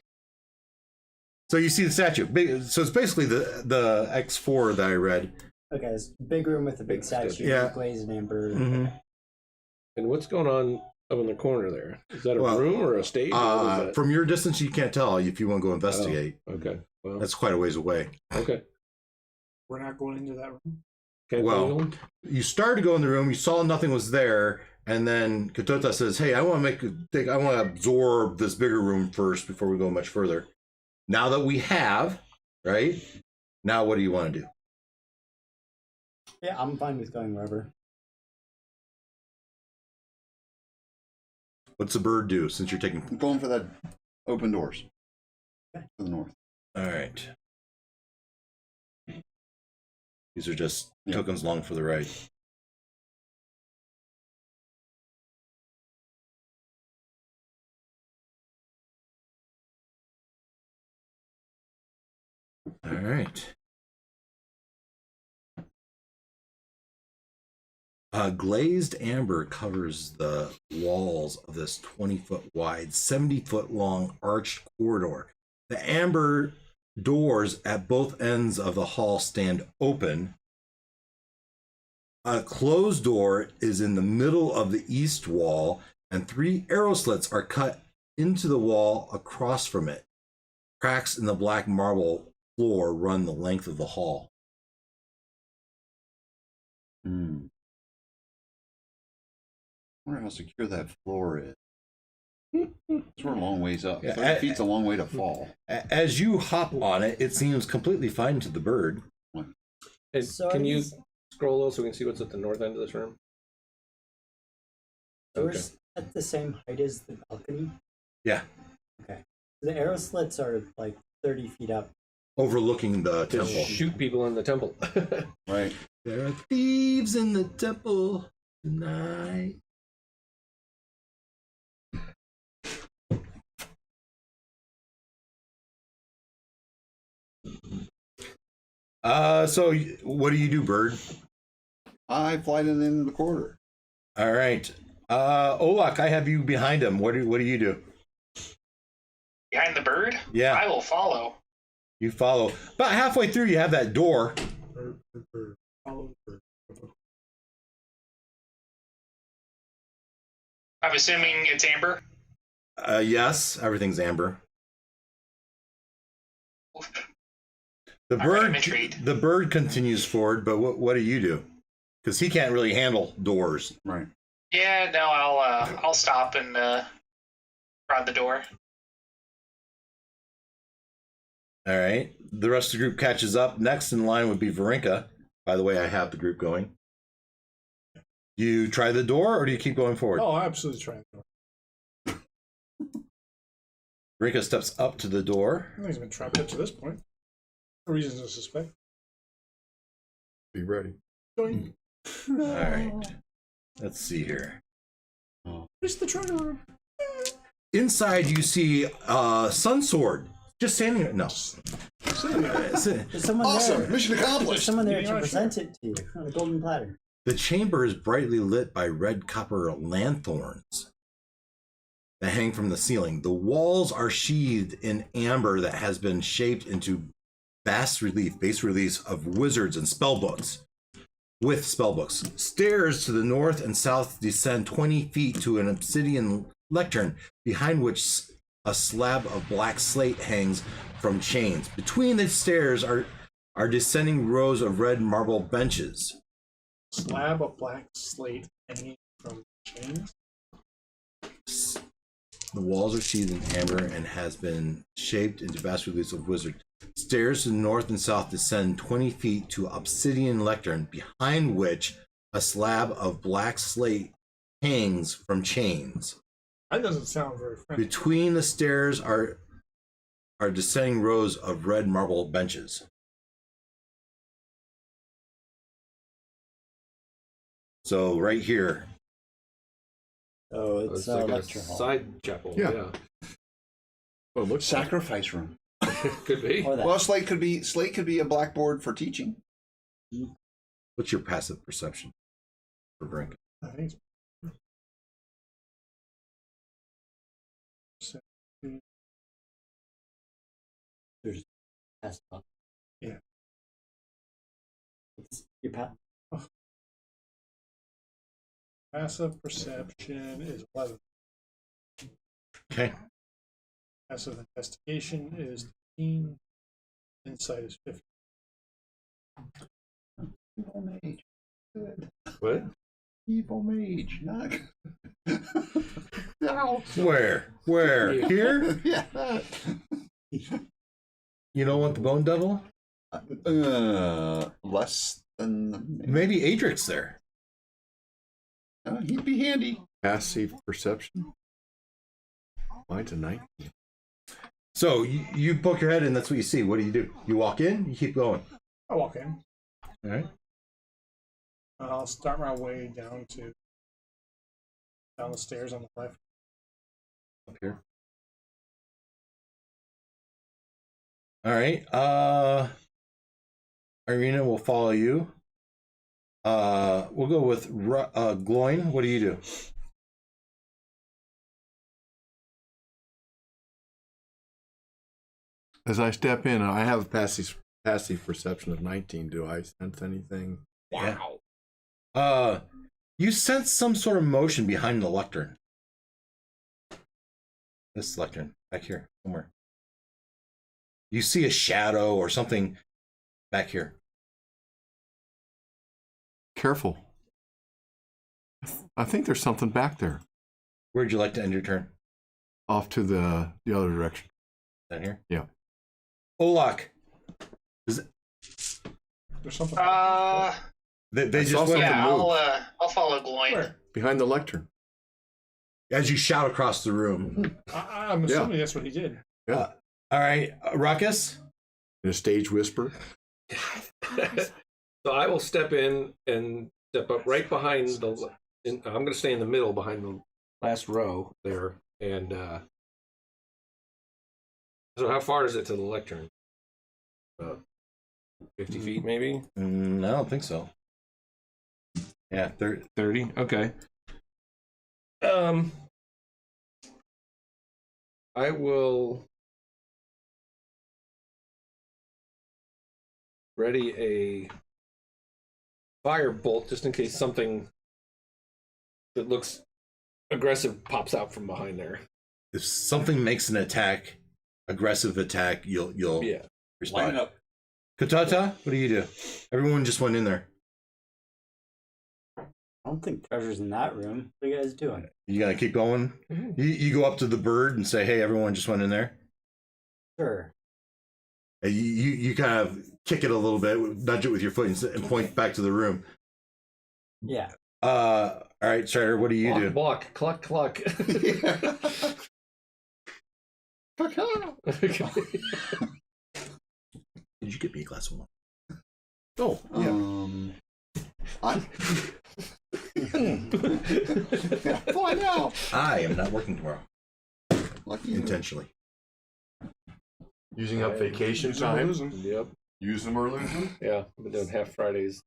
S1: So you see the statue. So it's basically the X4 that I read.
S7: Okay, it's a big room with a big statue.
S1: Yeah.
S7: Glazed amber.
S1: Mm-hmm.
S8: And what's going on up in the corner there? Is that a
S1: Well,
S8: room or a stage? Or what is that?
S1: From your distance, you can't tell if you want to go investigate.
S8: Okay. Well,
S1: That's quite a ways away.
S8: okay.
S5: we're not going into that room.
S8: Can't
S1: Well,
S8: go in?
S1: You started to go in the room, you saw nothing was there, and then Katota says, "Hey, I want to absorb this bigger room first before we go much further." Now that we have, right? Now what do you want to do?
S7: Yeah, I'm fine with going wherever.
S1: What's the bird do since you're taking?
S3: I'm going for that open doors
S7: Okay.
S3: to the north.
S1: All right. These are just
S3: Yeah.
S1: tokens along for the ride. All right. Glazed amber covers the walls of this 20-foot wide, 70-foot long arched corridor. The amber doors at both ends of the hall stand open. A closed door is in the middle of the east wall, and 3 arrow slits are cut into the wall across from it. Cracks in the black marble floor run the length of the hall.
S3: I wonder how secure that floor is. It's we're a long ways up.
S1: Yeah,
S3: 30 feet's a long way to fall.
S1: As you hop on it, it seems completely fine to the bird.
S8: Hey,
S7: So
S8: can you
S7: is-
S8: scroll a little so we can see what's at the north end of this room?
S7: Doors at the same height as the balcony.
S1: Yeah,
S7: Okay. The arrow slits are like 30 feet up.
S1: overlooking the
S8: To
S1: temple.
S8: shoot people in the temple.
S3: Right.
S1: There are thieves in the temple tonight. So what do you do, bird?
S3: I fly to the end of the corridor.
S1: All right. Olak, I have you behind him. What do you do?
S2: Behind the bird?
S1: Yeah.
S2: I will follow.
S1: You follow. About halfway through, you have that door.
S5: Follow the bird.
S2: I'm assuming it's Amber.
S1: Yes, everything's amber. The
S2: All right, I'm
S1: bird,
S2: intrigued.
S1: the bird continues forward, but what do you do? Because he can't really handle doors.
S3: Right.
S2: Yeah, no, I'll stop and prod the door.
S1: All right. The rest of the group catches up. Next in line would be Varinka. By the way, I have the group going. You try the door, or do you keep going forward?
S5: Oh, absolutely trying to.
S1: Varinka steps up to the door.
S5: I think he's been trapped up to this point. No reasons to suspect.
S6: Be ready.
S5: Going.
S1: All right. Let's see here.
S5: It's the treasure room.
S1: Inside, you see Sun Sword just standing there. No.
S7: There's someone
S3: Awesome.
S7: there.
S3: Mission
S7: There's
S3: accomplished.
S7: someone there
S5: Yeah,
S7: to
S5: sure.
S7: present it to you on a golden platter.
S1: The chamber is brightly lit by red copper lanthorns that hang from the ceiling. The walls are sheathed in amber that has been shaped into bas reliefs of wizards and spellbooks. With spellbooks. Stairs to the north and south descend 20 feet to an obsidian lectern, behind which a slab of black slate hangs from chains. Between the stairs are descending rows of red marble benches.
S5: Slab of black slate hanging from chains.
S1: The walls are sheathed in amber and has been shaped into bas reliefs of wizards. Stairs to the north and south descend 20 feet to obsidian lectern, behind which a slab of black slate hangs from chains.
S5: That doesn't sound very friendly.
S1: Between the stairs are descending rows of red marble benches. So right here,
S7: Oh,
S8: It's
S7: it's
S8: like a
S7: lecture hall.
S8: side chapel.
S6: Yeah.
S8: Yeah.
S6: Well, it looks
S3: Sacrifice room.
S8: Could be.
S7: Or that.
S3: Well, slate could be a blackboard for teaching.
S1: what's your passive perception for Brink?
S5: I think
S7: There's pass up.
S5: Yeah.
S7: It's your pat.
S5: passive perception is 11.
S1: Okay.
S5: Passive investigation is 13. Insight is 50.
S3: Evil mage. Good.
S8: What?
S3: Evil mage. Not good. No.
S1: Where? Here?
S3: Yeah.
S1: You don't want the bone devil?
S3: Less than
S1: Maybe Adric's there.
S3: he'd be handy.
S6: passive perception. Mine's a 19.
S1: So you poke your head in, that's what you see. What do? You walk in, you keep going.
S5: I walk in.
S1: All right.
S5: I'll start my way down the stairs on the left.
S1: Up here. All right. Irina will follow you. We'll go with Gloin. What do you do?
S6: As I step in, I have a passive perception of 19. Do I sense anything?
S1: Wow. You sense some sort of motion behind the lectern. This lectern back here somewhere. You see a shadow or something back here.
S6: Careful. I think there's something back there.
S1: Where'd you like to end your turn?
S6: Off to the other direction.
S1: Down here?
S6: Yeah.
S1: Olak.
S5: There's something.
S1: They just
S6: saw
S1: went
S2: yeah,
S1: to move.
S2: I'll follow Gloin.
S5: Where?
S6: Behind the lectern.
S1: As you shout across the room.
S5: I'm assuming that's what he did.
S6: Yeah.
S1: All right, Ruckus.
S6: In a stage whisper.
S8: So I will step in and step up right behind I'm going to stay in the middle behind the last row there. And so how far is it to the lectern? 50 feet maybe?
S1: I don't think so. Yeah,
S8: 30? Okay. I will ready a fire bolt just in case something that looks aggressive pops out from behind there.
S1: If something makes an attack, aggressive attack, you'll
S8: Yeah.
S1: respond.
S3: Line it up.
S1: Katata, what do you do? Everyone just went in there.
S7: I don't think Treasure's in that room. What are you guys doing?
S1: You gotta keep going. You go up to the bird and say, "Hey, everyone just went in there."
S7: Sure.
S1: And you kind of kick it a little bit, nudge it with your foot, and point back to the room.
S7: Yeah.
S1: All right, Strider, what do you do?
S8: Block, cluck, cluck.
S1: Did you get me a glass of water?
S8: Oh, yeah.
S3: Fly now.
S1: I am not working tomorrow
S3: Lucky you.
S1: intentionally.
S6: Using up vacation time.
S8: Yep.
S6: Use them or lose them.
S8: Yeah. I've been doing half Fridays.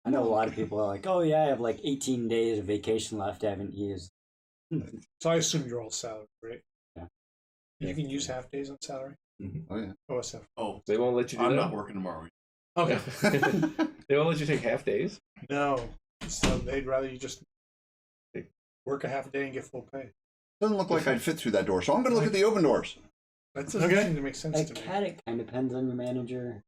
S7: I know a lot of people are like, oh yeah, I have like 18 days of vacation left I haven't used.
S5: So I assume you're all salary, right?
S7: Yeah.
S5: You can use half days on salary.
S3: Oh yeah.
S5: OSF.
S6: Oh,
S8: They won't let you do
S6: I'm
S8: that.
S6: not working tomorrow.
S5: Okay.
S8: They won't let you take half days.
S5: No. So they'd rather you just work a half a day and get full pay.
S3: Doesn't look like I'd fit through that door, so I'm going to look at the open doors.
S5: That doesn't
S1: Okay.
S5: seem to make sense
S7: At
S5: to me.
S7: CAD, it kind of depends on your manager.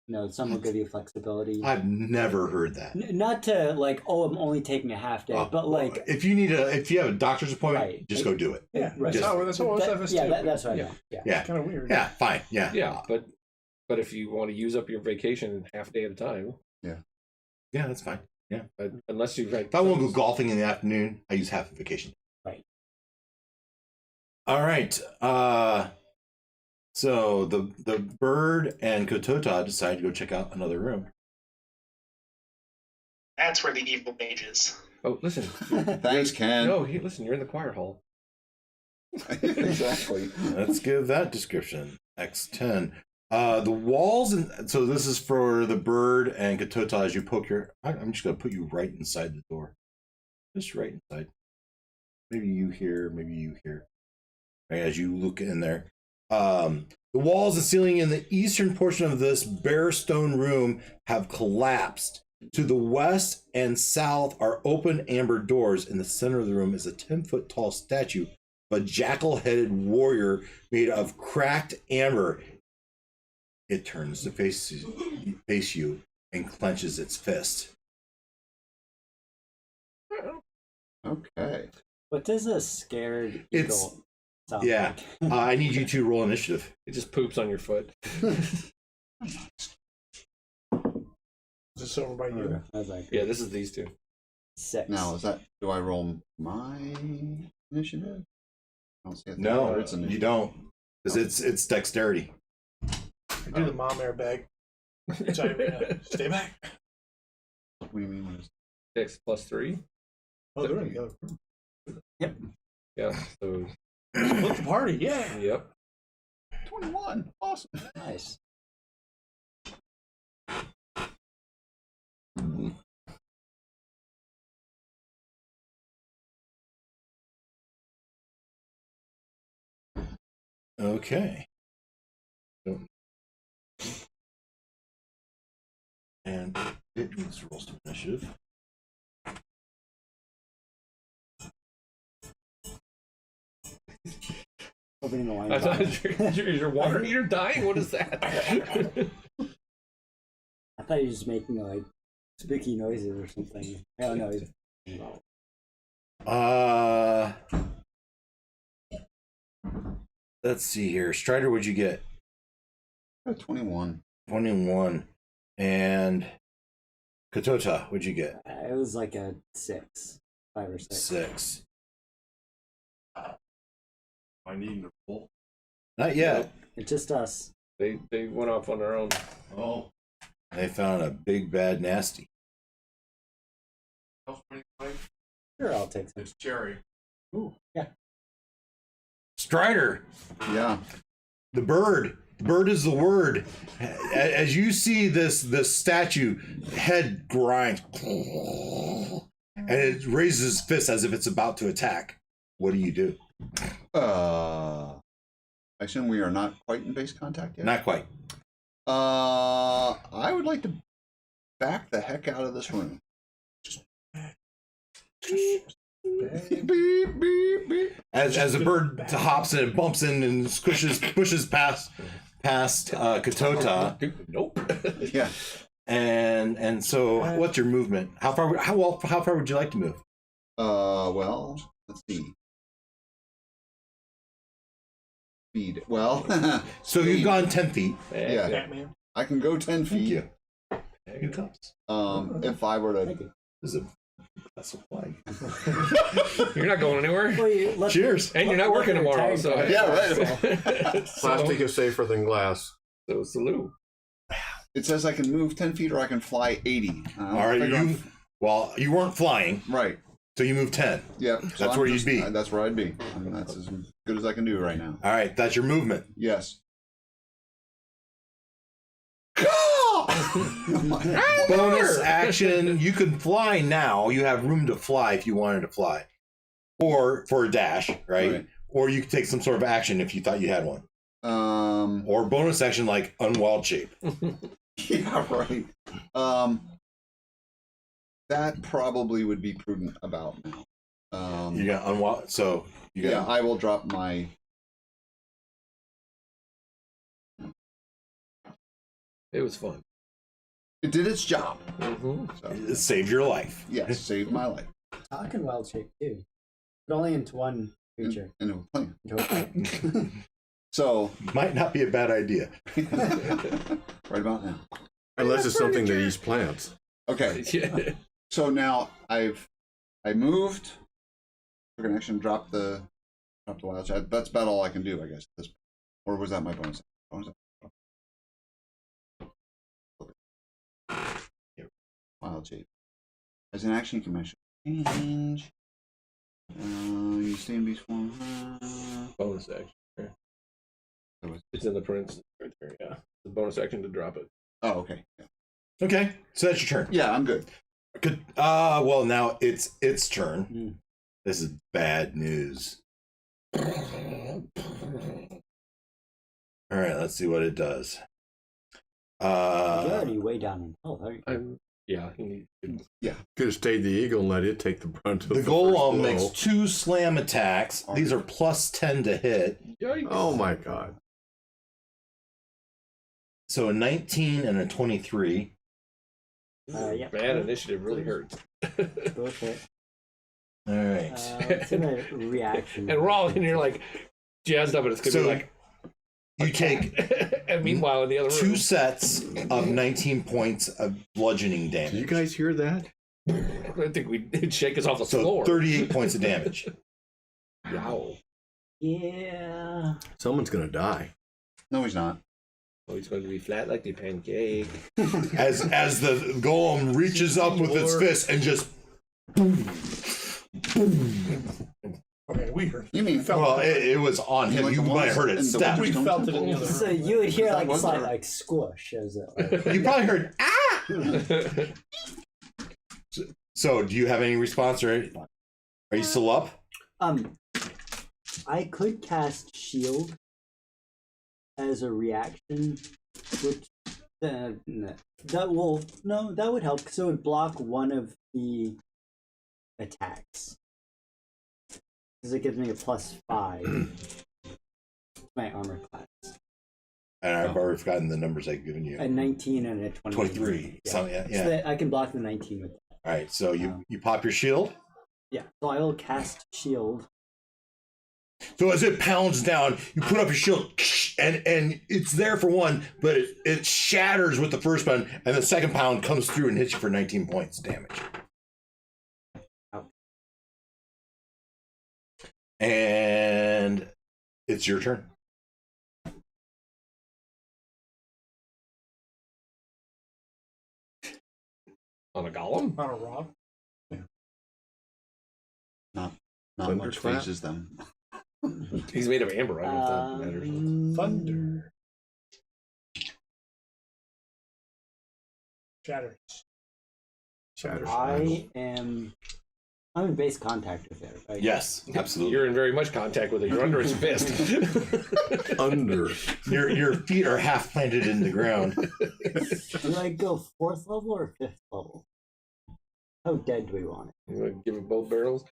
S7: You know, some will give you flexibility.
S1: I've never heard that.
S7: Not to like, oh, I'm only taking a half day, but like,
S1: if you have a doctor's appointment,
S7: Right.
S1: just go do it.
S5: Yeah,
S7: Right.
S5: that's how OSF is too.
S7: that's what I
S8: Yeah.
S7: meant. Yeah.
S1: Yeah,
S5: It's kind of weird.
S1: yeah, fine, yeah,
S8: Yeah, but if you want to use up your vacation half day at a time,
S1: yeah, that's fine.
S8: unless you've
S1: If I want to go golfing in the afternoon, I use half a vacation.
S7: Right.
S1: All right. So the bird and Kotota decide to go check out another room.
S2: That's where the evil mage is.
S8: Oh, listen.
S3: Thanks, Ken.
S8: No, listen. You're in the choir hall.
S3: Exactly.
S1: Let's give that description. X10. The walls, and so this is for the bird and Katota. As you poke I'm just gonna put you right inside the door, just right inside. Maybe you here, maybe you here. Right, as you look in there, the walls and ceiling in the eastern portion of this bare stone room have collapsed. To the west and south are open amber doors. In the center of the room is a 10-foot tall statue of a jackal-headed warrior made of cracked amber. It turns to face you and clenches its fist.
S3: Okay.
S7: What does a scared
S1: It's-
S7: eagle sound
S1: Yeah,
S7: like?
S1: I need you to roll initiative.
S8: It just poops on your foot.
S5: Is this over by you?
S7: I was like,
S8: Yeah, this is these two.
S7: 6.
S3: Now, do I roll my initiative? I don't see it.
S1: No,
S3: Or it's initiative.
S1: you don't, because it's dexterity.
S5: I do the mom airbag. Sorry, stay back.
S3: What do you mean? What is
S8: 6 plus 3.
S5: Oh, they're in the other room.
S8: Yeah. So.
S5: Split the party, yeah.
S8: Yep.
S3: 21. Awesome.
S7: Nice.
S1: Okay. And it needs to roll some initiative.
S7: Opening the wine
S8: I
S7: bottle.
S8: thought your water heater dying. What is that?
S7: I thought he was just making like spooky noises or something. I don't know. He's...
S1: Let's see here. Strider, what'd you get?
S3: 21.
S1: 21. And Katota, what'd you get?
S7: It was like a 6, 5 or 6.
S1: 6.
S6: I need to roll.
S1: Not yet.
S7: It's just us.
S8: They went off on their own.
S6: Oh,
S1: They found a big bad nasty.
S7: Sure, I'll take some.
S6: it's Jerry.
S7: Ooh, yeah.
S1: Strider,
S3: Yeah.
S1: the bird. The bird is the word. As you see this statue, head grinds. and it raises its fist as if it's about to attack. What do you do?
S3: I assume we are not quite in base contact yet.
S1: Not quite.
S3: I would like to back the heck out of this room. Beep, beep, beep.
S1: As the bird hops and it bumps in and pushes past Katota.
S8: Nope.
S3: Yeah.
S1: And so what's your movement? How far would you like to move?
S3: Well, let's see. Speed. Well,
S1: So you've gone 10 feet.
S3: yeah,
S5: Batman.
S3: I can go 10
S1: Thank
S3: feet.
S1: you. Here comes.
S3: If I were to,
S1: This is a glass of wine.
S8: You're not going anywhere.
S7: Well,
S1: Cheers.
S8: And you're not working tomorrow, so
S3: yeah, right.
S6: Plastic is safer than glass.
S8: So salute.
S3: It says I can move 10 feet or I can fly 80.
S1: All right, you weren't flying,
S3: Right.
S1: so you moved 10.
S3: Yep.
S1: That's where you'd be.
S3: That's where I'd be. I mean, that's as good as I can do right now.
S1: All right, that's your movement.
S3: Yes.
S1: Bonus action, you can fly now. You have room to fly if you wanted to fly. Or for a dash, right? Or you could take some sort of action if you thought you had one. Or bonus action like unwild shape.
S3: Yeah, right. That probably would be prudent about now.
S1: You got unwild, so you got.
S3: Yeah, I will drop my.
S8: It was fun.
S3: It did its job.
S8: Mm-hmm.
S3: So,
S1: It saved your life.
S3: yes, saved my life.
S7: Talking wild shape too, but only into one creature.
S3: And it was playing.
S7: Into a plant.
S3: So,
S1: Might not be a bad idea.
S3: right about now.
S6: Unless it's something that eats plants.
S3: Okay.
S8: Yeah.
S3: So now I moved. Took an action, drop the wild shape. That's about all I can do, I guess. Or was that my bonus? Wild shape. As an action, you can measure change. You stay in beast form.
S8: Bonus action. It's in the parentheses right there. Yeah, the bonus action to drop it.
S3: Oh, okay. Yeah.
S1: Okay, so that's your turn.
S3: Yeah, I'm good.
S1: Good. Well, now it's its turn.
S7: Mm.
S1: This is bad news. All right, let's see what it does.
S7: You're already way down in health, aren't you?
S8: Yeah, he needs to.
S6: Could have stayed the eagle and let it take the brunt of
S1: The
S6: the
S1: golem
S6: first
S1: makes
S6: blow.
S1: 2 slam attacks. These are plus 10 to hit.
S8: Yikes.
S6: Oh my god.
S1: So a 19 and a 23.
S7: Yeah.
S8: Bad initiative really hurts.
S7: Both hit.
S1: All right.
S7: It's in a reaction.
S8: And we're all in here like jazzed up, and it's gonna
S1: So
S8: be like.
S1: you take
S8: And meanwhile, in the other
S1: 2
S8: room,
S1: sets of 19 points of bludgeoning
S6: Did you
S1: damage.
S6: guys hear that?
S8: I think we'd shake us off the
S1: So
S8: floor.
S1: 38 points of damage.
S8: Wow.
S7: Yeah.
S6: Someone's gonna die.
S3: No, he's not.
S8: Oh, he's going to be flat like the pancake.
S1: As the golem reaches up with its fist and just
S5: Okay, we heard.
S3: You mean
S1: well, it was on him.
S3: Like
S1: You
S3: the
S1: might have
S3: ones
S1: heard
S3: in
S1: it
S3: the
S1: step.
S5: We
S3: Stone
S5: felt it in the
S3: Temple?
S5: other
S7: So
S5: room.
S7: you would hear
S3: That
S7: like
S3: was
S7: slight
S3: there.
S7: like squish as it.
S1: You probably heard ah. So, do you have any response, or are you still up?
S7: I could cast shield as a reaction, which that would help because it would block one of the attacks. Because it gives me a +5. My armor class.
S1: And I've already forgotten the numbers I've given you.
S7: A 19 and a 23.
S1: 23.
S7: Yeah.
S1: So, yeah.
S7: So that I can block the 19 with that.
S1: All right. So you pop your shield.
S7: Yeah. So I will cast shield.
S1: So as it pounds down, you put up your shield, and it's there for one, but it shatters with the first pound, and the second pound comes through and hits you for 19 points damage.
S7: Ouch.
S1: And it's your turn.
S8: On a golem?
S5: On a rock.
S3: Not
S6: Thunder
S3: much
S6: clap?
S3: phases them.
S8: He's made of amber. I don't know if that matters.
S5: Thunder. Shatters.
S6: Shatters.
S7: I am I'm in base contact with it, right?
S1: Yes, absolutely.
S8: You're in very much contact with it. You're under its fist.
S6: Under.
S1: Your feet are half planted in the ground.
S7: Do I go 4th level or 5th level? How dead do we want it?
S8: You want to give it both barrels?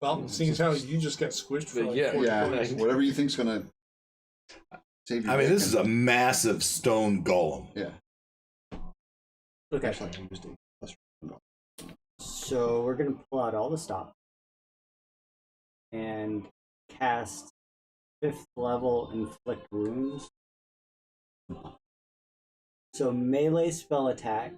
S5: Well, seeing as how you just got squished for like
S8: Yeah.
S5: 40
S3: Yeah,
S5: points.
S3: whatever you think's gonna save you.
S1: I mean, this is a massive stone golem.
S3: Yeah.
S7: Okay. So we're gonna pull out all the stops and cast 5th level inflict wounds. So melee spell attack,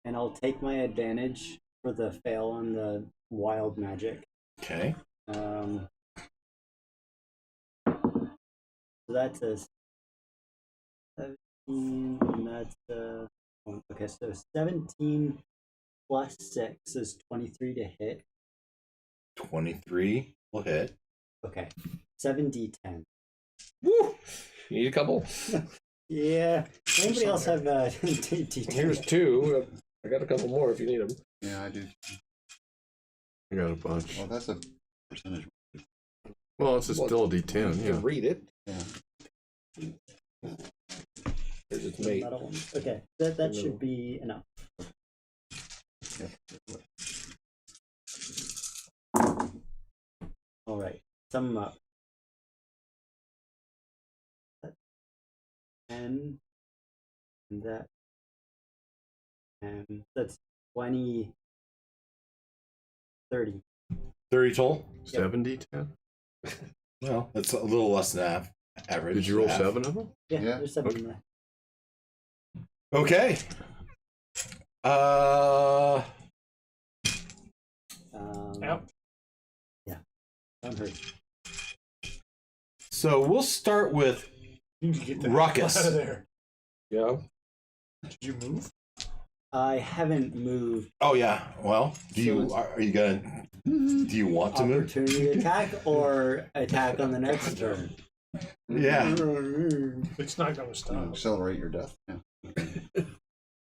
S7: and I'll take my advantage for the fail on the wild magic.
S1: Okay.
S7: So that's a 17, and that's a okay. So 17 plus 6 is 23 to hit.
S1: 23 will hit.
S7: Okay, 7d10.
S8: Woo! You need a couple?
S7: Yeah. Anybody else have d10?
S8: Here's 2. I got a couple more if you need them.
S3: Yeah, I do.
S6: I got a bunch.
S3: Well, that's a percentage.
S6: Well, it's still a
S8: You
S6: D10,
S8: can
S6: yeah.
S8: read it.
S3: Yeah.
S8: There's its mate.
S7: Metal one. Okay, that should be enough. All right, sum them up. 10, and that, and that's 20, 30.
S1: 30 total?
S6: 7D10?
S1: Well, that's a little less than half average.
S6: Did you roll
S1: half.
S6: 7 of them?
S7: Yeah,
S3: Yeah.
S7: there's 7 in there.
S1: Okay.
S5: Yep.
S7: Yeah, I'm hurt.
S1: So we'll start with
S5: You need to get that
S1: Ruckus.
S5: out of there.
S8: Yeah.
S5: Did you move?
S7: I haven't moved.
S1: Oh yeah. Well, do you
S7: So
S1: are you gonna? Do you want to move?
S7: Opportunity attack or attack on the next turn?
S1: Yeah.
S5: It's not going to stop.
S3: Accelerate your death. Yeah.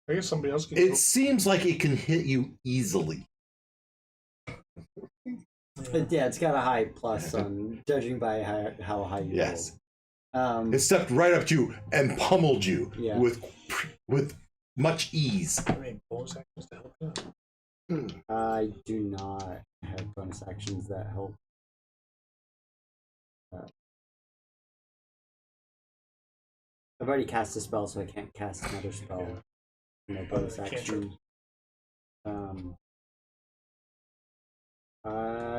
S5: I guess somebody else can
S1: It seems like it can hit you easily.
S7: But yeah, it's got a high plus on judging by how high you
S1: Yes.
S7: roll.
S1: It stepped right up to you and pummeled you
S7: Yeah.
S1: with much ease.
S5: I mean, bonus actions to help out.
S7: I do not have bonus actions that help. I've already cast a spell, so I can't cast another spell. No bonus
S5: Cantrip.
S7: action.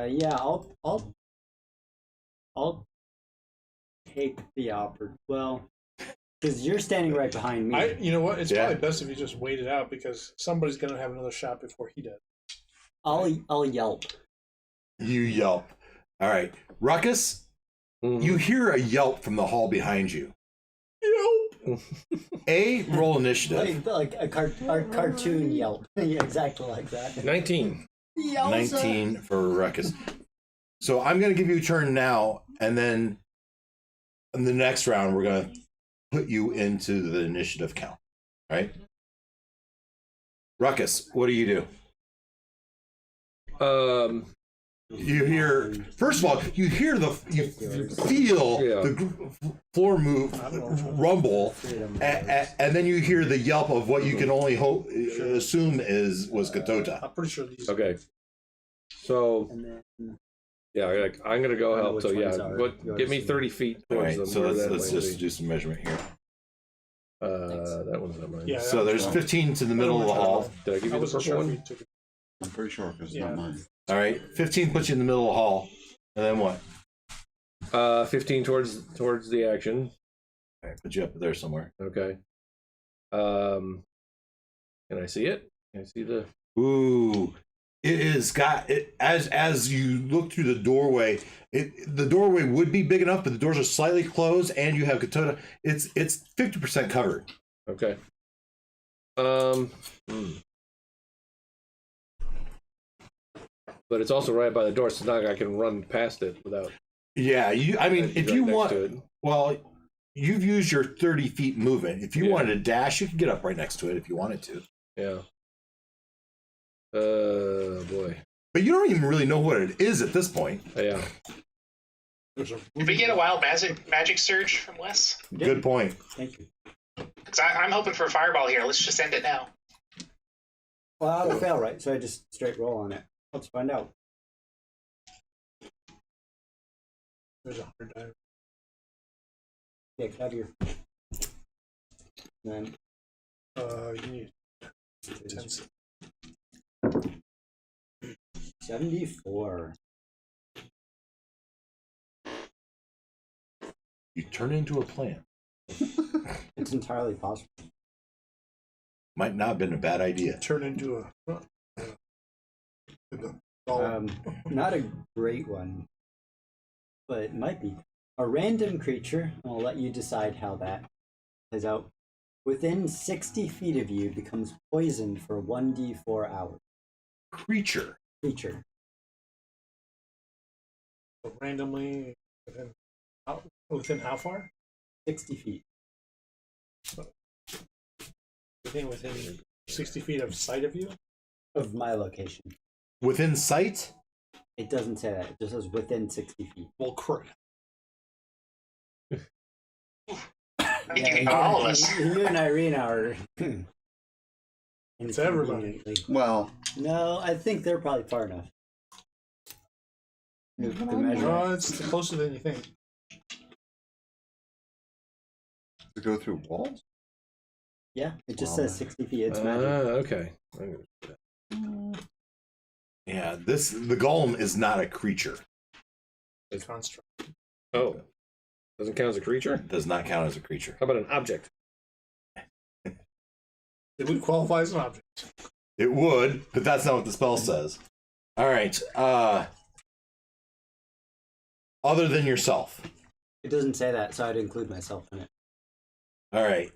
S7: Yeah, I'll take the well, because you're standing right behind me.
S5: You know what? It's
S1: Yeah.
S5: probably best if you just wait it out because somebody's going to have another shot before he does.
S7: I'll yelp.
S1: You yelp. All right, Ruckus. You hear a yelp from the hall behind you.
S5: Yelp!
S1: Roll initiative.
S7: Like a cartoon yelp. Yeah, exactly like that.
S8: 19.
S1: 19 for Ruckus. So I'm going to give you a turn now, and then in the next round, we're going to put you into the initiative count. Right? Ruckus, what do you do? You hear, first of all, you feel the floor move, rumble, and then you hear the yelp of what you can only assume was Katota.
S5: I'm pretty sure these.
S8: Okay. So,
S7: And then
S8: yeah, I'm going to go
S7: I know
S8: help.
S7: which
S8: So, yeah,
S7: ones are
S8: but give me
S7: yours.
S8: 30 feet
S1: All
S8: towards
S1: right,
S8: them.
S1: so
S8: where
S1: let's
S8: that might
S1: just
S8: be.
S1: do some measurement here.
S8: That one's not mine.
S5: Yeah,
S1: So there's 15 to the middle of the hall.
S8: Did I give
S5: I
S8: you the
S5: wasn't
S8: purple
S5: sure if
S8: one?
S5: you took it.
S3: I'm pretty sure because it's
S5: Yeah.
S3: not mine.
S1: All right, 15 puts you in the middle of the hall, and then what?
S8: 15 towards the action.
S1: All right, put you up there somewhere.
S8: Okay. Can I see it? Can I see the?
S1: Ooh, it is got it as you look through the doorway. The doorway would be big enough, but the doors are slightly closed, and you have Katota. It's 50% covered.
S8: Okay. But it's also right by the door, so now I can run past it without.
S1: Yeah, I mean, if
S8: right
S1: you
S8: next
S1: want,
S8: to it.
S1: well, you've used your 30 feet movement. If you
S8: Yeah.
S1: wanted to dash, you could get up right next to it if you wanted to.
S8: Yeah. Boy.
S1: But you don't even really know what it is at this point.
S8: Yeah.
S5: There's a
S2: Did we get a wild magic surge from Wes?
S1: Good point.
S7: Thank you.
S2: Because I'm hoping for a fireball here. Let's just end it now.
S7: Well, I will fail, right? So I just straight roll on it. Let's find out.
S5: There's 100 dice.
S7: Yeah, can I have your. Then
S5: You need 10.
S7: 74.
S1: You turn into a plant.
S7: It's entirely possible.
S1: Might not have been a bad idea.
S5: Turn into a golem.
S7: Not a great one, but it might be. A random creature, I'll let you decide how that plays out, within 60 feet of you becomes poisoned for 1d4 hours.
S1: Creature.
S7: Creature.
S5: So randomly within how far?
S7: 60 feet.
S5: Within 60 feet of sight of you?
S7: Of my location.
S1: Within sight?
S7: It doesn't say that. It just says within 60 feet.
S5: Well, crap.
S2: I think you can call all of us.
S7: You and Irene are.
S5: It's everybody.
S3: Well,
S7: No, I think they're probably far enough. To measure.
S5: No, it's closer than you think.
S3: to go through walls?
S7: Yeah, it just
S3: Wow.
S7: says 60 feet. It's magic.
S8: Okay.
S1: Yeah, the golem is not a creature.
S5: It's construct.
S8: Oh. Doesn't count as a creature?
S1: It does not count as a creature.
S8: How about an object?
S5: It would qualify as an object.
S1: It would, but that's not what the spell says. All right. Other than yourself.
S7: It doesn't say that, so I'd include myself in it.
S1: All right.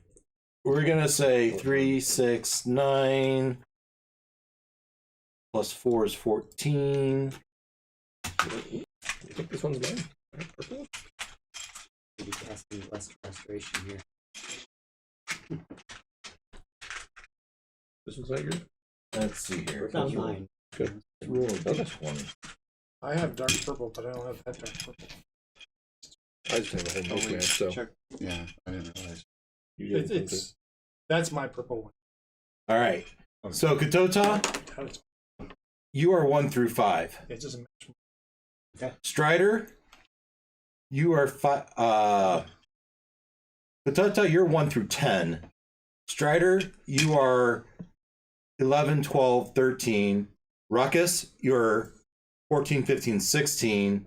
S1: We're going to say 3, 6, 9. Plus 4 is 14.
S8: You think this one's mine? Purple?
S7: Maybe casting less restoration here.
S8: This one's not yours?
S1: Let's see here.
S7: It's not mine.
S8: Good.
S1: Roll a d20.
S5: I have dark purple, but I don't have that dark purple.
S8: I just have a whole book, man, so
S3: Check. Yeah, I didn't realize.
S8: you guys
S5: It's that's my purple one.
S1: All right. So, Katota,
S5: How does-
S1: you are 1 through 5.
S5: It doesn't match.
S1: Strider, you are 5. Katota, you're 1 through 10. Strider, you are 11, 12, 13. Ruckus, you're 14, 15, 16.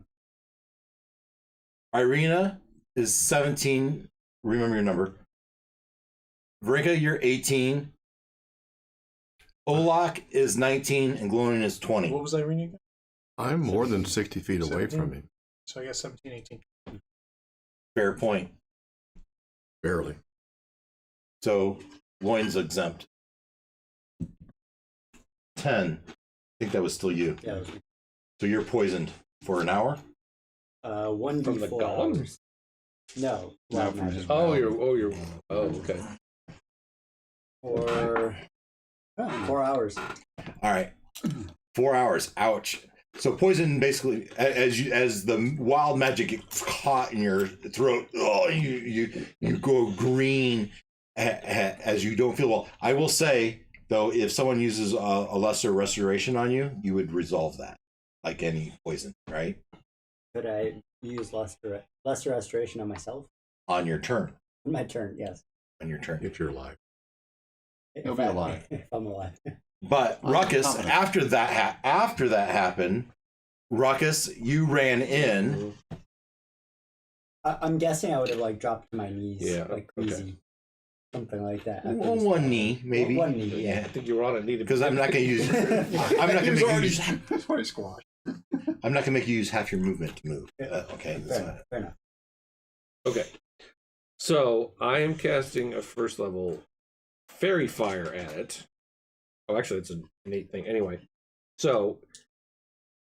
S1: Irina is 17. Remember your number. Vrika, you're 18. Olak is 19, and Glorin is 20.
S5: What was I reading again?
S6: I'm more than 60 feet away from him.
S5: So I got 17, 18.
S1: Fair point.
S6: Barely.
S1: So, loin's exempt. 10. I think that was still you.
S7: Yeah, it was
S1: So you're poisoned for an hour?
S7: 1d4
S8: From the golem?
S7: hours. No.
S3: No,
S7: wild
S3: from
S7: magic.
S3: his-
S8: Oh, okay.
S7: For 4 hours.
S1: All right. 4 hours. Ouch. So poison basically, as the wild magic gets caught in your throat, you go green as you don't feel well. I will say though, if someone uses a lesser restoration on you, you would resolve that, like any poison, right?
S7: Could I use lesser restoration on myself?
S1: On your turn.
S7: On my turn, yes.
S1: On your turn.
S6: If you're alive.
S3: He'll be alive.
S7: If I'm alive.
S1: But
S3: I'm
S1: Ruckus,
S3: confident.
S1: after that happened, Ruckus, you ran in.
S7: I'm guessing I would have like dropped to my knees,
S8: Yeah,
S7: like
S8: okay.
S7: crazy, something like that. after
S1: Well,
S7: this
S1: one
S7: battle.
S1: knee, maybe.
S7: One knee, yeah.
S8: I think you were on it. Needed
S1: Because I'm not going to use. I'm not going to
S3: That's why he squashed.
S1: I'm not going to make you use half your movement to move. Okay. That's
S7: Fair
S1: not
S7: enough. Fair enough.
S8: Okay. So I am casting a first level fairy fire at it. Oh, actually, it's a neat thing. Anyway, so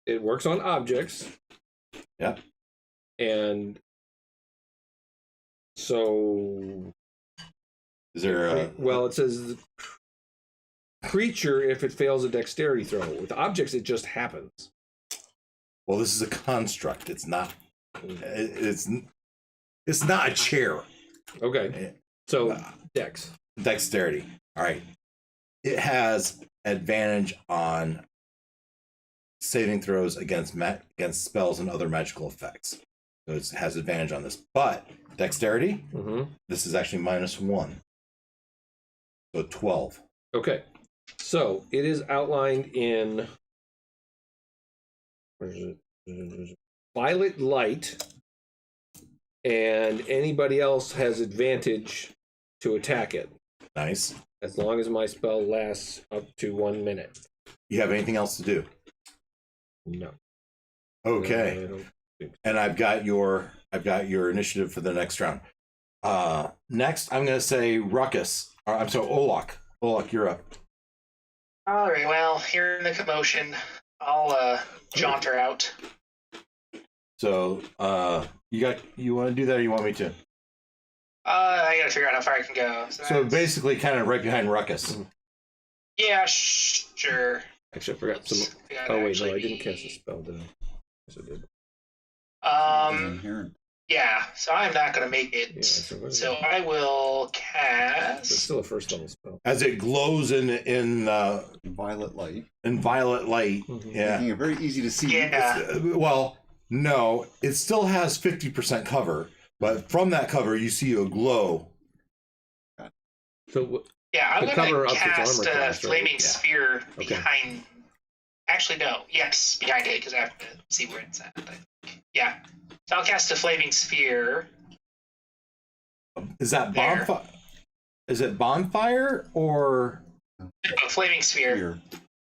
S8: it works on objects.
S1: Yeah.
S8: And so,
S1: Is there a.
S8: well, it says creature if it fails a dexterity throw. With objects, it just happens.
S1: Well, this is a construct. It's not. It's not a chair.
S8: Okay. So, dex.
S1: Dexterity. All right. It has advantage on saving throws against spells and other magical effects. So it has advantage on this. But dexterity, this is actually -1. So 12.
S8: Okay. So, it is outlined in violet light, and anybody else has advantage to attack it,
S1: Nice.
S8: as long as my spell lasts up to 1 minute.
S1: You have anything else to do?
S8: No.
S1: Okay.
S8: I don't think so.
S1: And I've got your initiative for the next round. Next, I'm going to say Ruckus. I'm sorry, Olak. Olak, you're up.
S2: All right. Well, here in the commotion, I'll jaunter out.
S1: So, you want to do that, or you want me to?
S2: I gotta figure out how far I can go.
S1: So
S2: that's-
S1: basically, kind of right behind Ruckus.
S2: yeah, sure.
S8: Actually, I forgot some.
S2: Gotta
S8: Oh, wait, no,
S2: actually
S8: I didn't
S2: be-
S8: cast a spell, did I? Yes, I did.
S3: Inherent.
S2: Yeah. So I'm not gonna make it.
S8: Yeah, so what is
S2: So
S8: it?
S2: I will
S8: It's
S2: cast.
S8: still a first level spell.
S1: As it glows in
S3: Violet light.
S1: violet light. Yeah.
S3: Making it very easy to see.
S2: Yeah.
S1: Well, no, it still has 50% cover, but from that cover, you see a glow.
S8: So,
S2: Yeah, I'm
S8: The
S2: gonna
S8: cover ups its
S2: cast
S8: armor
S2: a
S8: class, right?
S2: flaming
S1: Yeah.
S2: sphere
S8: Okay.
S2: behind. Actually, no. Yes, behind it because I have to see where it's at. I think. Yeah. So I'll cast a flaming sphere.
S1: Is that
S2: There.
S1: bonfire? Is it bonfire or?
S2: A flaming sphere.
S3: Here.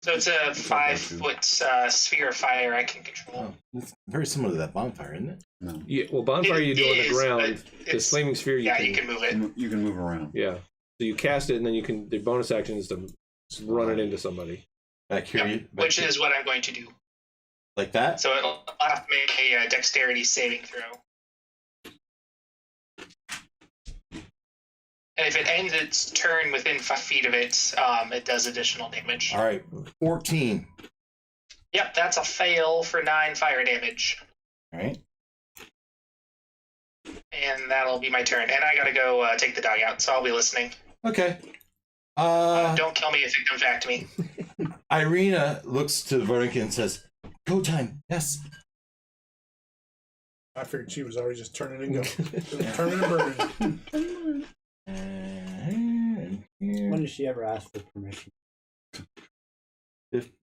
S2: So it's a
S3: like that,
S2: 5-foot sphere of fire I can control.
S1: Oh, it's very similar to that bonfire, isn't it?
S3: No.
S8: yeah, well, bonfire you do on the
S2: It is,
S8: ground.
S2: but
S8: This
S2: it's-
S8: flaming sphere,
S2: Yeah, you can move it.
S3: You can move around.
S8: Yeah. So you cast it, and then you can. The bonus action is to run it into somebody.
S1: Back here,
S2: Yep, which is what I'm going to do.
S1: like that.
S2: So I'll have to make a dexterity saving throw. And if it ends its turn within 5 feet of it, it does additional damage.
S1: All right, 14.
S2: Yep, that's a fail for 9 fire damage.
S1: All right.
S2: And that'll be my turn. And I gotta go take the dog out, so I'll be listening.
S1: Okay.
S2: Don't kill me if it comes back to me.
S1: Irina looks to Veronica and says, "Go time." Yes.
S5: I figured she was already just turning and going. Turning and burning.
S1: And here.
S7: When does she ever ask for permission?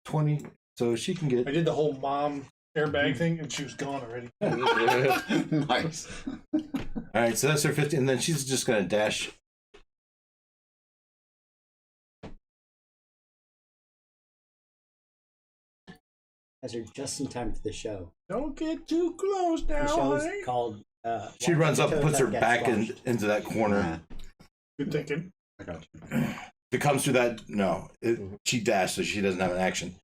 S1: 20. So she can
S5: I
S1: get.
S5: did the whole mom airbag thing, and she was gone already.
S3: Nice.
S1: All right, so that's her 50, and then she's just gonna dash.
S7: Guys are just in time for the show.
S5: Don't get too close now,
S7: The show's
S5: honey.
S7: called.
S1: She runs up,
S7: Toes
S1: puts her
S7: That Gets
S1: back
S7: Washed.
S1: into that corner.
S5: Good thinking.
S3: I got you.
S1: If it comes through that, no, she dashed, so she doesn't have an action.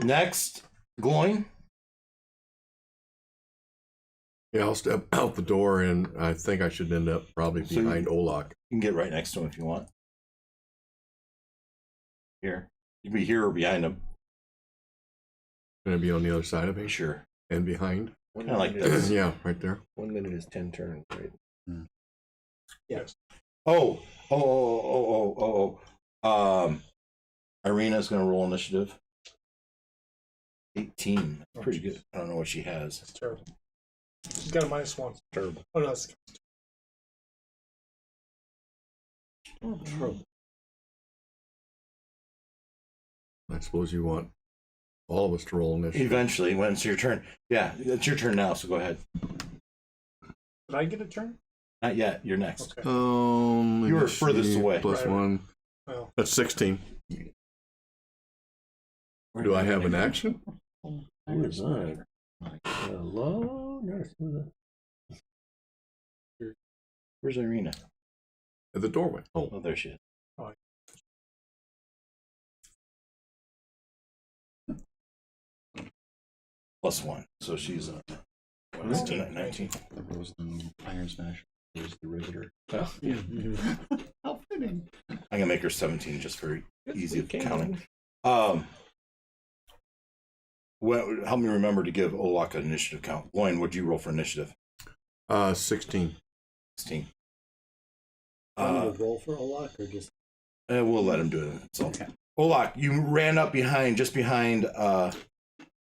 S1: Next, Gloin.
S6: Yeah, I'll step out the door, and I think I should end up probably
S1: So
S6: behind Olak.
S1: You can get right next to him if you want. Here, you can be here or behind him.
S6: Gonna be on the other side of me
S1: Sure.
S6: and behind.
S1: Kind of like this.
S6: Yeah, right there.
S8: 1 minute is 10 turns, right?
S1: Irina's gonna roll initiative. 18. That's pretty good. I don't know what she has.
S5: It's terrible. She's got a -1.
S8: Terrible.
S5: Oh no, it's
S6: I suppose you want all of us to roll initiative.
S1: Eventually, when it's your turn. Yeah, it's your turn now, so go ahead.
S5: Did I get a turn?
S1: Not yet. You're next.
S5: Okay.
S1: You were furthest
S6: initiative
S1: away.
S6: Plus
S5: Right.
S6: 1.
S5: Well,
S6: That's 16. Do I have an action?
S8: Who is that? Hello? Nurse.
S1: Where's Irina?
S6: At the doorway.
S1: Oh, there she is.
S5: Oh.
S1: +1. So she's 19.
S3: The Rose and Iron Smash is the riveter.
S8: Oh.
S3: How kidding.
S1: I'm gonna make her 17 just for easy
S8: we can.
S1: counting. Well, help me remember to give Olak an initiative count. Loin, what'd you roll for initiative?
S6: 16.
S1: 16.
S7: Want me to roll for Olak or just?
S1: We'll let him do it. So,
S7: Okay.
S1: Olak, you ran up just behind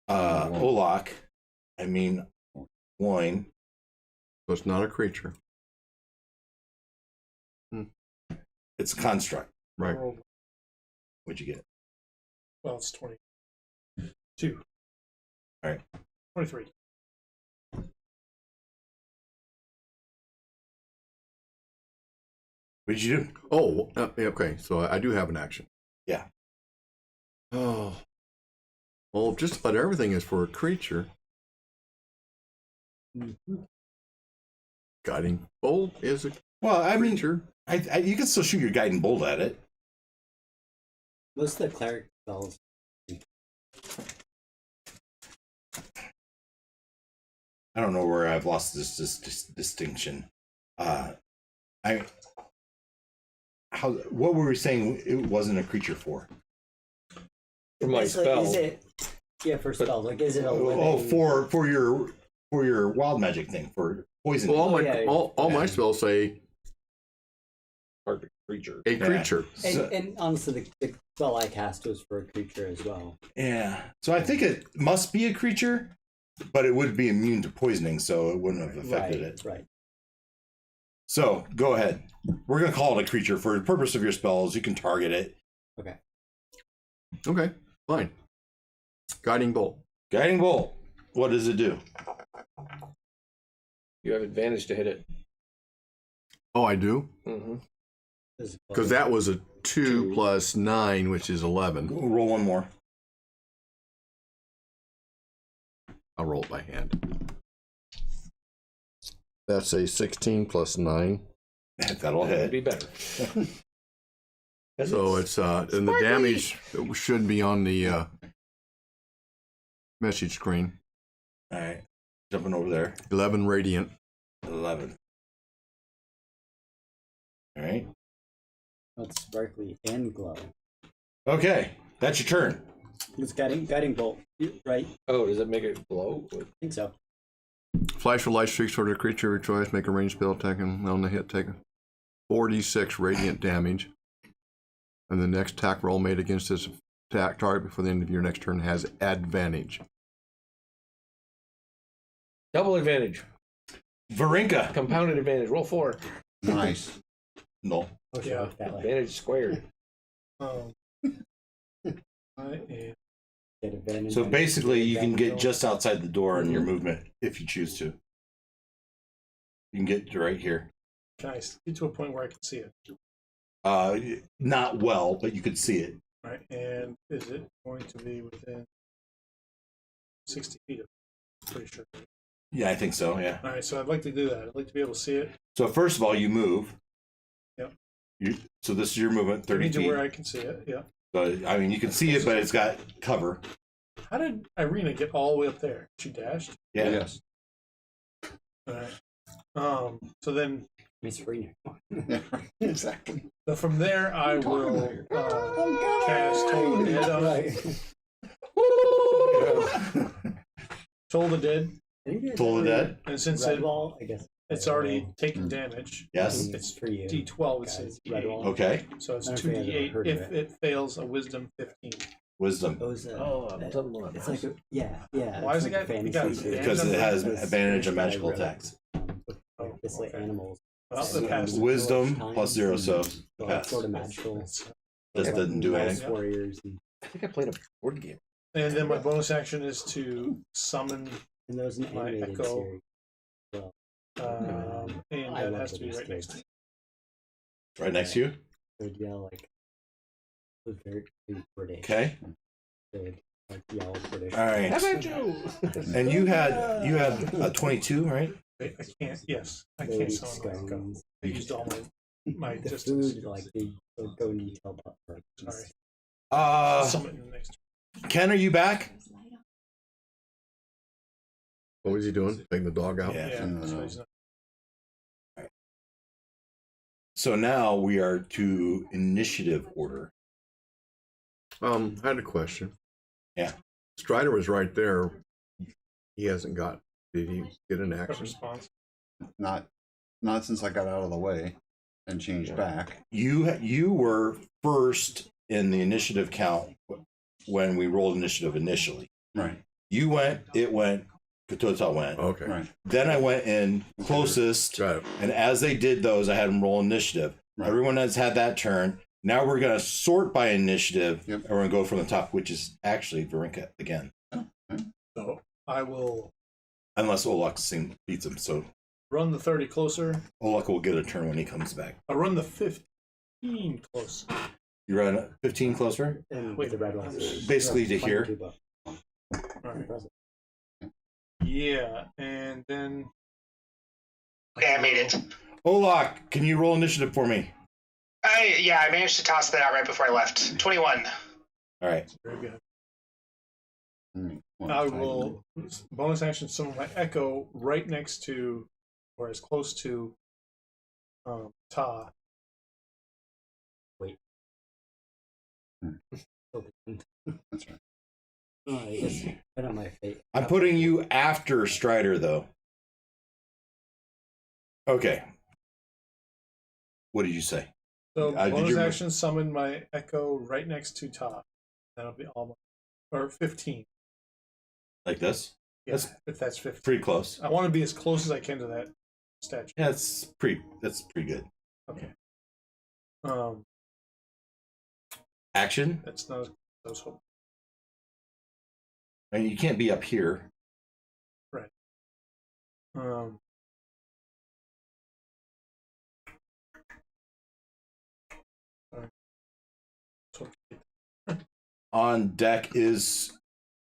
S1: Olak. I mean, Loin.
S6: So it's not a creature.
S1: It's a construct.
S6: Right.
S1: What'd you get?
S5: Well, it's 22.
S1: All right.
S5: 23.
S1: What did you do?
S6: Oh, okay. So I do have an action.
S1: Yeah.
S6: Oh. Well, just about everything is for a creature. Guiding bolt is a
S1: Well, I mean,
S6: creature.
S1: you can still shoot your guiding bolt at it.
S7: Most of the cleric spells.
S1: I don't know where I've lost this distinction. What were we saying it wasn't a creature for?
S8: For my
S7: It's like,
S8: spell.
S7: is it? Yeah, for spells. Like, is it a living?
S1: Oh, for your wild magic thing, for poison.
S6: Well, all my
S1: Yeah.
S6: spells say
S8: Perfect creature.
S6: a creature.
S7: And honestly, the spell I cast was for a creature as well.
S1: Yeah. So I think it must be a creature, but it would be immune to poisoning, so it wouldn't have affected it.
S7: Right.
S1: So go ahead. We're gonna call it a creature for the purpose of your spells. You can target it.
S7: Okay.
S6: Okay, fine. Guiding bolt.
S1: Guiding bolt. What does it do?
S8: You have advantage to hit it.
S6: Oh, I do?
S8: Mm-hmm.
S6: Because that was a 2 plus 9, which is 11.
S1: Roll one more.
S6: I'll roll it by hand. That's a 16 plus 9.
S1: That'll
S8: That'd
S1: hit.
S8: be better.
S6: So it's and the damage should be on the message screen.
S1: All right. Jumping over there.
S6: 11 radiant.
S1: 11. All right.
S7: That's sparkly and glow.
S1: Okay. That's your turn.
S7: It's guiding bolt, right?
S8: Oh, does it make it glow?
S7: I think so.
S6: Flash of light streaks toward a creature of your choice. Make a ranged spell attack and on the hit take 4d6 radiant damage. And the next attack roll made against this attack target before the end of your next turn has advantage.
S8: Double advantage.
S1: Varinka.
S8: Compounded advantage. Roll 4.
S3: Nice.
S1: No.
S7: Okay,
S5: Yeah.
S7: that way.
S8: Advantage squared.
S5: I am
S7: Get advantage
S1: So
S7: on
S1: basically, you can get
S7: roll.
S1: just outside the door in your movement if you choose to. You can get right here.
S5: Can I get to a point where I can see it?
S1: Not well, but you could see it.
S5: Right, and is it going to be within 60 feet of it? Pretty sure.
S1: Yeah, I think so. Yeah.
S5: All right, so I'd like to do that. I'd like to be able to see it.
S1: So first of all, you move.
S5: Yep.
S1: So this is your movement, 30
S5: To
S1: feet.
S5: where I can see it, yeah.
S1: So, I mean, you can see it, but it's got cover.
S5: How did Irina get all the way up there? She dashed?
S1: Yeah.
S3: Yes.
S5: All right. So then
S7: Miss Rena.
S3: Yeah, exactly.
S5: so from there, I will cast Toll the Dead on Toll the Dead.
S1: Toll the Dead?
S5: And since
S7: Red wall, I guess.
S5: it's already taken damage,
S1: Yes.
S5: it's
S7: for you.
S5: D12, it's
S7: guys.
S5: a
S7: Red
S5: D8.
S7: wall.
S1: Okay.
S5: So it's
S7: I don't think I've ever
S5: 2d8
S7: heard of
S5: if
S7: it.
S5: it fails a Wisdom 15.
S1: Wisdom.
S7: Those,
S8: something like
S7: it's like a, yeah.
S5: Why
S7: it's
S5: is it
S7: like
S5: got-
S7: a
S5: it
S7: fantasy
S5: got
S7: creature.
S1: Because it has
S7: It's
S1: advantage on
S7: by
S1: magical
S7: Riddle.
S1: attacks.
S5: Oh,
S7: It's like
S5: okay.
S7: animals.
S5: Well,
S7: So
S5: it passed.
S1: Wisdom plus 0, so
S7: So it's
S1: pass.
S7: sort of magical.
S1: Just
S7: Like
S1: doesn't do
S7: mouse
S1: anything.
S7: warriors and,
S8: I think I played a board game.
S5: And then my bonus action is to summon,
S7: and there's an
S5: My
S7: animated
S5: Echo.
S7: series.
S5: and
S7: I
S5: that
S7: love
S5: has to be
S7: those
S5: right next to
S7: kids.
S5: me.
S1: Right next to you.
S7: They'd yell like the very British.
S1: Okay.
S7: They'd like yell British.
S1: All right.
S8: How about you?
S1: And you had a 22, right?
S5: I can't, yes, I
S7: They would
S5: can't
S7: eat
S5: summon my Echo.
S7: scones.
S5: I used all my
S7: The
S5: distance.
S7: food, like they would go and detail about for
S5: Sorry. Summon in the next.
S1: Ken, are you back?
S6: What was he doing? Taking the dog out?
S1: Yeah.
S5: Yeah,
S3: no,
S5: so
S3: no.
S5: he's not.
S1: So now we are to initiative order.
S6: I had a question.
S1: Yeah.
S6: Strider was right there. He hasn't got. Did he get an
S5: A
S6: action?
S5: response.
S3: Not since I got out of the way and changed back.
S1: You were first in the initiative count when we rolled initiative initially.
S3: Right.
S1: You went, it went, Katota went.
S6: Okay.
S3: Right.
S1: Then I went in closest,
S6: Got it.
S1: and as they did those, I had them roll initiative.
S3: Right.
S1: Everyone has had that turn. Now we're going to sort by initiative,
S3: Yep.
S1: and we're going to go from the top, which is actually Varinka again,
S5: So I will
S1: unless Olak beats him. So
S5: run the 30 closer.
S1: Olak will get a turn when he comes back.
S5: I'll run the 15 close.
S1: You run 15 closer,
S7: And
S5: Wait,
S7: the red ones.
S1: basically to here.
S7: 22 bucks.
S5: All right.
S7: Impressive.
S5: Yeah, and then
S2: Okay, I made it.
S1: Olak, can you roll initiative for me?
S2: I managed to toss that out right before I left. 21.
S1: All right.
S5: very good.
S3: One
S5: I
S3: time.
S5: will bonus action summon my echo right next to, or as close to, Ta.
S3: That's right.
S7: Oh, I guess right on my fate.
S1: I'm putting you after Strider, though. Okay. What did you say?
S5: So
S1: Did
S5: bonus
S1: you-
S5: action summon my echo right next to Ta. That'll be all or 15.
S1: Like this?
S5: Yeah,
S1: That's
S5: if that's 15.
S1: pretty close.
S5: I want to be as close as I can to that statue.
S1: Yeah, that's pretty good.
S5: Okay.
S1: Action?
S5: That's not as I was hoping.
S1: I mean, you can't be up here.
S5: Um, so,
S1: On deck is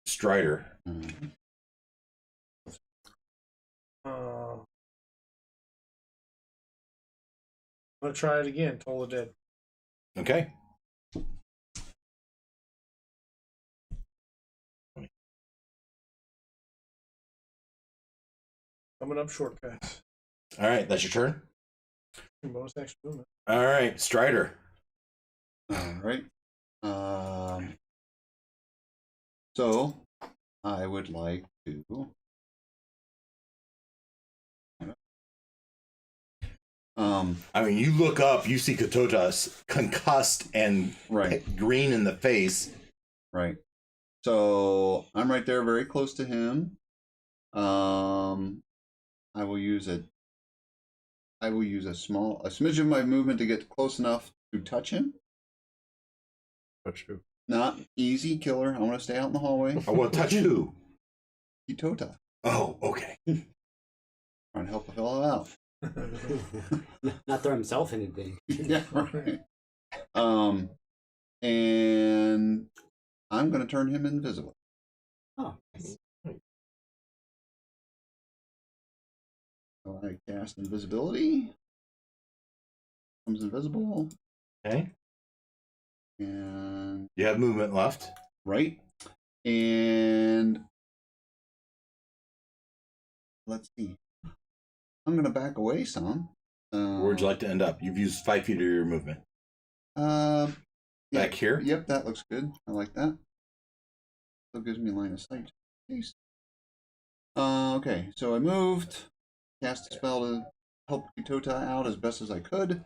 S1: Strider.
S3: Mhm.
S5: I'm gonna try it again. Toll the Dead.
S1: Okay.
S5: Coming up shortcuts.
S1: All right, that's your turn.
S5: Bonus action movement.
S1: All right, Strider.
S3: All right. So I would like to.
S1: I mean, you look up, you see Katota concussed and
S3: Right.
S1: green in the face.
S3: Right. So I'm right there, very close to him. I will use a smidge of my movement to get close enough to touch him.
S6: Touch who?
S3: Not easy, killer. I want to stay out in the hallway.
S1: I want to touch who?
S3: Kitota.
S1: Oh, okay.
S3: Trying to help a fellow out.
S7: Not throw himself in anything.
S3: Yeah, right. And I'm going to turn him invisible.
S7: Oh, nice.
S3: So I cast invisibility. Becomes invisible.
S1: Okay.
S3: And
S1: You have movement left.
S3: right. And let's see. I'm going to back away some.
S1: Where would you like to end up? You've used 5 feet of your movement.
S3: Yeah,
S1: Back here?
S3: Yep, that looks good. I like that. Still gives me line of sight. Nice. Okay, so I moved, cast a spell to help Kitota out as best as I could,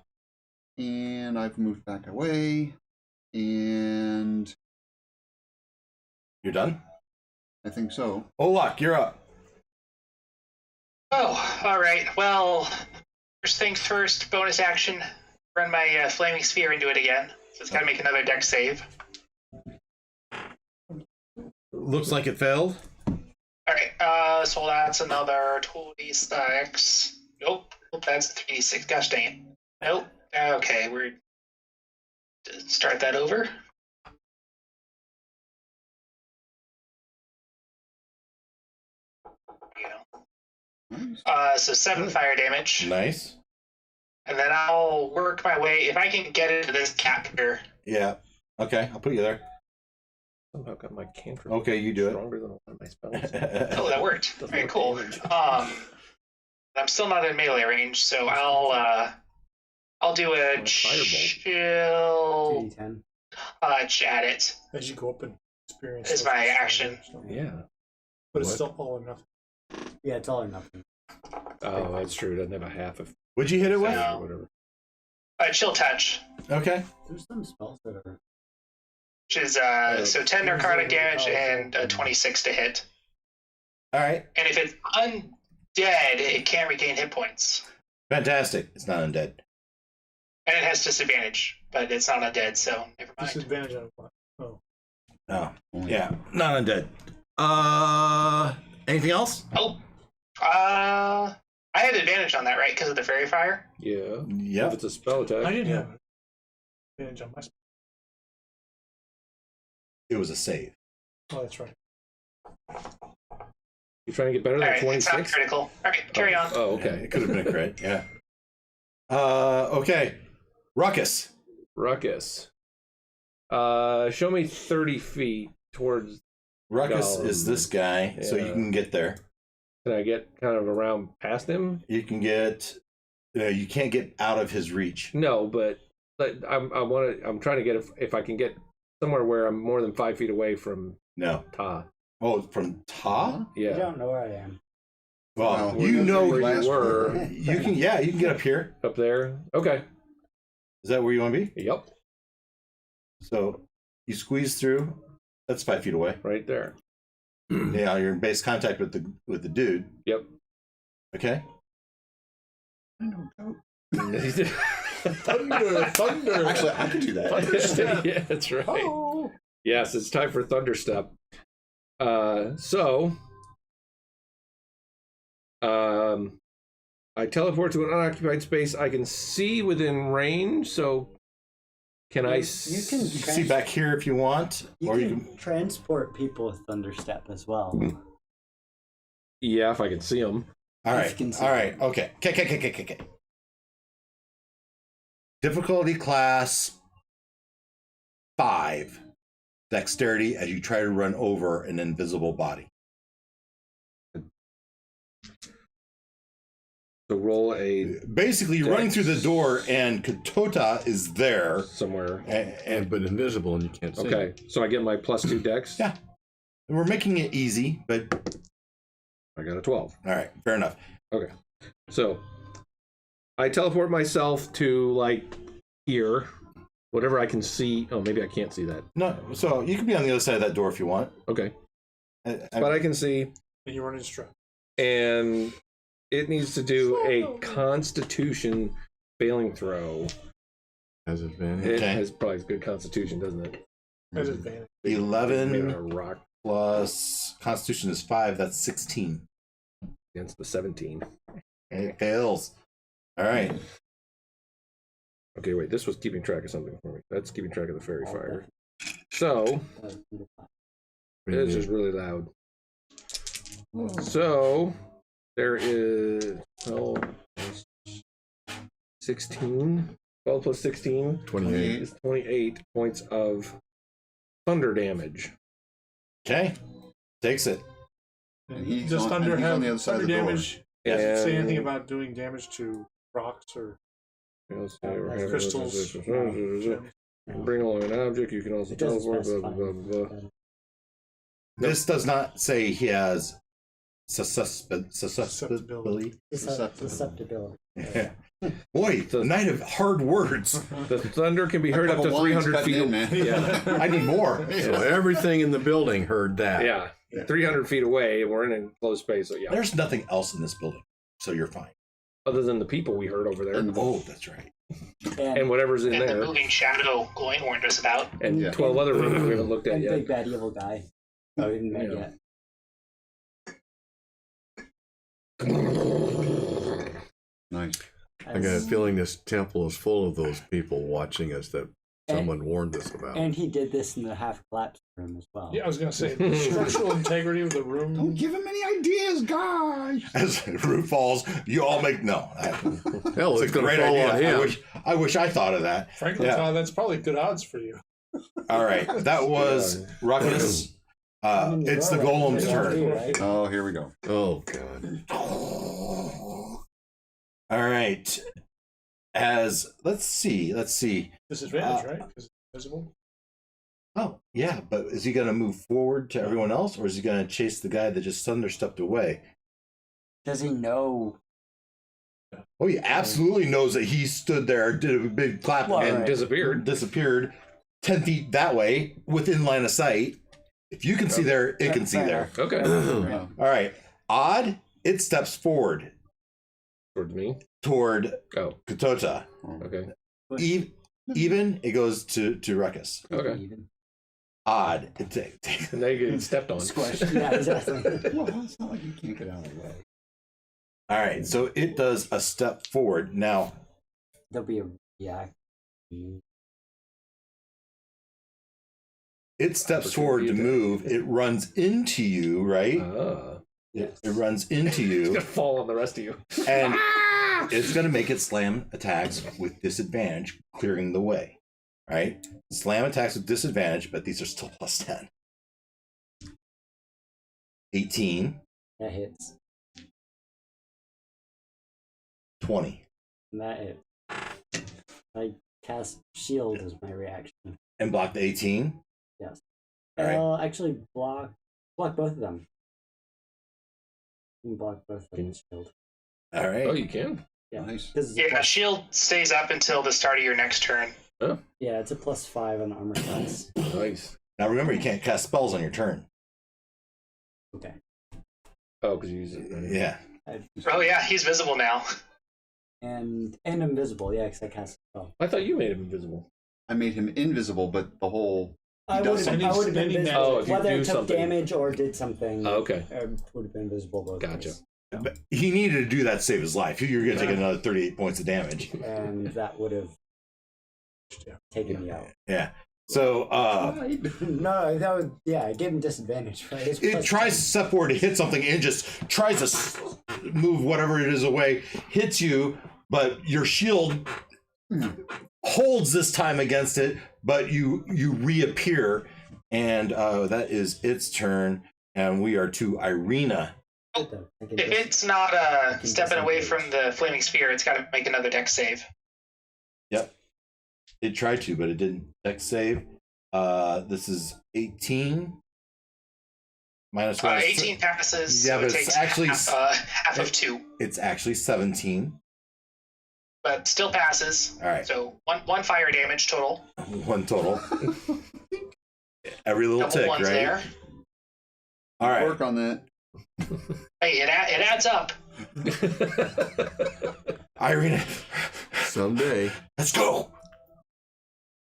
S3: and I've moved back away, and
S1: You're done?
S3: I think so.
S1: Olak, you're up.
S2: Oh, all right. Well, first things first, bonus action. Run my flaming sphere into it again. So it's got to make another dex save.
S1: Looks like it failed.
S2: All right. So that's another 26. Nope. That's a 3d6. Gosh dang it. Nope. Okay, we're start that over.
S3: Nice.
S2: So 7 fire damage.
S1: Nice.
S2: And then I'll work my way, if I can get into this cap here.
S1: Yeah. Okay, I'll put you there.
S8: Somehow got my cantrip.
S1: Okay, you do it.
S8: Stronger than one of my spells.
S2: Oh, that worked.
S8: Doesn't
S2: Very
S8: work
S2: cool.
S8: damage.
S2: I'm still not in melee range, so I'll I'll do a
S8: Firebolt.
S2: chill
S7: 2d10.
S2: touch at it.
S5: As you go up and experience.
S2: Is
S5: stuff,
S2: my
S5: it's
S2: action.
S8: Yeah.
S5: But it's
S6: What?
S5: still all or nothing.
S7: Yeah, it's all or nothing.
S8: Oh, that's true. It doesn't have a half of
S1: What'd you hit it with?
S2: No.
S8: or whatever.
S2: Chill touch,
S1: Okay.
S7: There's some spells that are.
S2: which is so 10 necrotic damage and a 26 to hit.
S1: All right.
S2: And if it's undead, it can't regain hit points.
S1: Fantastic. It's not undead.
S2: And it has disadvantage, but it's not undead, so never mind.
S5: Disadvantage on what? Oh.
S1: Oh,
S3: Only-
S1: yeah. Not undead. Anything else?
S2: Oh, I had advantage on that, right? Because of the fairy fire.
S8: Yeah. If
S1: Yep.
S8: it's a spell attack.
S5: I didn't have advantage on my spell.
S1: It was a save.
S5: Oh, that's right.
S8: You're trying to get better
S2: All
S8: than
S2: right, it's not
S8: 26?
S2: critical. All right, carry on.
S8: Oh,
S1: Yeah,
S8: okay.
S1: it could have been a crit. Yeah. Okay. Ruckus.
S8: Ruckus. Show me 30 feet towards.
S1: Ruckus
S8: Golem.
S1: is this guy, so you
S8: Yeah.
S1: can get there.
S8: Can I get kind of around past him?
S1: You can get. You can't get out of his reach.
S8: No, but I'm trying to get if I can get somewhere where I'm more than 5 feet away from
S1: No.
S8: Ta.
S1: Oh, from Ta?
S7: I
S8: Yeah.
S7: don't know where I am.
S1: Well,
S3: Well,
S1: you
S3: that's
S1: know
S3: where
S8: where
S3: last
S8: you were.
S3: were.
S1: You can. Yeah, you can get up here.
S8: Up there. Okay.
S1: Is that where you want to be?
S8: Yep.
S1: So you squeeze through. That's 5 feet away.
S8: Right there.
S1: Yeah, you're in base contact with the dude.
S8: Yep.
S1: Okay.
S5: Thunder! Thunder!
S3: Actually, I can do that.
S8: Yeah, that's right.
S5: Oh.
S8: Yes, it's time for Thunderstep. So, I teleport to an unoccupied space. I can see within range. So, can I?
S7: You can
S1: You can see back here if you want,
S7: You
S1: or
S7: can,
S1: you can.
S7: transport people with Thunderstep as well.
S8: Yeah, if I can see them.
S1: All
S7: If
S1: right.
S7: you can see
S1: All right. Okay. Okay. Difficulty class 5. Dexterity as you try to run over an invisible body.
S8: So roll a
S1: Basically, you're running through the door, and Katota is there,
S8: somewhere.
S1: and
S6: But invisible and you can't see.
S8: Okay, so I get my +2 dex.
S1: Yeah. we're making it easy. But
S8: I got a 12.
S1: all right, fair enough.
S8: Okay, so I teleport myself to like here, whatever I can see. Oh, maybe I can't see that.
S1: No, so you can be on the other side of that door if you want.
S8: Okay, but I can see,
S5: And you run into strap.
S8: and it needs to do a Constitution failing throw.
S6: Has advantage.
S8: It
S1: Okay.
S8: has probably a good Constitution, doesn't it?
S5: Has advantage.
S8: Made
S1: 11
S8: out of rock
S1: plus Constitution is 5. That's 16.
S8: against the 17.
S1: It fails. All right.
S8: Okay, wait. This was keeping track of something for me. That's keeping track of the fairy fire. So this is really loud. So there is 12 plus 16. 12 plus 16
S6: 28.
S8: is 28 points of thunder damage.
S1: Okay. Takes it.
S3: And he's
S5: Does
S3: on-
S5: thunder
S3: and he's
S5: have
S3: on the other side of
S5: thunder
S3: the door.
S5: damage? Does it say anything
S8: And-
S5: about doing damage to rocks or
S7: Crystals.
S5: crystals?
S8: Bring along an object. You can also
S7: It doesn't
S8: teleport. Blah,
S7: specify.
S8: blah, blah, blah.
S1: This does not say he has susceptibility.
S5: Susceptibility.
S7: Susceptibility.
S1: Yeah. Boy, the night of hard words.
S8: The thunder can be
S3: A
S8: heard up to
S3: couple lines
S8: 300
S3: cutting
S8: feet.
S3: in, man.
S8: Yeah.
S1: I need more.
S6: So everything in the building heard that.
S8: Yeah, 300 feet away. We're in a closed space, so yeah.
S1: There's nothing else in this building, so you're fine.
S8: Other than the people we heard over there,
S1: Oh, that's right.
S8: and whatever's in
S2: And the
S8: there,
S2: moving shadow Gloin warned us about.
S8: and
S3: Yeah.
S8: 12 other rooms we haven't looked at
S7: And
S8: yet.
S7: big bad evil guy. Oh, we didn't met
S8: Yeah.
S7: yet.
S3: Nice.
S6: I got a feeling this temple is full of those people watching us that
S7: And-
S6: someone warned us about.
S7: And he did this in the half collapsed room as well.
S5: Yeah, I was gonna say the structural integrity of the room.
S3: Don't give him any ideas, guys.
S1: As the roof falls, you all make
S6: Hell,
S1: It's
S6: it's
S1: a
S6: going
S1: great
S6: to fall
S1: idea.
S6: on him.
S1: I wish I thought of that.
S5: Frankly,
S1: Yeah.
S5: Todd, that's probably good odds for you.
S1: All right, that was Ruckus. It's the golem's turn.
S7: Right?
S3: Oh, here we go.
S6: Oh, God.
S1: All right. as let's see.
S5: Disadvantage, right? Because it's visible.
S1: Oh, yeah, but is he going to move forward to everyone else, or is he going to chase the guy that just thunderstepped away?
S7: Does he know?
S1: Oh, he absolutely knows that he stood there, did a big clap,
S7: Well,
S1: and
S7: right.
S1: disappeared 10 feet that way within line of sight. If you can see there, it can see there.
S8: Okay.
S3: Yeah.
S1: All right. Odd, it steps forward
S8: Towards me.
S1: toward
S8: Oh.
S1: Katota.
S8: Okay.
S1: Even, it goes to Ruckus.
S8: Okay.
S7: Even.
S1: Odd,
S8: And they get stepped on.
S7: Squished. Yeah, exactly.
S3: Well, it's not like you can't get out of the way.
S1: All right, so it does a step forward. Now,
S7: There'll be a react.
S1: it steps forward to move. It runs into you, right? It runs into
S8: It's
S1: you,
S8: gonna fall on the rest of you.
S1: and it's going to make its slam attacks with disadvantage, clearing the way. All right? Slam attacks with disadvantage, but these are still plus 10. 18,
S7: That hits.
S1: 20.
S7: And that hits. I cast shield as my reaction.
S1: And block the 18.
S7: Yes.
S1: All right.
S7: I'll actually block both of them. You can block both of them with shield.
S1: All right.
S8: Oh, you can.
S7: Yeah.
S3: Nice.
S7: 'Cause it's a
S2: Yeah,
S7: plus-
S2: shield stays up until the start of your next turn.
S7: yeah, it's a +5 on armor class.
S8: Nice.
S1: Now remember, you can't cast spells on your turn.
S7: Okay.
S8: Oh, because you use it.
S1: Yeah.
S2: Oh yeah, he's visible now.
S7: And invisible, yeah, because I cast a spell.
S8: I thought you made him invisible.
S3: I made him invisible, but the whole
S7: I
S3: does
S7: would have
S3: something.
S7: been
S5: Then he
S7: visible.
S8: Oh, if you
S7: Whether
S8: do
S7: it took
S8: something.
S7: damage or did something,
S8: Oh, okay.
S7: would have been visible both
S8: Gotcha.
S7: ways.
S1: But he needed to do that to save his life. You're going to take another 38 points of damage.
S7: And that would have taken me out.
S1: Yeah. So
S7: No, that would, yeah, it gave him disadvantage, right? It's
S1: it
S7: plus
S1: tries to
S7: 10.
S1: step forward to hit something and just tries to move whatever it is away, hits you, but your shield holds this time against it, but you reappear, and that is its turn, and we are to Irina.
S7: I can
S2: If
S7: just-
S2: it's not stepping away from the flaming sphere, it's got to make another dex save.
S1: Yep. It tried to, but it didn't. Dex save. This is 18. Minus 1.
S2: 18 passes,
S1: Yeah,
S2: so
S1: but
S2: it
S1: it's
S2: takes
S1: actually
S2: half of 2.
S1: It's actually 17.
S2: But still passes.
S1: All right.
S2: So one fire damage total.
S1: One total. Every little
S2: Double
S1: tick,
S2: ones
S1: right?
S2: there.
S1: All right.
S3: work on that.
S2: Hey, it adds up.
S1: Irina,
S6: Someday.
S1: let's go.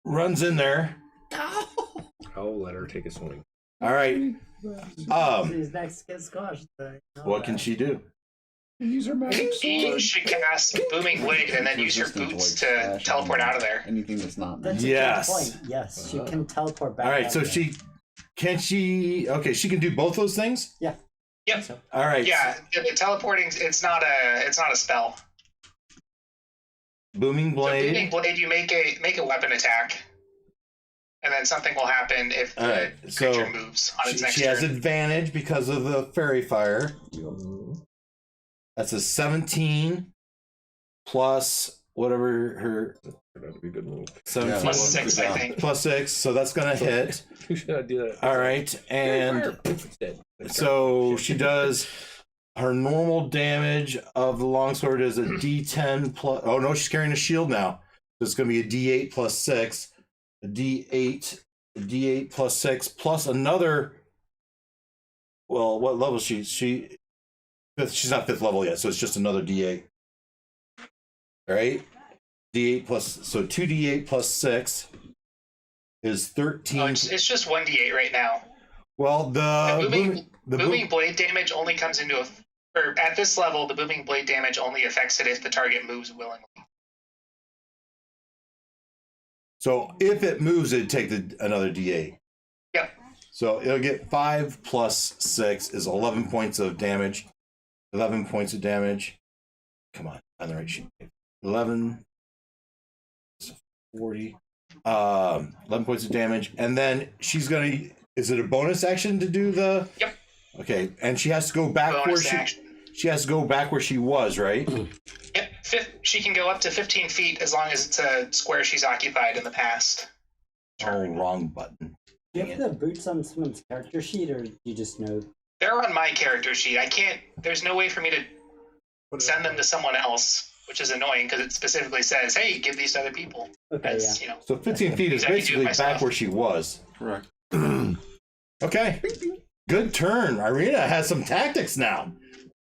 S1: Runs in there.
S8: I'll let her take a swing.
S1: All right.
S7: His next gets squashed.
S1: What can she do?
S3: Use her magic
S2: You
S3: sword.
S2: should cast Booming Blade and then use your
S3: Resistant to,
S2: boots
S3: like,
S2: to
S3: slash
S2: teleport
S3: and
S2: out of there.
S3: Anything that's not
S7: That's
S3: magic.
S7: a good
S1: Yes.
S7: point. Yes, she can teleport back.
S1: All right.
S7: out
S1: So
S7: there.
S1: she she can do both those things?
S7: Yeah.
S2: Yep.
S1: All right.
S2: Yeah, the teleporting. It's not a spell.
S1: Booming
S2: So Booming
S1: blade.
S2: Blade, you make a weapon attack, and then something will happen if
S1: All
S2: the
S1: right. So
S2: creature moves on its next
S1: she has
S2: turn.
S1: advantage because of the fairy fire. That's a 17 plus whatever her
S8: That'd be a good move.
S1: 17
S2: Plus
S3: Yeah.
S2: 6, I think.
S1: plus 6, so that's gonna hit.
S8: You should do that.
S1: All right, and
S8: It's dead.
S1: so she does her normal damage of the longsword is a D10 plus. Oh no, she's carrying a shield now. So it's gonna be a D8 plus 6, a D8 plus 6 plus another. Well, what level is she? Fifth. She's not 5th level yet, so it's just another D8. All right, D8 plus, so 2D8 plus 6 is 13.
S2: Oh, it's just 1d8 right now.
S1: Well,
S2: The booming blade damage only comes into or at this level, the booming blade damage only affects it if the target moves willingly.
S1: so if it moves, it'd take another D8.
S2: Yep.
S1: So it'll get 5 plus 6 is 11 points of damage. 11 points of damage. Come on the right sheet. 11. 40. 11 points of damage. And then she's going to... Is it a bonus action to do the...
S2: Yep.
S1: Okay, and she has to go back
S2: Bonus
S1: where
S2: action.
S1: she has to go back where she was, right?
S2: Yep, she can go up to 15 feet as long as it's a square she's occupied in the past.
S1: Oh, wrong button.
S7: Do you have the boots on someone's character sheet, or do you just know?
S2: They're on my character sheet. I can't. There's no way for me to send them to someone else, which is annoying because it specifically says, "Hey, give these to other people."
S7: Okay,
S2: As,
S7: yeah.
S2: you know.
S1: So 15 feet is
S2: I can do it
S1: basically back
S2: myself.
S1: where she was.
S3: Correct.
S1: Okay. Good turn. Irina has some tactics now.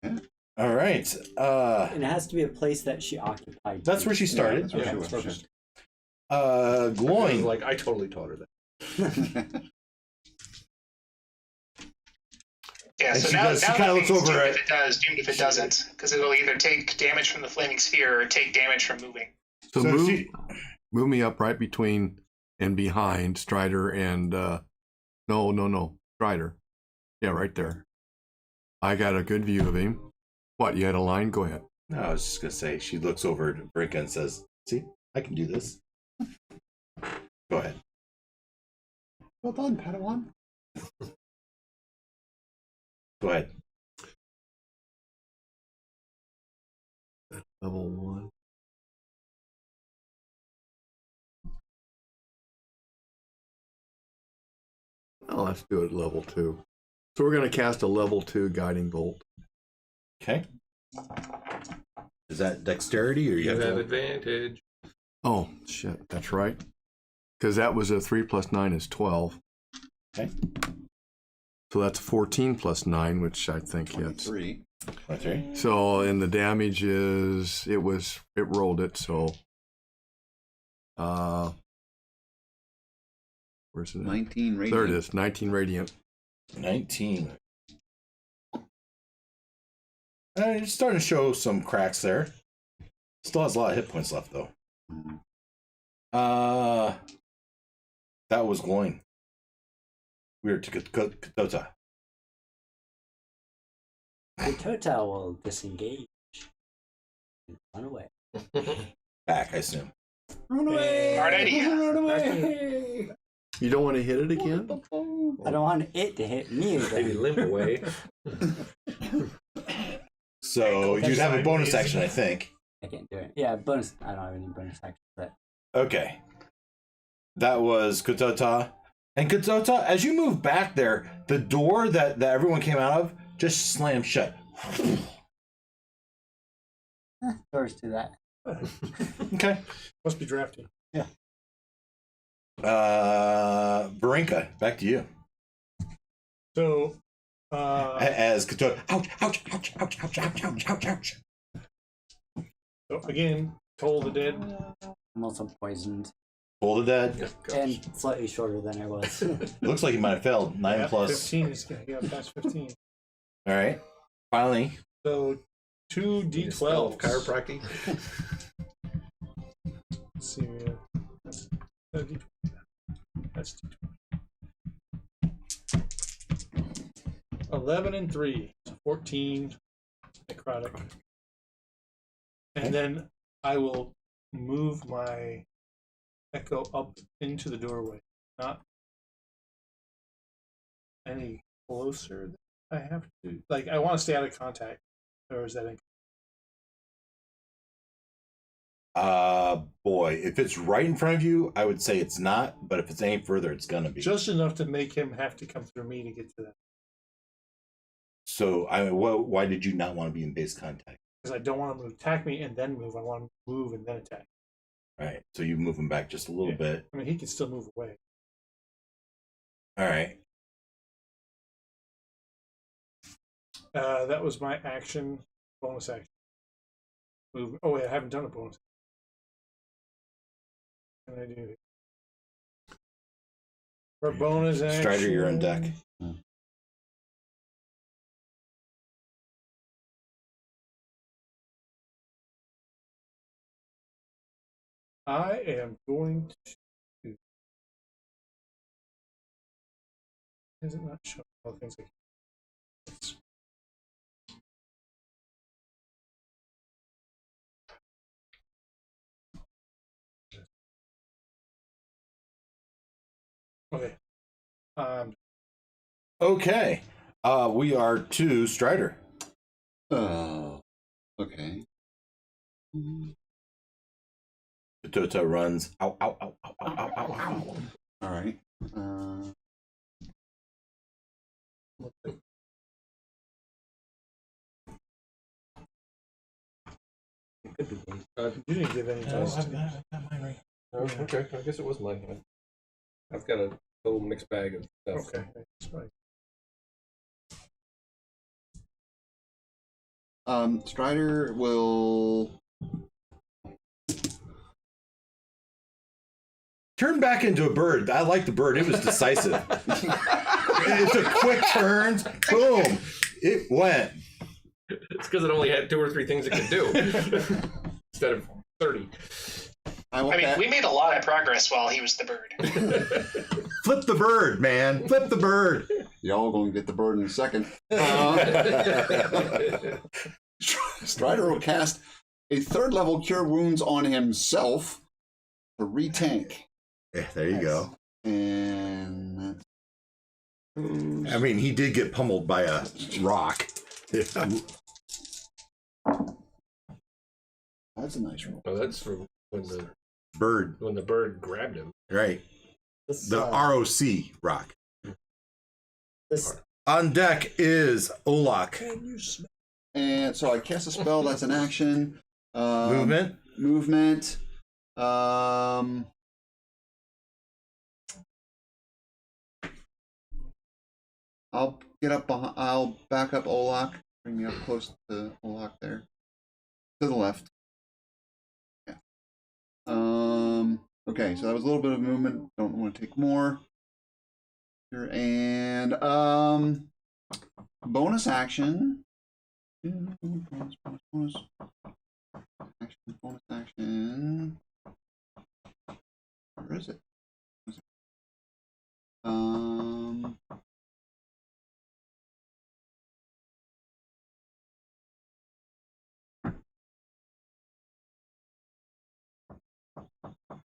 S3: Yeah.
S1: All right.
S7: And it has to be a place that she occupied.
S1: That's where she started.
S3: That's where
S5: Yeah,
S3: she
S5: that's
S3: was.
S5: perfect.
S8: I was
S1: Glowing.
S8: like, I totally taught her that.
S2: Yeah.
S1: And
S2: So
S1: she
S2: now,
S1: does- she
S2: now
S1: kinda
S2: that
S1: looks
S2: means
S1: over
S2: doomed
S1: at-
S2: if it does, doomed if it doesn't, because it'll either take damage from the flaming sphere or take damage from moving.
S6: So,
S1: So
S6: move,
S1: she-
S6: move me up right between and behind Strider and no, Strider. Yeah, right there. I got a good view of him. What, you had a line? Go ahead.
S1: No, I was just gonna say she looks over at Brinka and says, "See, I can do this." Go ahead.
S3: Well done, Padawan.
S1: Go ahead.
S6: Level 1. Oh, let's do it at level 2. So we're going to cast a level 2 guiding bolt.
S1: Okay. Is that dexterity or you
S8: You
S1: have
S8: have
S1: to?
S8: advantage.
S6: Oh, shit, that's right. Because that was a 3 plus 9 is 12.
S1: Okay.
S6: So that's 14 plus 9, which I think hits.
S3: 3.
S1: 23.
S6: So, and the damage is, it rolled it, so, where's it?
S3: 19 radiant.
S6: There it is, 19 radiant.
S1: 19. It's starting to show some cracks there. Still has a lot of hit points left though.
S3: Mhm.
S1: That was glowing. Weird to Katota.
S7: The Tota will disengage and run away.
S1: Back, I assume.
S7: Run away!
S2: Smart idea.
S7: Run away!
S6: You don't want to hit it again?
S7: I don't want it to hit me
S8: Maybe
S7: again.
S8: limp away.
S1: So
S5: Ankle
S1: you'd have a bonus
S5: sideways.
S1: action, I think.
S7: I can't do it. Yeah, bonus. I don't have any bonus action, but
S1: Okay. That was Katota. And Katota, as you move back there, the door that everyone came out of just slammed shut.
S7: doors do that.
S1: Okay.
S5: Must be drafty.
S1: Barinka, back to you.
S5: So,
S1: As Katota, ouch, ouch, ouch, ouch, ouch, ouch, ouch, ouch, ouch.
S5: so again, Toll the Dead.
S7: I'm also poisoned
S1: Pull the dead.
S7: and slightly shorter than I was.
S1: Looks like he might have failed. 9
S5: Yep,
S1: plus.
S5: 15. He's going to get past 15.
S1: All right. Finally.
S5: So, 2
S8: Spell
S5: D12.
S8: of chiropractic.
S5: Let's see. That's D20. That's D20. 11 and 3. So 14 necrotic. And then I will move my echo up into the doorway. Not any closer. I have to. Like, I want to stay out of contact. Or is that in?
S1: Boy, if it's right in front of you, I would say it's not. But if it's any further, it's gonna be.
S5: Just enough to make him have to come through me to get to that.
S1: So, why did you not want to be in base contact?
S5: Because I don't want him to attack me and then move. I want him to move and then attack.
S1: All right. So you move him back just a little
S5: Yeah.
S1: bit.
S5: I mean, he can still move away.
S1: All right.
S5: That was my action, bonus action. Move. Oh wait, I haven't done a bonus. What can I do? For bonus action.
S1: Strider, you're on deck.
S5: I am going to. Is it not showing all the things I can? Okay.
S1: Okay. We are to Strider.
S3: Okay.
S1: Tota runs. Ow, ow, ow, ow, ow, ow, ow, ow.
S3: All right.
S5: You didn't give any dice.
S8: Oh, okay, I guess it was mine. I've got a little mixed bag of stuff.
S5: Okay, that's right.
S3: Strider will.
S1: Turn back into a bird. I like the bird. It was decisive. It took quick turns. Boom. It went.
S8: It's because it only had 2 or 3 things it could do instead of 30.
S3: I will.
S2: I mean, we made a lot of progress while he was the bird.
S1: Flip the bird, man. Flip the bird.
S3: Y'all gonna get the bird in a second. Strider will cast a 3rd level Cure Wounds on himself to retank.
S1: Yeah, there you go.
S3: And
S1: I mean, he did get pummeled by a rock.
S3: that's a nice roll.
S8: Oh, that's from when the
S1: Bird.
S8: grabbed him.
S1: Right.
S7: This,
S1: The ROC rock.
S7: this
S1: On deck is Olak.
S3: And so I cast a spell. That's an action.
S1: Movement.
S3: Movement. I'll get up behind. I'll back up Olak. Bring me up close to Olak there. To the left. Yeah. Okay, so that was a little bit of movement. Don't want to take more. Here and bonus action. Bonus action. Where is it?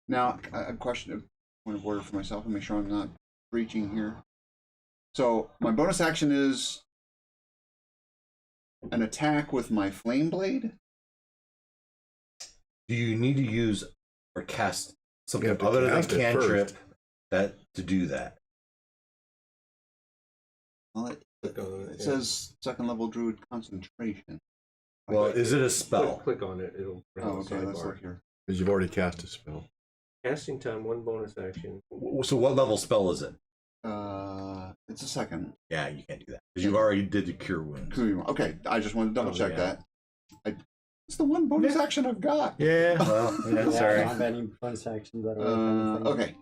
S3: Now, a question of point of order for myself and make sure I'm not breaching here. So my bonus action is an attack with my flame blade.
S1: Do you need to use or cast something
S6: You have to
S1: other than
S6: cast it
S1: cantrip
S6: first.
S1: to do that?
S3: Well, it
S8: Click on it.
S3: says 2nd level druid concentration.
S1: Well, is it a spell?
S8: Click on it. It'll bring
S3: Oh,
S8: up the
S3: okay. Let's
S8: sidebar.
S3: look here.
S6: Because you've already cast a spell.
S8: Casting time, 1 bonus action.
S1: So what level spell is it?
S3: It's a 2nd.
S1: Yeah, you can't do that because you already did the cure wounds.
S3: Okay, I just wanted to double check
S1: yeah.
S3: that. It's the one bonus action I've got.
S1: Yeah, well, yeah,
S7: yeah,
S1: sorry.
S7: not any bonus actions that are anything.
S3: Okay.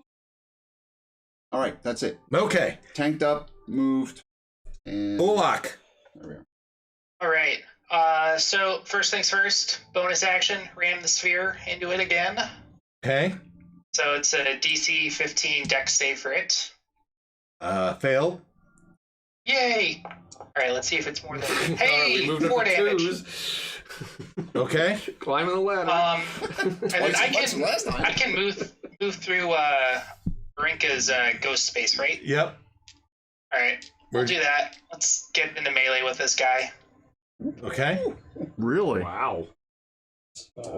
S3: All right, that's it.
S1: Okay,
S3: Tanked up, moved, and
S1: Olak.
S3: there we are.
S2: All right. So first things first, bonus action, ram the sphere into it again.
S1: Okay,
S2: So it's a DC 15 dex save for it.
S1: fail.
S2: Yay! All right, let's see if it's more than.
S8: We
S2: Hey,
S8: moved up
S2: 4
S8: to
S2: damage.
S8: 2s.
S1: Okay,
S8: Climbing the ladder.
S2: And then I can move through Rinka's ghost space, right?
S1: yep.
S2: All right, we'll do that. Let's get into melee with this guy.
S1: Okay.
S6: Really?
S8: Wow.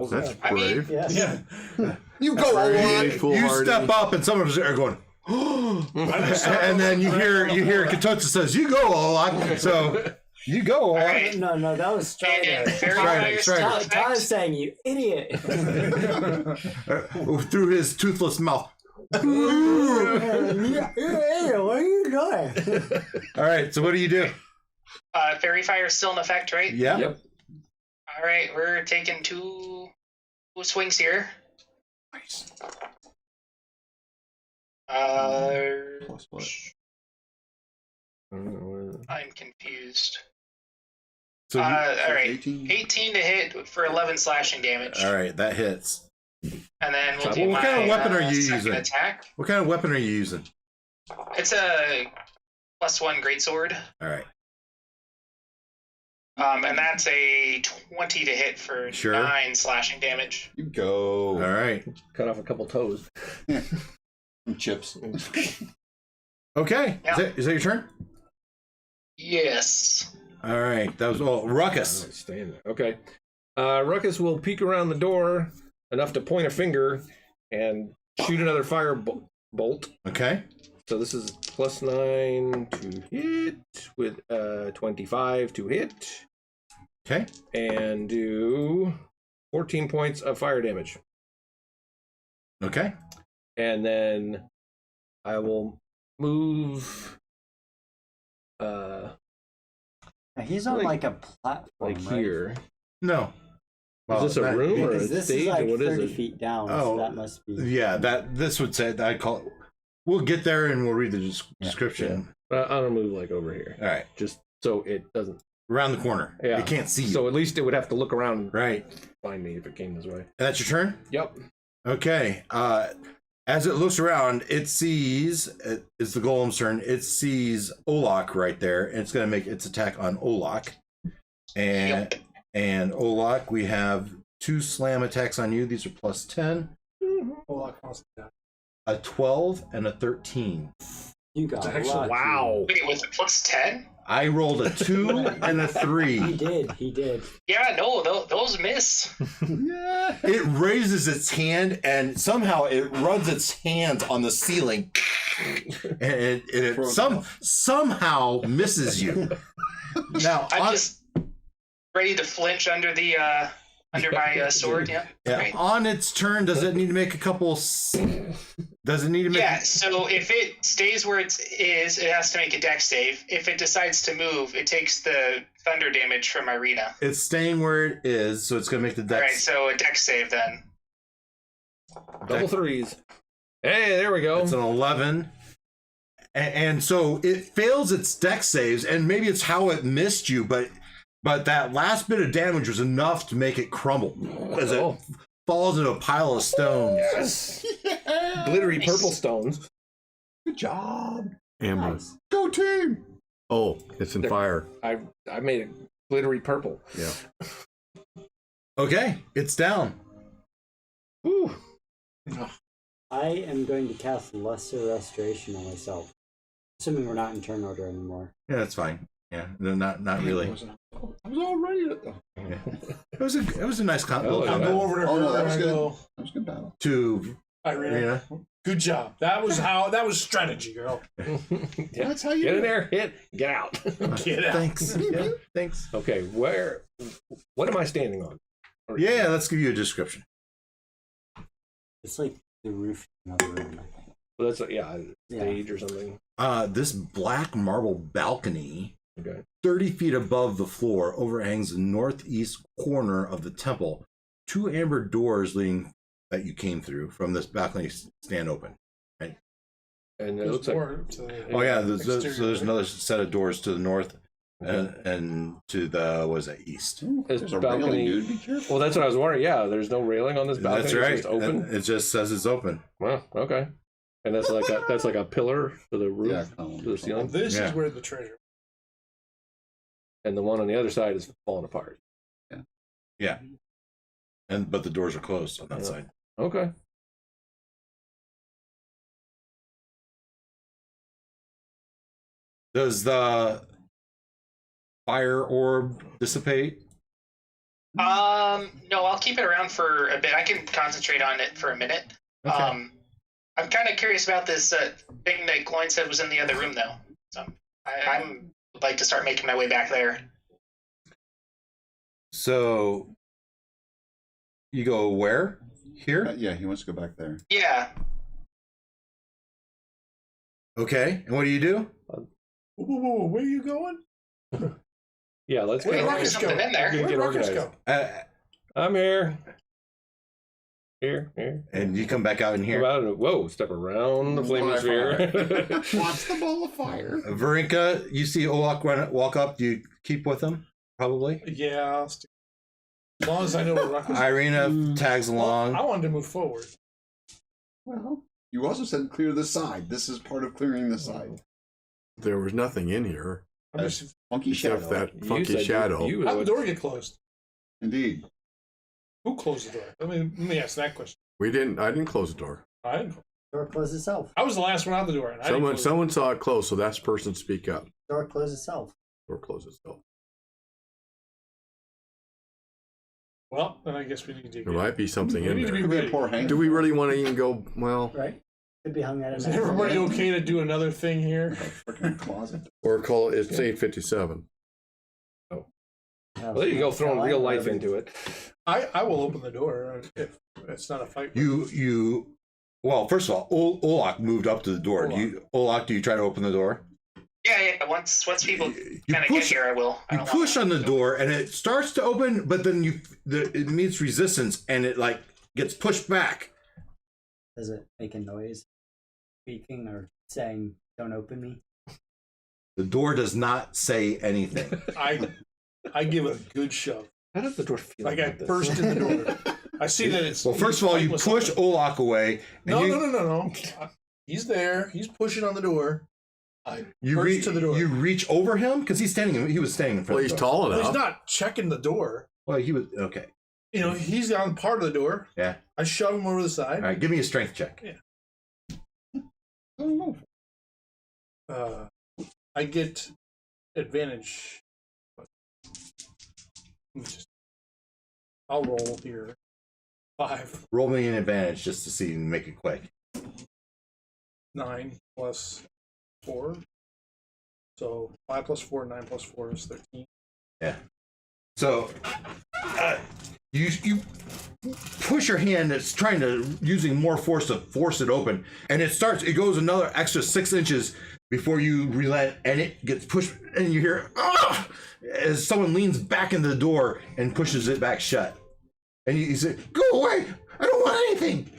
S6: That's
S2: I mean,
S6: brave.
S7: Yes.
S1: Yeah.
S3: You go,
S6: Brave,
S3: Olak!
S1: You
S6: foolhardy.
S1: step up and some of us are going, and then you hear Katotsa says, "You go, Olak." So you go,
S2: All
S1: Olak.
S2: right.
S7: No, that was Strider.
S2: And Fairy
S1: Strider,
S2: Fire
S1: Strider.
S2: still
S7: Todd is
S2: effect.
S7: saying, you idiot.
S1: Through his toothless mouth.
S7: You idiot, what are you doing?
S1: All right. So what do you do?
S2: Fairy Fire is still in effect, right?
S1: Yeah.
S8: Yep.
S2: All right, we're taking two swings here.
S3: Nice. Plus what?
S2: I'm confused.
S1: So you,
S2: All right,
S3: 18?
S2: 18 to hit for 11 slashing damage.
S1: all right, that hits.
S2: And then we'll
S8: So
S2: do
S1: what
S2: my
S1: kind of weapon are you
S2: second
S1: using?
S2: attack.
S1: What kind of weapon are you using?
S2: It's a +1 greatsword.
S1: All right.
S2: And that's a 20 to hit for
S1: Sure.
S2: 9 slashing damage.
S3: You go.
S1: All right.
S8: Cut off a couple toes.
S3: Some chips.
S1: Okay.
S2: Yeah.
S1: Is that your turn?
S2: Yes.
S1: All right. That was all. Ruckus.
S8: Stay in there. Okay. Ruckus will peek around the door enough to point a finger and shoot another fire bolt.
S1: Okay.
S8: So this is +9 to hit with 25 to hit.
S1: Okay.
S8: And do 14 points of fire damage.
S1: Okay.
S8: And then I will move
S7: Now, he's on like a platform,
S8: like
S7: right?
S8: here.
S1: No.
S8: Is this a room or a
S7: Because this
S8: stage
S7: is like
S8: or what
S7: 30
S8: is it?
S7: feet down,
S1: Oh,
S7: so that must be.
S1: Yeah, this would say that I call it. We'll get there and we'll read the description.
S8: I'm gonna move like over here,
S1: All right.
S8: just so it doesn't.
S1: Around the corner.
S8: Yeah.
S1: It can't see you.
S8: So at least it would have to look around,
S1: Right.
S8: find me if it came this way.
S1: And that's your turn?
S8: Yep.
S1: Okay. As it looks around, it sees, it's the golem's turn, it sees Olak right there, and it's going to make its attack on Olak. And Olak, we have 2 slam attacks on you. These are +10. A 12 and a 13.
S7: You got
S5: Excellent.
S7: lucky.
S8: Wow.
S2: Wait, was it +10?
S1: I rolled a 2 and a 3.
S7: He did.
S2: Yeah, no, those miss.
S1: It raises its hand and somehow it runs its hands on the ceiling and it somehow misses you. Now,
S2: I'm just ready to flinch under the under my sword. Yeah. Great.
S1: on its turn, does it need to make a couple? Does it need to make?
S2: Yeah. So if it stays where it is, it has to make a dex save. If it decides to move, it takes the thunder damage from Irina.
S1: It's staying where it is, so it's going to make the
S2: All right.
S1: dex.
S2: So a dex save then.
S8: Double threes. Hey, there we go.
S1: It's an 11. And so it fails its dex saves, and maybe it's how it missed you, but that last bit of damage was enough to make it crumble as it falls into a pile of stones.
S8: Yes. Glittery purple stones.
S3: Good job.
S6: Amber.
S7: Nice.
S3: Go team.
S6: Oh, it's in fire.
S8: I made it glittery purple.
S6: Yeah.
S1: Okay, it's down.
S8: Whew.
S7: I am going to cast Lesser Restoration on myself. Assuming we're not in turn order anymore.
S1: Yeah, that's fine. Yeah, no, not really.
S3: I was all ready to.
S1: Yeah. It was a nice
S8: Oh,
S1: little
S8: yeah.
S5: I'll
S1: combat
S5: go over to
S3: Oh
S5: her
S3: no, that
S5: and
S3: was
S5: I
S3: good.
S5: go,
S3: That was a good battle.
S1: to
S5: Irina,
S1: Irina.
S5: good job. That was strategy, girl.
S8: Yeah.
S3: That's how you
S8: Get in
S3: do it.
S8: there, hit, get out.
S5: Get out.
S1: Thanks. Yeah, thanks.
S8: Okay, what am I standing on?
S1: Yeah, let's give you a description.
S7: It's like the roof of another room, I think.
S8: Well, that's stage or something.
S1: This black marble balcony,
S8: Okay.
S1: 30 feet above the floor, overhangs the northeast corner of the temple. 2 amber doors leading that you came through from this balcony stand open.
S8: And it
S5: There's
S8: looks like
S5: more to the
S1: Oh yeah,
S5: exterior,
S1: so there's
S5: right?
S1: another set of doors to the north and to the east.
S3: Ooh,
S8: This
S3: there's a
S8: balcony-
S3: railing, dude. Be careful.
S8: well, that's what I was wondering. Yeah, there's no railing on this balcony.
S1: That's right.
S8: It's just open.
S1: It just says it's open.
S8: Well, okay. And that's like a pillar to the roof,
S3: Yeah, column
S8: to the
S3: or something.
S8: ceiling,
S5: This
S1: Yeah.
S5: is where the treasure.
S8: and the one on the other side is falling apart.
S1: Yeah. But the doors are closed on that
S8: Yeah.
S1: side.
S8: Okay.
S1: Does the fire orb dissipate?
S2: No, I'll keep it around for a bit. I can concentrate on it for a minute.
S1: Okay.
S2: I'm kind of curious about this thing that Gloin said was in the other room, though. So I would like to start making my way back there.
S1: So you go where? Here?
S3: Yeah, he wants to go back there.
S2: Yeah.
S1: Okay. And what do you do?
S5: Whoa, where are you going?
S8: Yeah, let's
S5: Where'd
S8: get
S5: Ruckus
S2: something
S5: go?
S2: in there.
S8: Get
S5: Where'd Ruckus
S8: organized.
S5: go?
S8: I'm here. Here.
S1: And you come back out in here.
S8: Whoa, step around the flaming sphere.
S3: Watch the ball of fire.
S1: Varinka, you see Olak walk up. Do you keep with him? Probably.
S5: Yeah, I'll stick. As long as I know where Ruckus is.
S1: Irina tags along.
S5: I wanted to move forward.
S3: Well, you also said clear the side. This is part of clearing the side.
S6: There was nothing in here
S5: I'm just,
S3: Funky
S6: except
S3: shadow.
S6: that funky shadow.
S5: how'd the door get closed?
S3: Indeed.
S5: Who closed the door? Let me ask that question.
S6: I didn't close the door.
S5: I didn't.
S7: Door closed itself.
S5: I was the last one out the door. And I didn't close it.
S6: Someone saw it close, so that's person speak up.
S7: Door closed itself.
S6: Door closed itself.
S5: Well, then I guess we need to.
S6: There might be something
S5: We
S6: in
S5: need to
S6: there.
S5: be
S3: Could be a
S5: ready.
S3: poor hang.
S6: Do we really want to even go? Well,
S7: Right? Could be hung out
S5: Is
S7: in
S5: everybody okay to do another thing here?
S3: Freaking closet.
S6: or call it. It's 8:57.
S8: Well, there you go, throwing real life into it.
S5: I will open the door if it's not a fight.
S1: Well, first of all, Olak moved up to the door. Olak, do you try to open the door?
S2: Yeah. Once people kind of get here, I will.
S1: You push on the door, and it starts to open, but then it meets resistance, and it like gets pushed back.
S7: Does it make a noise? Speaking or saying, "Don't open me"?
S1: The door does not say anything.
S5: I give it a good shove.
S8: How does the door feel?
S5: Like I
S8: about this?
S5: burst in the door. I see that it's.
S1: Well, first of all, you push Olak away. And
S5: No. He's there. He's pushing on the door. I burst to the door.
S1: You reach over him because he's standing. He was standing in front.
S6: Well,
S1: of
S6: he's
S1: the door.
S6: tall enough.
S5: He's not checking the door.
S1: Well, he was okay.
S5: You know, he's on part of the door.
S1: Yeah.
S5: I shove him over the side.
S1: All right, give me a strength check.
S5: I get advantage. I'll roll here. 5,
S1: Roll me an advantage just to see and make it quick.
S5: 9 plus 4. So 5 plus 4, 9 plus 4 is 13.
S1: Yeah. So you push your hand. It's trying to using more force to force it open, and it goes another extra 6 inches before you relent, and it gets pushed, and you hear "Ah!" as someone leans back into the door and pushes it back shut. And you say, "Go away! I don't want anything."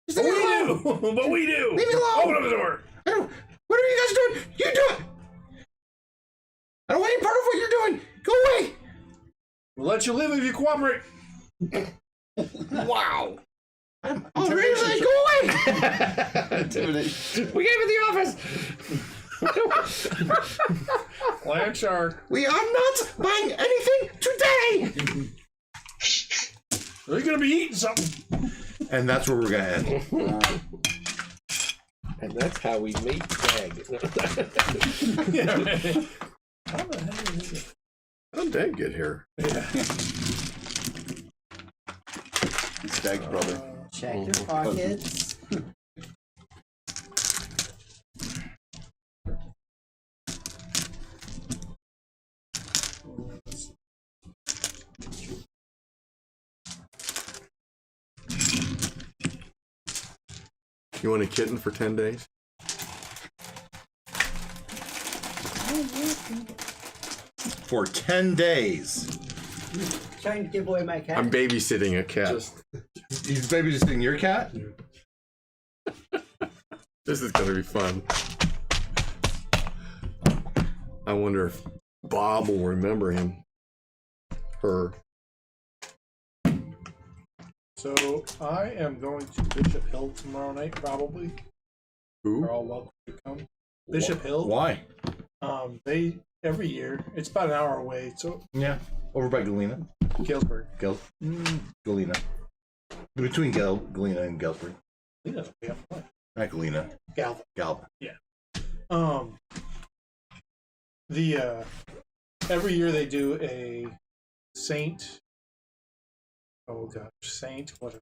S1: Just leave me alone.
S5: But we do.
S1: Leave me alone.
S5: Open up the door.
S1: What are you guys doing? You do it. I don't want any part of what you're doing. Go away.
S5: We'll let you live if you cooperate.
S1: Wow. I'm ready to let go away.
S3: Intimidation.
S8: We gave it the office.
S5: Land shark.
S1: We are not buying anything today.
S5: They're gonna be eating something.
S1: And that's where we're gonna end.
S8: And that's how we make tag.
S5: Yeah, man. How the hell is it?
S6: How did Dad get here?
S3: It's Dag's brother.
S7: Check your pockets.
S6: You want a kitten for 10 days?
S1: For 10 days.
S7: Trying to give away my cat.
S6: I'm babysitting a cat.
S1: He's babysitting your cat?
S6: This is gonna be fun. I wonder if Bob will remember him. Her.
S5: So I am going to Bishop Hill tomorrow night, probably.
S6: Who?
S5: They're all welcome to come. Bishop Hill.
S1: Why?
S5: They every year. It's about an hour away. So
S1: Yeah. Over by Galena.
S5: Galesburg.
S1: Galena. Between Galena and Galesburg.
S5: Yeah. What?
S1: Not Galena.
S5: Galvin.
S1: Galvin.
S5: The every year they do a Saint. Oh gosh, Saint. What?